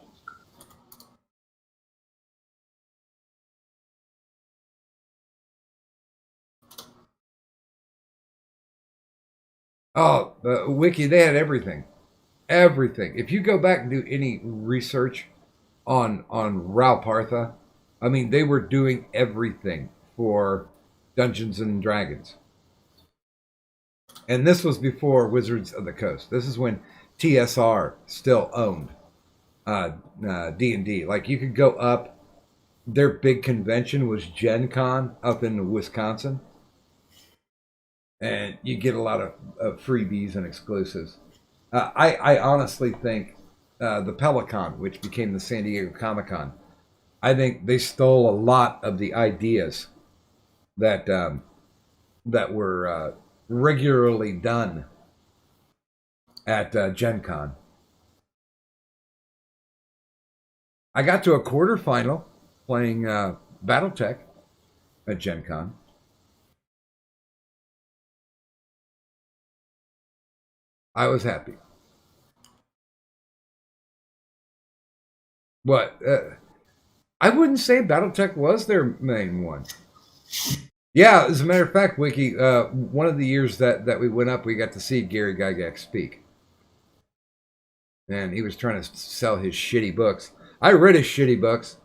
Oh, the wiki, they had everything. Everything. If you go back and do any research on Rao Partha, I mean, they were doing everything for Dungeons and Dragons. And this was before Wizards of the Coast. This is when TSR still owned D&D. Like, you could go up. Their big convention was Gen Con up in Wisconsin. And you get a lot of freebies and exclusives. I honestly think the Pelicon, which became the San Diego Comic-Con, I think they stole a lot of the ideas that were regularly done at Gen Con. I got to a quarterfinal playing Battletech at Gen Con. I was happy. What? I wouldn't say Battletech was their main one. Yeah, as a matter of fact, Wiki, one of the years that we went up, we got to see Gary Gygax speak. And he was trying to sell his shitty books. I read his shitty books.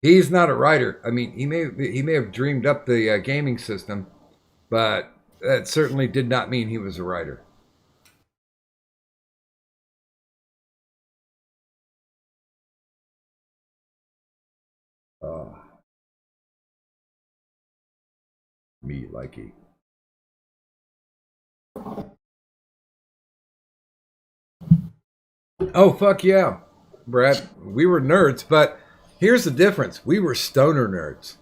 He's not a writer. I mean, he may have dreamed up the gaming system, but that certainly did not mean he was a writer. Me likey. Oh, fuck yeah, Brad. We were nerds, but here's the difference. We were stoner nerds.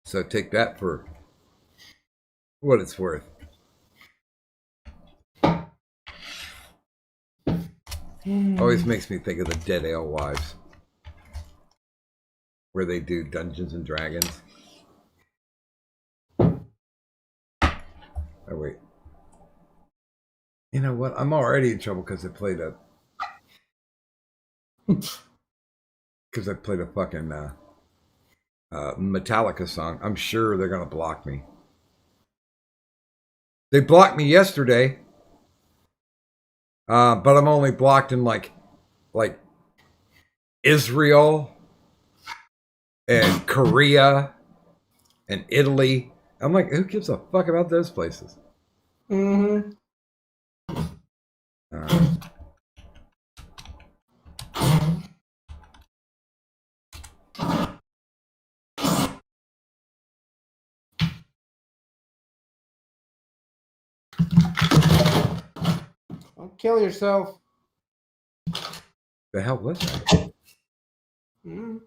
So take that for what it's worth. Always makes me think of the Dead Alewives, where they do Dungeons and Dragons. Oh, wait. You know what? I'm already in trouble because I played a... Because I played a fucking Metallica song. I'm sure they're going to block me. They blocked me yesterday. But I'm only blocked in like Israel and Korea and Italy. I'm like, who gives a fuck about those places? Mm-hmm. Don't kill yourself. The hell was that? Mm.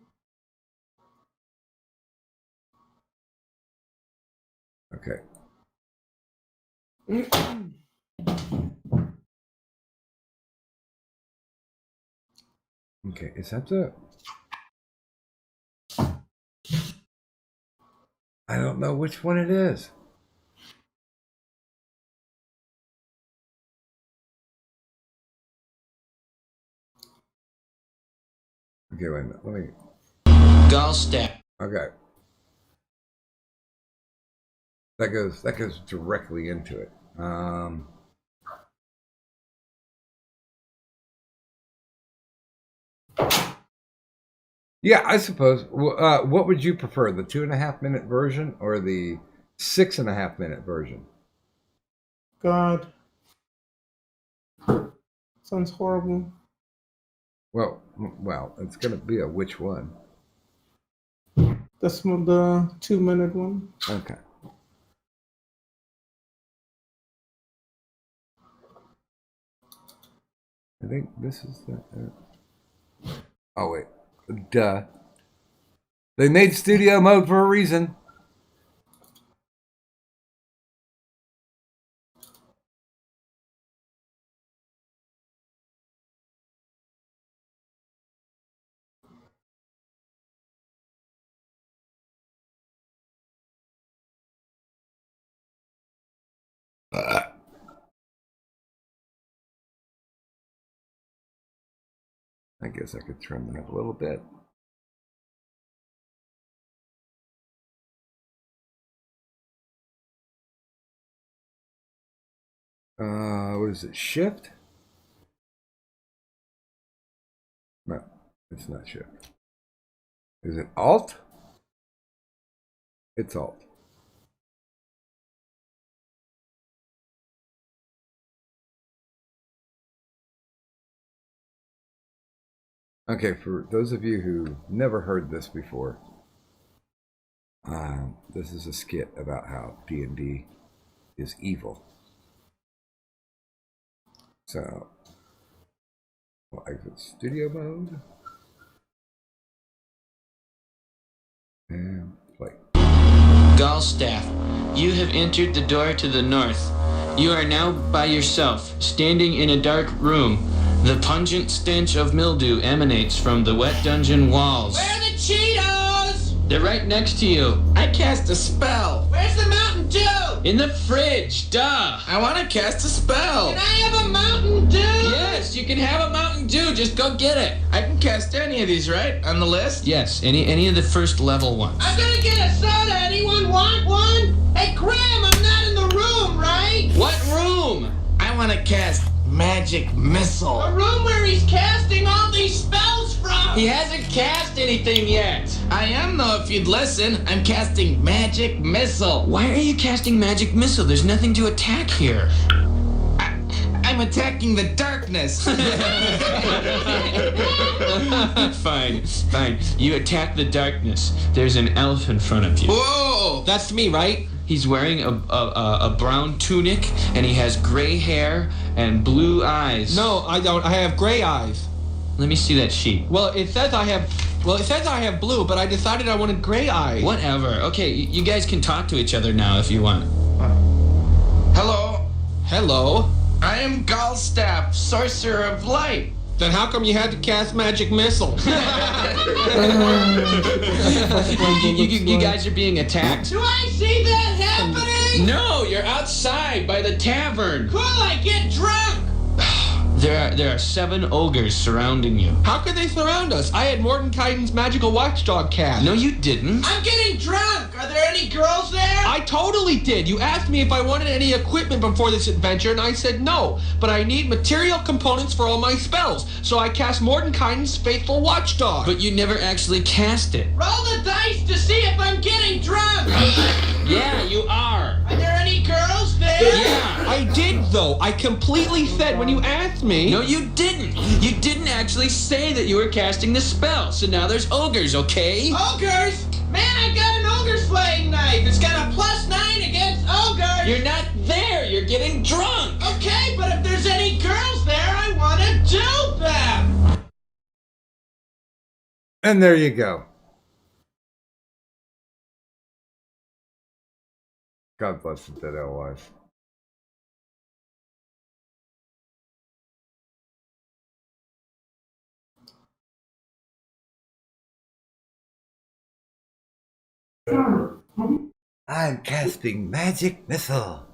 Okay. Okay, is that the... I don't know which one it is. Okay, wait a minute. Let me... Gallstep. Okay. That goes directly into it. Yeah, I suppose. What would you prefer, the 2.5 minute version or the 6.5 minute version? God. Sounds horrible. Well, it's gonna be a which one? That's the 2-minute one. Okay. I think this is the... oh, wait. Duh. They made studio mode for a reason. I guess I could trim that a little bit. What is it? Shift? No, it's not shift. Is it alt? It's alt. Okay, for those of you who never heard this before, this is a skit about how D&D is evil. So, we'll exit studio mode and play. Gallstaff, you have entered the door to the north. You are now by yourself, standing in a dark room. The pungent stench of mildew emanates from the wet dungeon walls. Where are the Cheetos? They're right next to you. I cast a spell. Where's the Mountain Dew? In the fridge, duh. I want to cast a spell. Can I have a Mountain Dew? Yes, you can have a Mountain Dew. Just go get it. I can cast any of these, right? On the list? Yes, any of the first level ones. I'm gonna get a soda. Anyone want one? Hey, Graham, I'm not in the room, right? What room? I want to cast Magic Missile. The room where he's casting all these spells from. He hasn't cast anything yet. I am, though, if you'd listen. I'm casting Magic Missile. Why are you casting Magic Missile? There's nothing to attack here. I'm attacking the darkness. Fine. You attack the darkness. There's an elf in front of you. Whoa! That's me, right? He's wearing a brown tunic, and he has gray hair and blue eyes. No, I don't. I have gray eyes. Let me see that sheet. Well, it says I have blue, but I decided I wanted gray eyes. Whatever. Okay, you guys can talk to each other now if you want. Hello. Hello. I am Gallstaff, Sorcerer of Light. Then how come you had to cast Magic Missile? You guys are being attacked? Do I see that happening? No, you're outside by the tavern. Cool, I get drunk. There are 7 ogres surrounding you. How could they surround us? I had Mordenkainen's magical watchdog cast. No, you didn't. I'm getting drunk. Are there any girls there? I totally did. You asked me if I wanted any equipment before this adventure, and I said no. But I need material components for all my spells, so I cast Mordenkainen's faithful watchdog. But you never actually cast it. Roll the dice to see if I'm getting drunk. Yeah, you are. Are there any girls there? Yeah. I did, though. I completely said when you asked me. No, you didn't. You didn't actually say that you were casting the spell. So now there's ogres, okay? Ogres? Man, I got an ogre slaying knife. It's got a +9 against ogres. You're not there. You're getting drunk. Okay, but if there's any girls there, I want to do them. And there you go. God bless the dead alewives. I'm casting Magic Missile.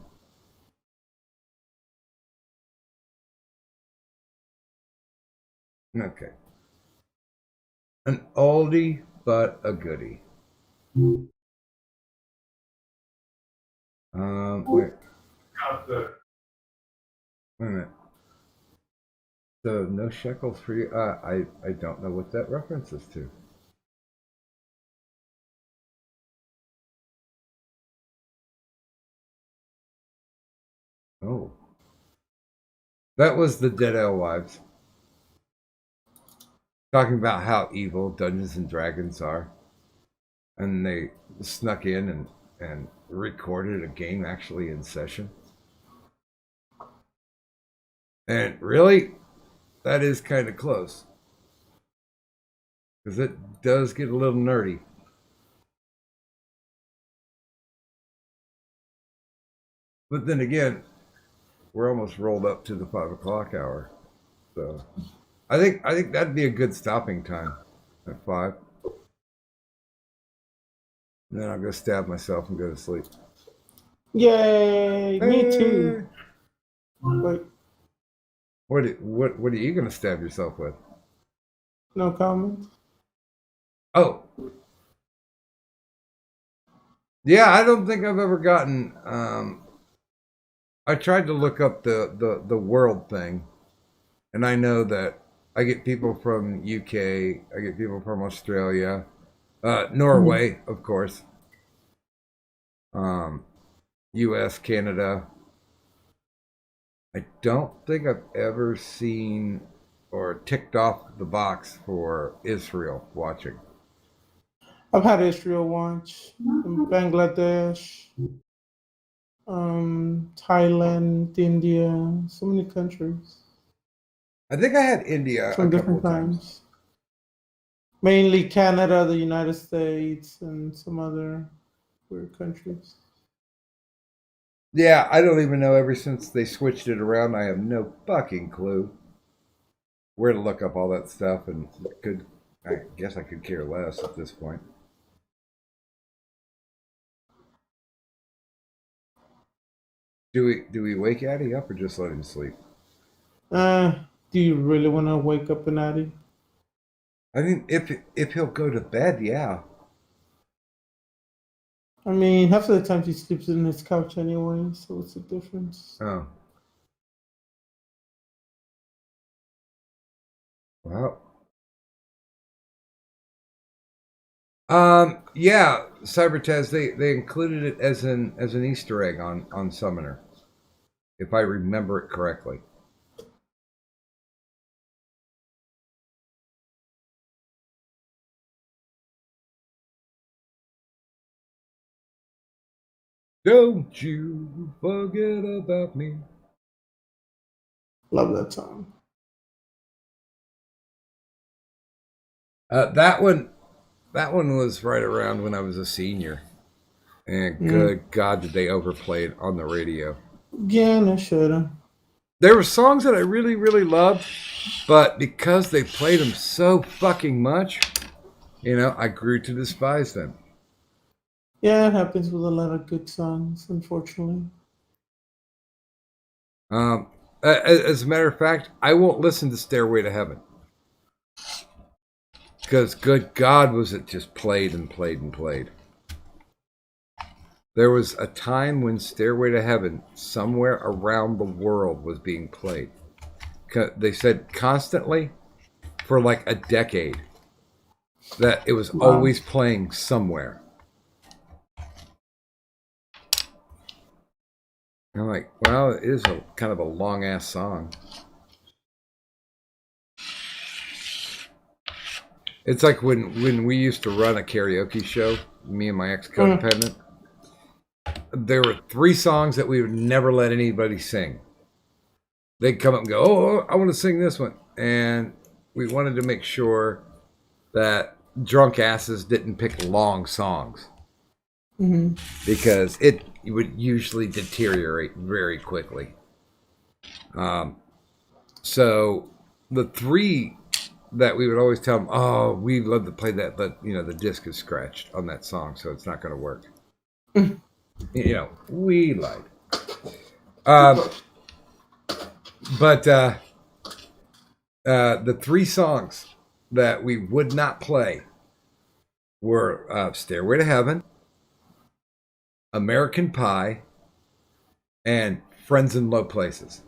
Okay. An oldie, but a goodie. Wait. Wait a minute. So no shekels for you. I don't know what that references to. Oh. That was the Dead Alewives. Talking about how evil Dungeons and Dragons are. And they snuck in and recorded a game actually in session. And really, that is kind of close. Because it does get a little nerdy. But then again, we're almost rolled up to the 5 o'clock hour. So I think that'd be a good stopping time at 5. And then I'll go stab myself and go to sleep. Yay! Me too. Wait, What are you gonna stab yourself with? no comment. Oh. Yeah, I don't think I've ever gotten I tried to look up the world thing, and I know that I get people from UK, I get people from Australia, Norway, of course, US, Canada. I don't think I've ever seen or ticked off the box for Israel watching. I've had Israel watch, Bangladesh, Thailand, India, so many countries I think I had India from a couple different of times. times. Mainly Canada, the United States, and some other weird countries. Yeah, I don't even know. Ever since they switched it around, I have no fucking clue where to look up all that stuff, and I guess I could care less at this point. Do we wake Addie up or just let him sleep? Do you really want to wake up an Addie? I mean, if he'll go to bed, yeah. I mean, half of the time he sleeps in his couch anyway, so what's the difference? Oh. Well. Yeah, Cybertaz, they included it as an Easter egg on Summoner, if I remember it correctly. Don't you forget about me. Love that song. That one was right around when I was a senior. And good God, did they overplay it on the radio. Yeah, no, shoulda. There were songs that I really, really loved, but because they played them so fucking much, I grew to despise them. Yeah, it happens with a lot of good songs, unfortunately. As a matter of fact, I won't listen to Stairway to Heaven. Because good God, was it just played and played and played. There was a time when Stairway to Heaven, somewhere around the world, was being played. They said constantly for like a decade that it was always playing somewhere. And I'm like, well, it is a kind of a long ass song. It's like when we used to run a karaoke show, me and my ex-codependent. There were 3 songs that we would never let anybody sing. They'd come up and go, oh, I want to sing this one. And we wanted to make sure that drunk asses didn't pick long songs. Mm-hmm. Because it would usually deteriorate very quickly. So the 3 that we would always tell them, oh, we'd love to play that, but the disc is scratched on that song, so it's not going to work. We lied. But the 3 songs that we would not play were Stairway to Heaven, American Pie, and Friends in Low Places.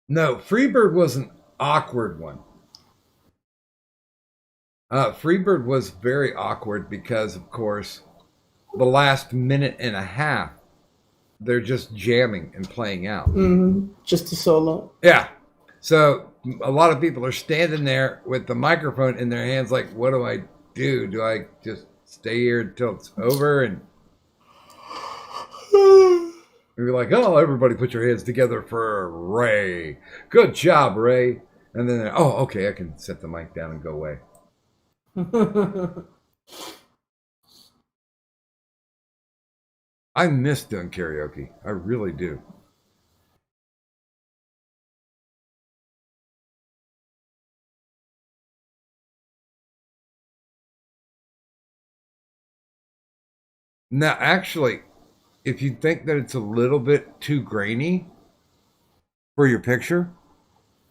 No, Freebird was an awkward one. Freebird was very awkward because, of course, the last minute and a half, they're just jamming and playing out. Just a solo. Yeah. So a lot of people are standing there with the microphone in their hands like, what do I do? Do I just stay here until it's over? And we're like, oh, everybody put your hands together for Ray. Good job, Ray. And then, oh, okay, I can set the mic down and go away. I miss doing karaoke. I really do. Now, actually, if you think that it's a little bit too grainy for your picture,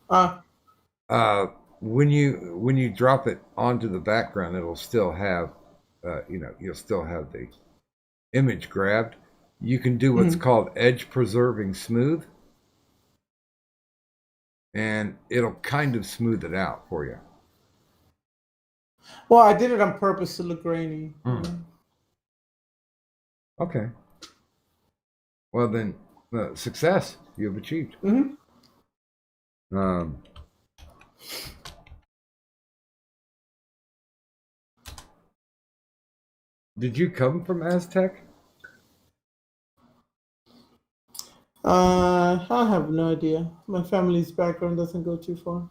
uh, when you drop it onto the background, it'll still have, you'll still have the image grabbed. You can do what's called edge preserving smooth, and it'll kind of smooth it out for you. well, I did it on purpose to look grainy. Okay. Well then, success you've achieved. Did you come from Aztec? I have no idea. My family's background doesn't go too far.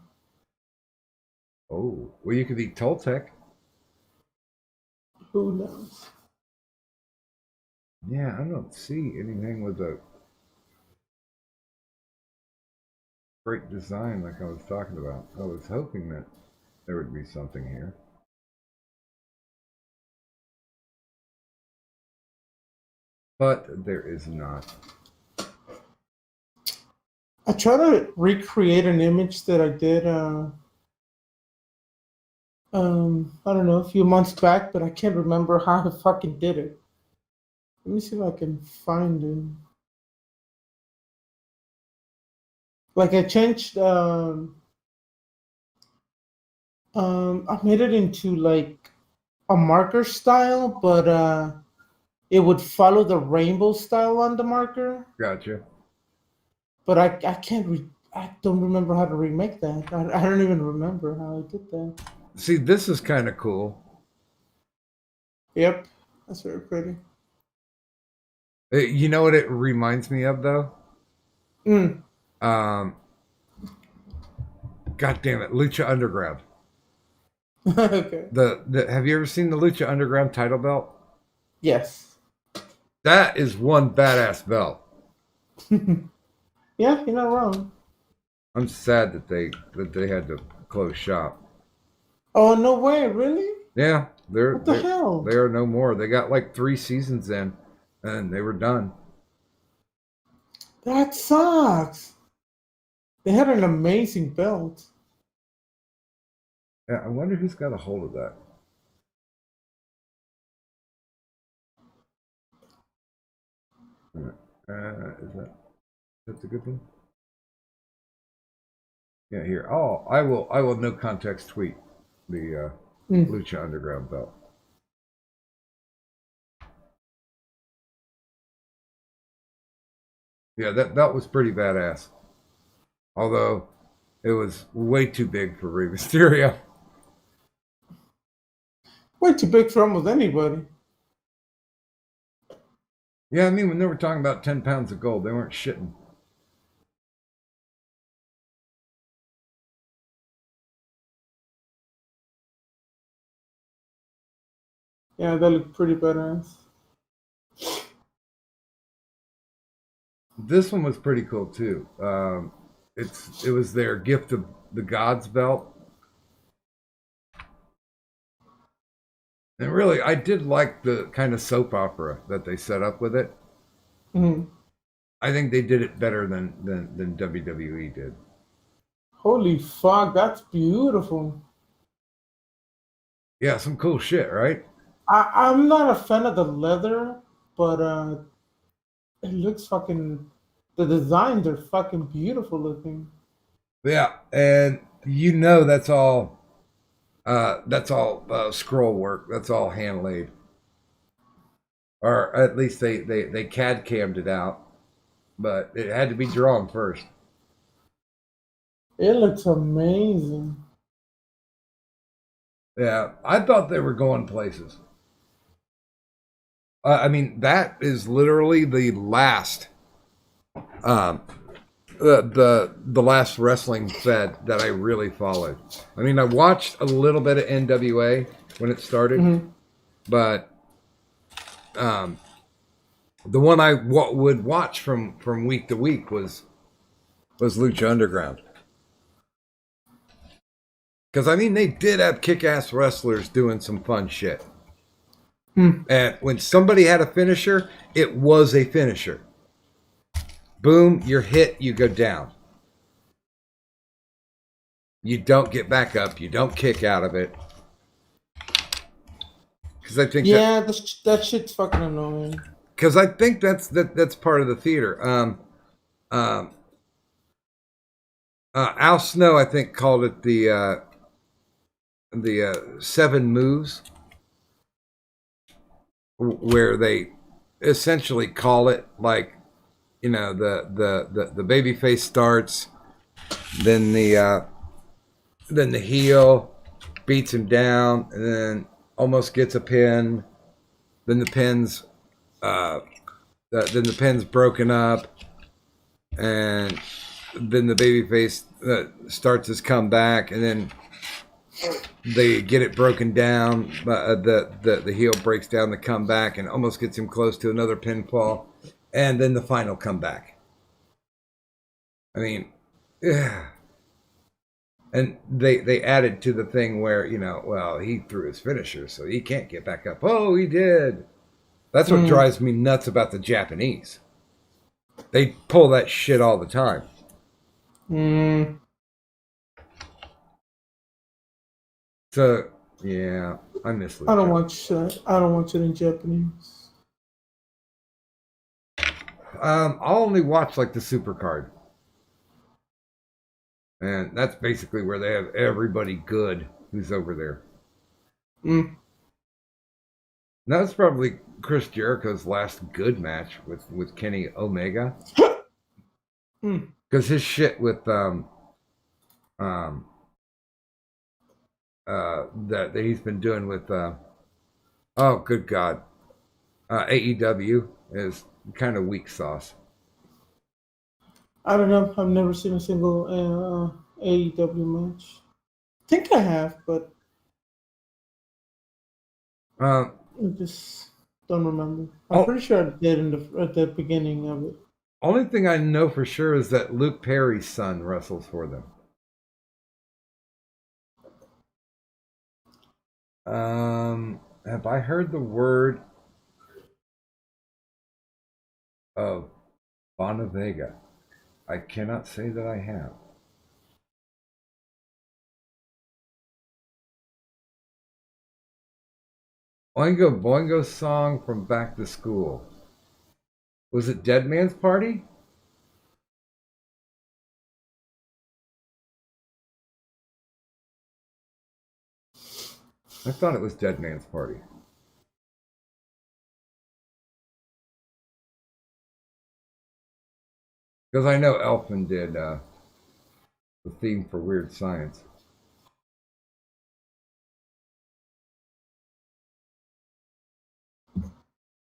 Oh, well, you could be Toltec. Who knows? Yeah, I don't see anything with a great design like I was talking about. I was hoping that there would be something here. But there is not. I try to recreate an image that I did, I don't know, a few months back, but I can't remember how I fucking did it. Let me see if I can find it. Like I changed, I made it into like a marker style, but it would follow the rainbow style on the marker. Gotcha. But I can't, I don't remember how to remake that. I don't even remember how I did that. See, this is kind of cool. Yep, that's very pretty. You know what it reminds me of, though? God damn it, Lucha Underground. Okay. Have you ever seen the Lucha Underground title belt? Yes. That is one badass belt. Yeah, you're not wrong. I'm sad that they had to close shop. Oh, no way, really? Yeah, What the hell? They are no more. They got like 3 seasons in, and they were done. That sucks. They had an amazing belt. Yeah, I wonder who's got a hold of that. That's a good one? Yeah, here. Oh, I will no context tweet the Lucha Underground belt. Yeah, that belt was pretty badass. Although it was way too big for Rey Mysterio. Way too big for almost anybody. Yeah, I mean, when they were talking about 10 pounds of gold, they weren't shitting. Yeah, that looked pretty badass. This one was pretty cool too. It was their Gift of the Gods belt. And really, I did like the kind of soap opera that they set up with it. I think they did it better than WWE did. Holy fuck, that's beautiful. Yeah, some cool shit, right? I'm not a fan of the leather, but it looks fucking. The designs are fucking beautiful looking. Yeah, and you know that's all scroll work. That's all hand laid, or at least they CAD cammed it out, but it had to be drawn first. It looks amazing. Yeah, I thought they were going places. I mean, that is literally the last, the last wrestling fed that I really followed. I mean, I watched a little bit of NWA, when it started. Mhm. But the one I would watch from week to week was Lucha Underground. Because, I mean, they did have kick-ass wrestlers doing some fun shit. And when somebody had a finisher, it was a finisher. Boom, you're hit, you go down. You don't get back up. You don't kick out of it. Because I think that shit's fucking annoying. Because I think that's part of the theater. Al Snow, I think, called it the 7 moves, where they essentially call it like, you know, the baby face starts, then the heel beats him down, and then almost gets a pin, then the pin's broken up, and then the babyface starts his comeback, and then they get it broken down. The heel breaks down the comeback and almost gets him close to another pinfall, and then the final comeback. I mean, yeah. And they added to the thing where, you know, well, he threw his finisher, so he can't get back up. Oh, he did. That's what drives me nuts about the Japanese. They pull that shit all the time. So, yeah, I miss Lucha. I don't watch that. I don't watch it in Japanese. I'll only watch like the super card. And that's basically where they have everybody good who's over there. That's probably Chris Jericho's last good match with Kenny Omega. Because his shit with that he's been doing with oh good God, AEW is kind of weak sauce. I don't know. I've never seen a single AEW match. I think I have, but I just don't remember. I'm pretty sure I did at the beginning of it. Only thing I know for sure is that Luke Perry's son wrestles for them. Have I heard the word of Bonavega? I cannot say that I have. Oingo Boingo song from Back to School. Was it Dead Man's Party? I thought it was Dead Man's Party. Because I know Elfman did the theme for Weird Science.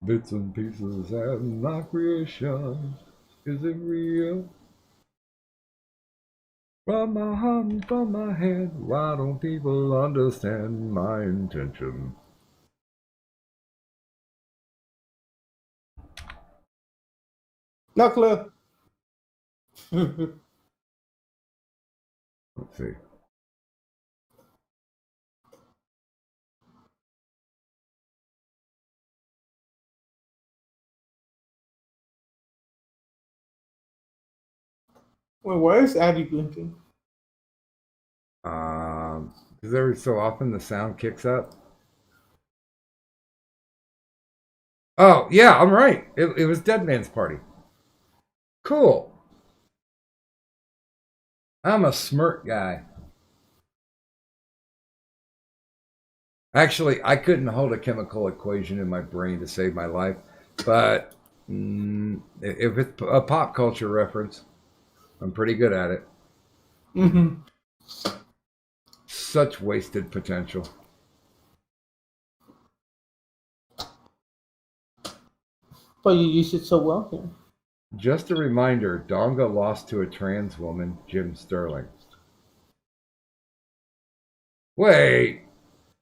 Bits and pieces and my creation. Is it real? From my heart and from my head, why don't people understand my intention? No clue. Let's see. Wait, why is Addy blinking? Because every so often the sound kicks up. Oh, yeah, I'm right. It was Dead Man's Party. Cool. I'm a smirk guy. Actually, I couldn't hold a chemical equation in my brain to save my life. But if it's a pop culture reference, I'm pretty good at it. Such wasted potential. But you use it so well here. Just a reminder, Donga lost to a trans woman, Jim Sterling. Wait,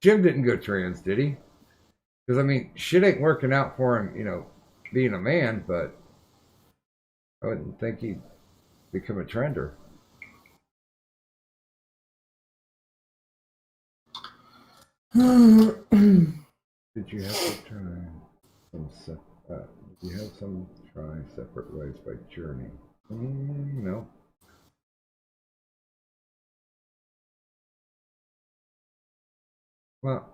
Jim didn't go trans, did he? Because, I mean, shit ain't working out for him, you know, being a man, but I wouldn't think he'd become a trender. Did you have to try some try separate ways by Journey? No. Well,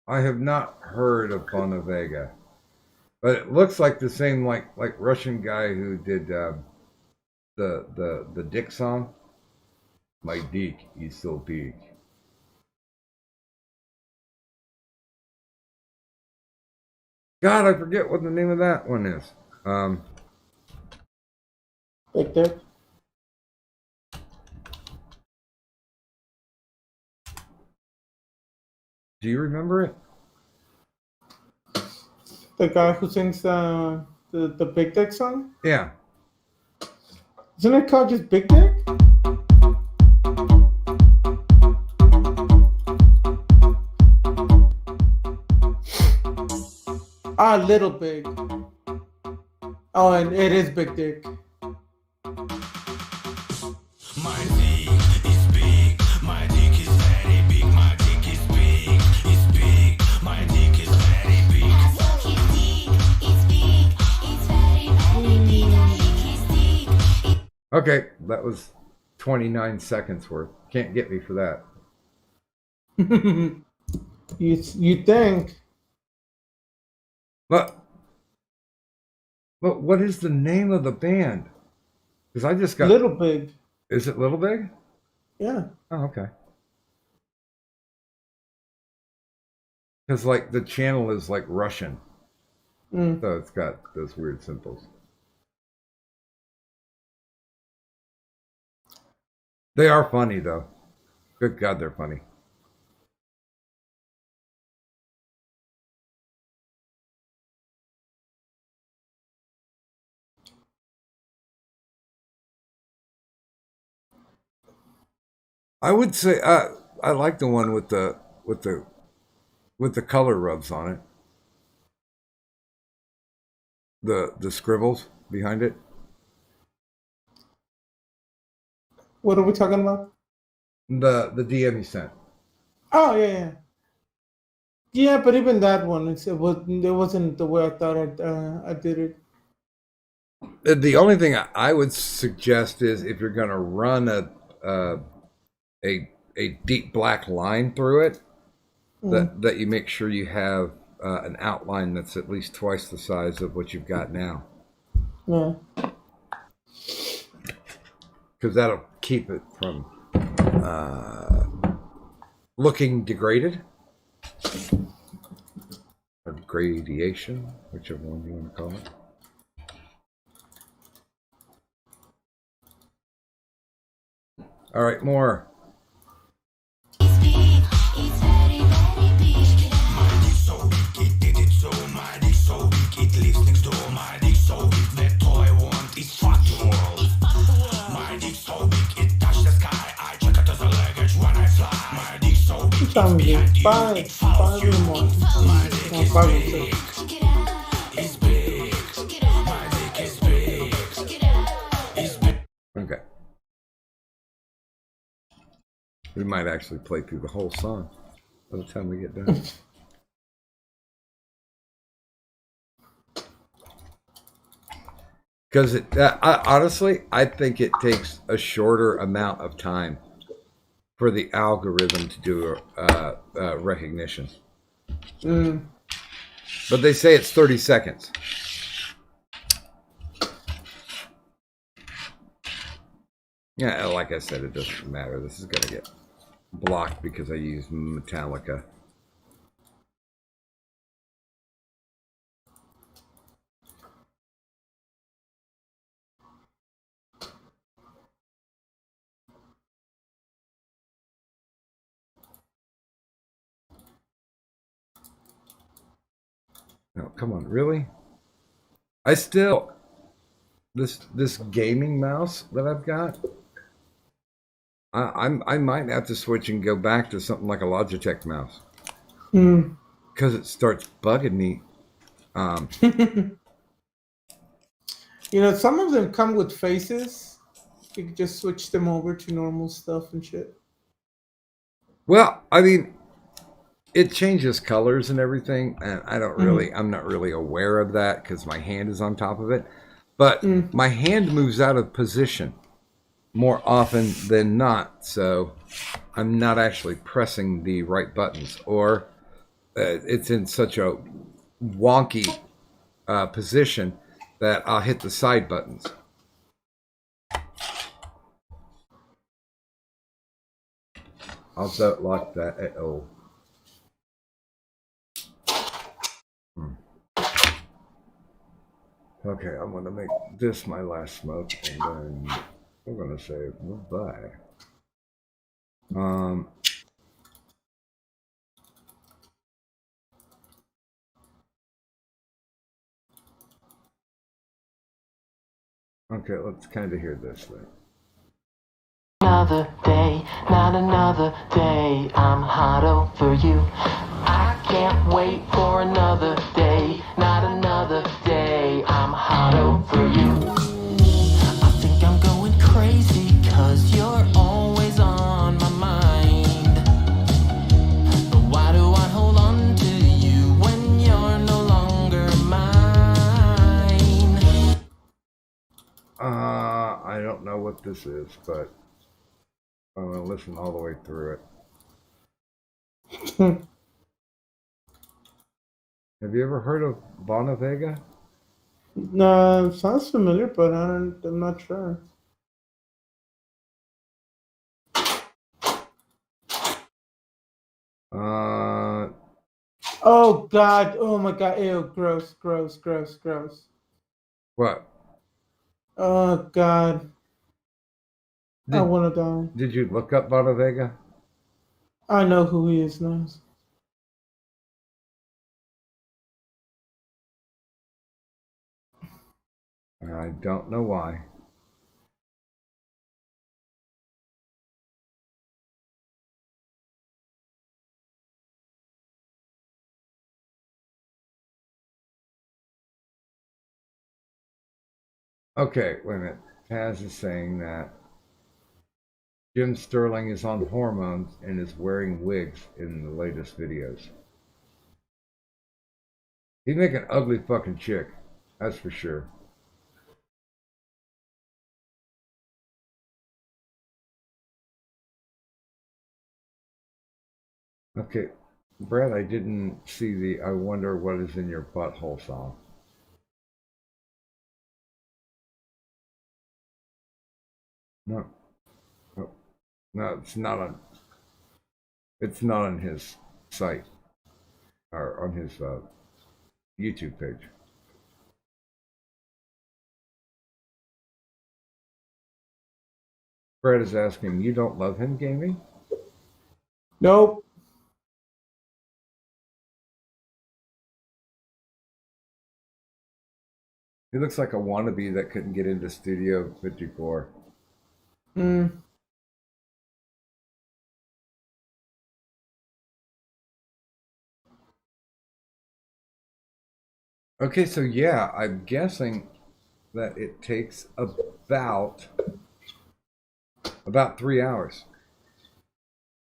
I have not heard of Bonavega, but it looks like the same like Russian guy who did the Dick song. My dick is so big. God, I forget what the name of that one is. Big Dick. Do you remember it? The guy who sings the Big Dick song? Yeah. Isn't it called just Big Dick? Little Big. Oh, and it is Big Dick. My dick is big. My dick is very big. My dick is big. It's big. My dick is very big. Okay, that was 29 seconds worth. Can't get me for that. You think? But what is the name of the band? Because I just got Little Big. Is it Little Big? Yeah. Oh, okay. Because like the channel is like Russian, so it's got those weird symbols. They are funny though. Good God, they're funny. I would say I like the one with the color rubs on it. The scribbles behind it. What are we talking about? The DM you sent. Oh yeah. Yeah, but even that one, it wasn't the way I thought I did it. The only thing I would suggest is if you're going to run a deep black line through it, that you make sure you have an outline that's at least twice the size of what you've got now. Yeah. Because that'll keep it from looking degraded. Or gradation, whichever one you want to call it. All right, more. Five in the morning. 5 or 6. Okay. We might actually play through the whole song by the time we get done. Because honestly, I think it takes a shorter amount of time for the algorithm to do recognition. But they say it's 30 seconds. Yeah, like I said, it doesn't matter. This is going to get blocked because I use Metallica. No, come on, really? I still... this gaming mouse that I've got, I might have to switch and go back to something like a Logitech mouse because it starts bugging me. You know, some of them come with faces. You can just switch them over to normal stuff and shit. Well, I mean, it changes colors and everything, and I'm not really aware of that because my hand is on top of it. But my hand moves out of position more often than not, so I'm not actually pressing the right buttons, or it's in such a wonky position that I'll hit the side buttons. Also, lock that. Okay, I'm gonna make this my last smoke, and then I'm gonna say goodbye. Okay, let's kind of hear this thing. Another day, not another day, I'm hot over you. I can't wait for another day, not another day, I'm hot over you. I think I'm going crazy, cause you're always on my mind. But why do I hold on to you when you're no longer mine? I don't know what this is, but I'm gonna listen all the way through it. Have you ever heard of Bonavega? No, sounds familiar, but I'm not sure. Oh God! Oh my God! Ew! Gross! Gross! Gross! Gross! What? Oh God! I want to die. Did you look up Bonavega? I know who he is now. I don't know why. Okay, wait a minute. Taz is saying that Jim Sterling is on hormones and is wearing wigs in the latest videos. He'd make an ugly fucking chick, that's for sure. Okay, Brad, I didn't see the I Wonder What Is in Your Butthole song. No. No, it's not on his site or on his YouTube page. Brad is asking, you don't love him, gaming? Nope. He looks like a wannabe that couldn't get into Studio 54. Okay, so yeah, I'm guessing that it takes about 3 hours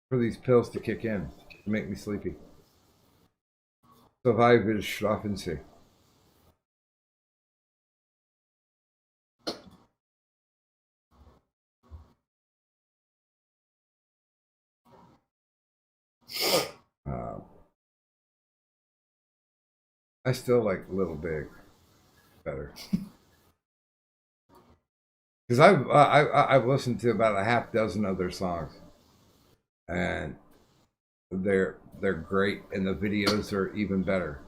for these pills to kick in to make me sleepy. Survive will schlafen Sie. I still like Little Big better. Because I've listened to about a half dozen of their songs, and they're great, and the videos are even better.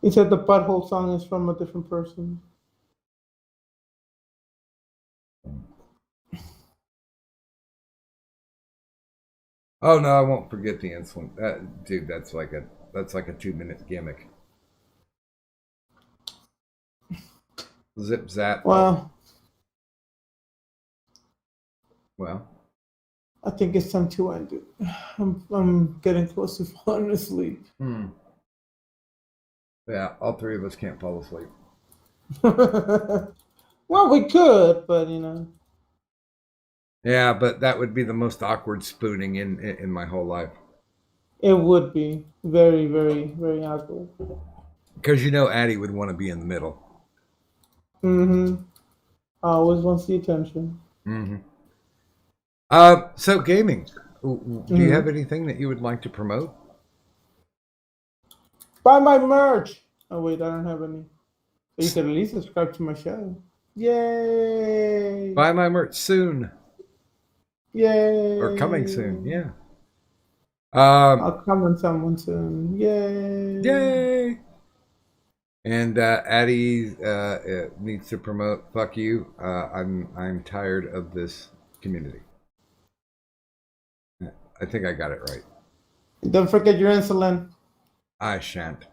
He said the butthole song is from a different person. Oh no, I won't forget the insulin. Dude, that's like a 2-minute gimmick. Zip zap. Well, I think it's time to end it. I'm getting close to falling asleep. Yeah, all three of us can't fall asleep. Well, we could, but you know. Yeah, but that would be the most awkward spooning in my whole life. It would be very, very, very awkward. Because you know Addie would want to be in the middle. Mm-hmm. Always wants the attention. Mm-hmm. So gaming. Do you have anything that you would like to promote? Buy my merch. Oh wait, I don't have any. But you could at least subscribe to my show. Yay! Buy my merch soon. Yay! Or coming soon, yeah. I'll comment someone soon. Yay! Yay! And Addie needs to promote. Fuck you. I'm tired of this community. I think I got it right. Don't forget your insulin. I shan't.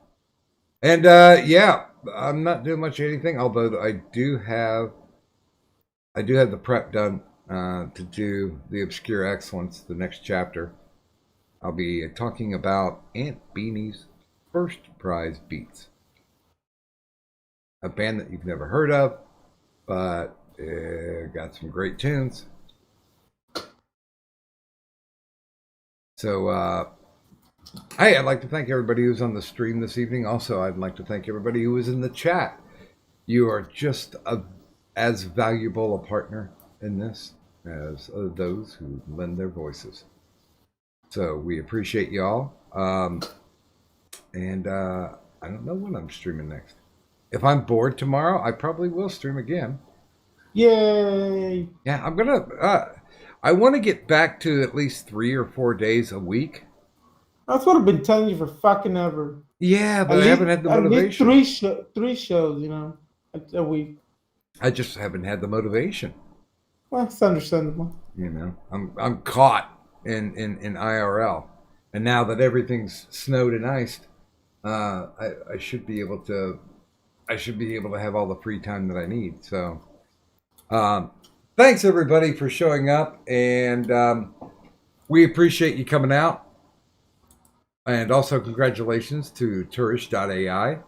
And yeah, I'm not doing much of anything. Although I do have the prep done to do the Obscure Excellence, the next chapter. I'll be talking about Aunt Beanie's First Prize Beats. A band that you've never heard of, but got some great tunes. So, hey, I'd like to thank everybody who's on the stream this evening. Also, I'd like to thank everybody who was in the chat. You are just as valuable a partner in this as those who lend their voices. So we appreciate y'all. And I don't know when I'm streaming next. If I'm bored tomorrow, I probably will stream again. Yay! Yeah, I'm gonna. I want to get back to at least 3 or 4 days a week. That's what I've been telling you for fucking ever. Yeah, but I haven't had the motivation. At least three shows, you know, a week. I just haven't had the motivation. Well, it's understandable. You know, I'm caught in IRL, and now that everything's snowed and iced, I should be able to. I should be able to have all the free time that I need. So, thanks everybody for showing up, and we appreciate you coming out. And also congratulations to Turish.ai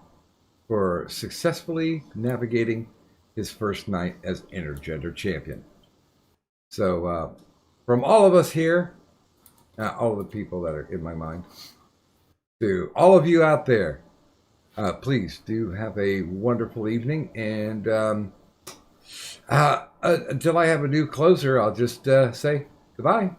for successfully navigating his first night as intergender champion. So, from all of us here, all of the people that are in my mind, to all of you out there, please do have a wonderful evening. And until I have a new closer, I'll just say goodbye.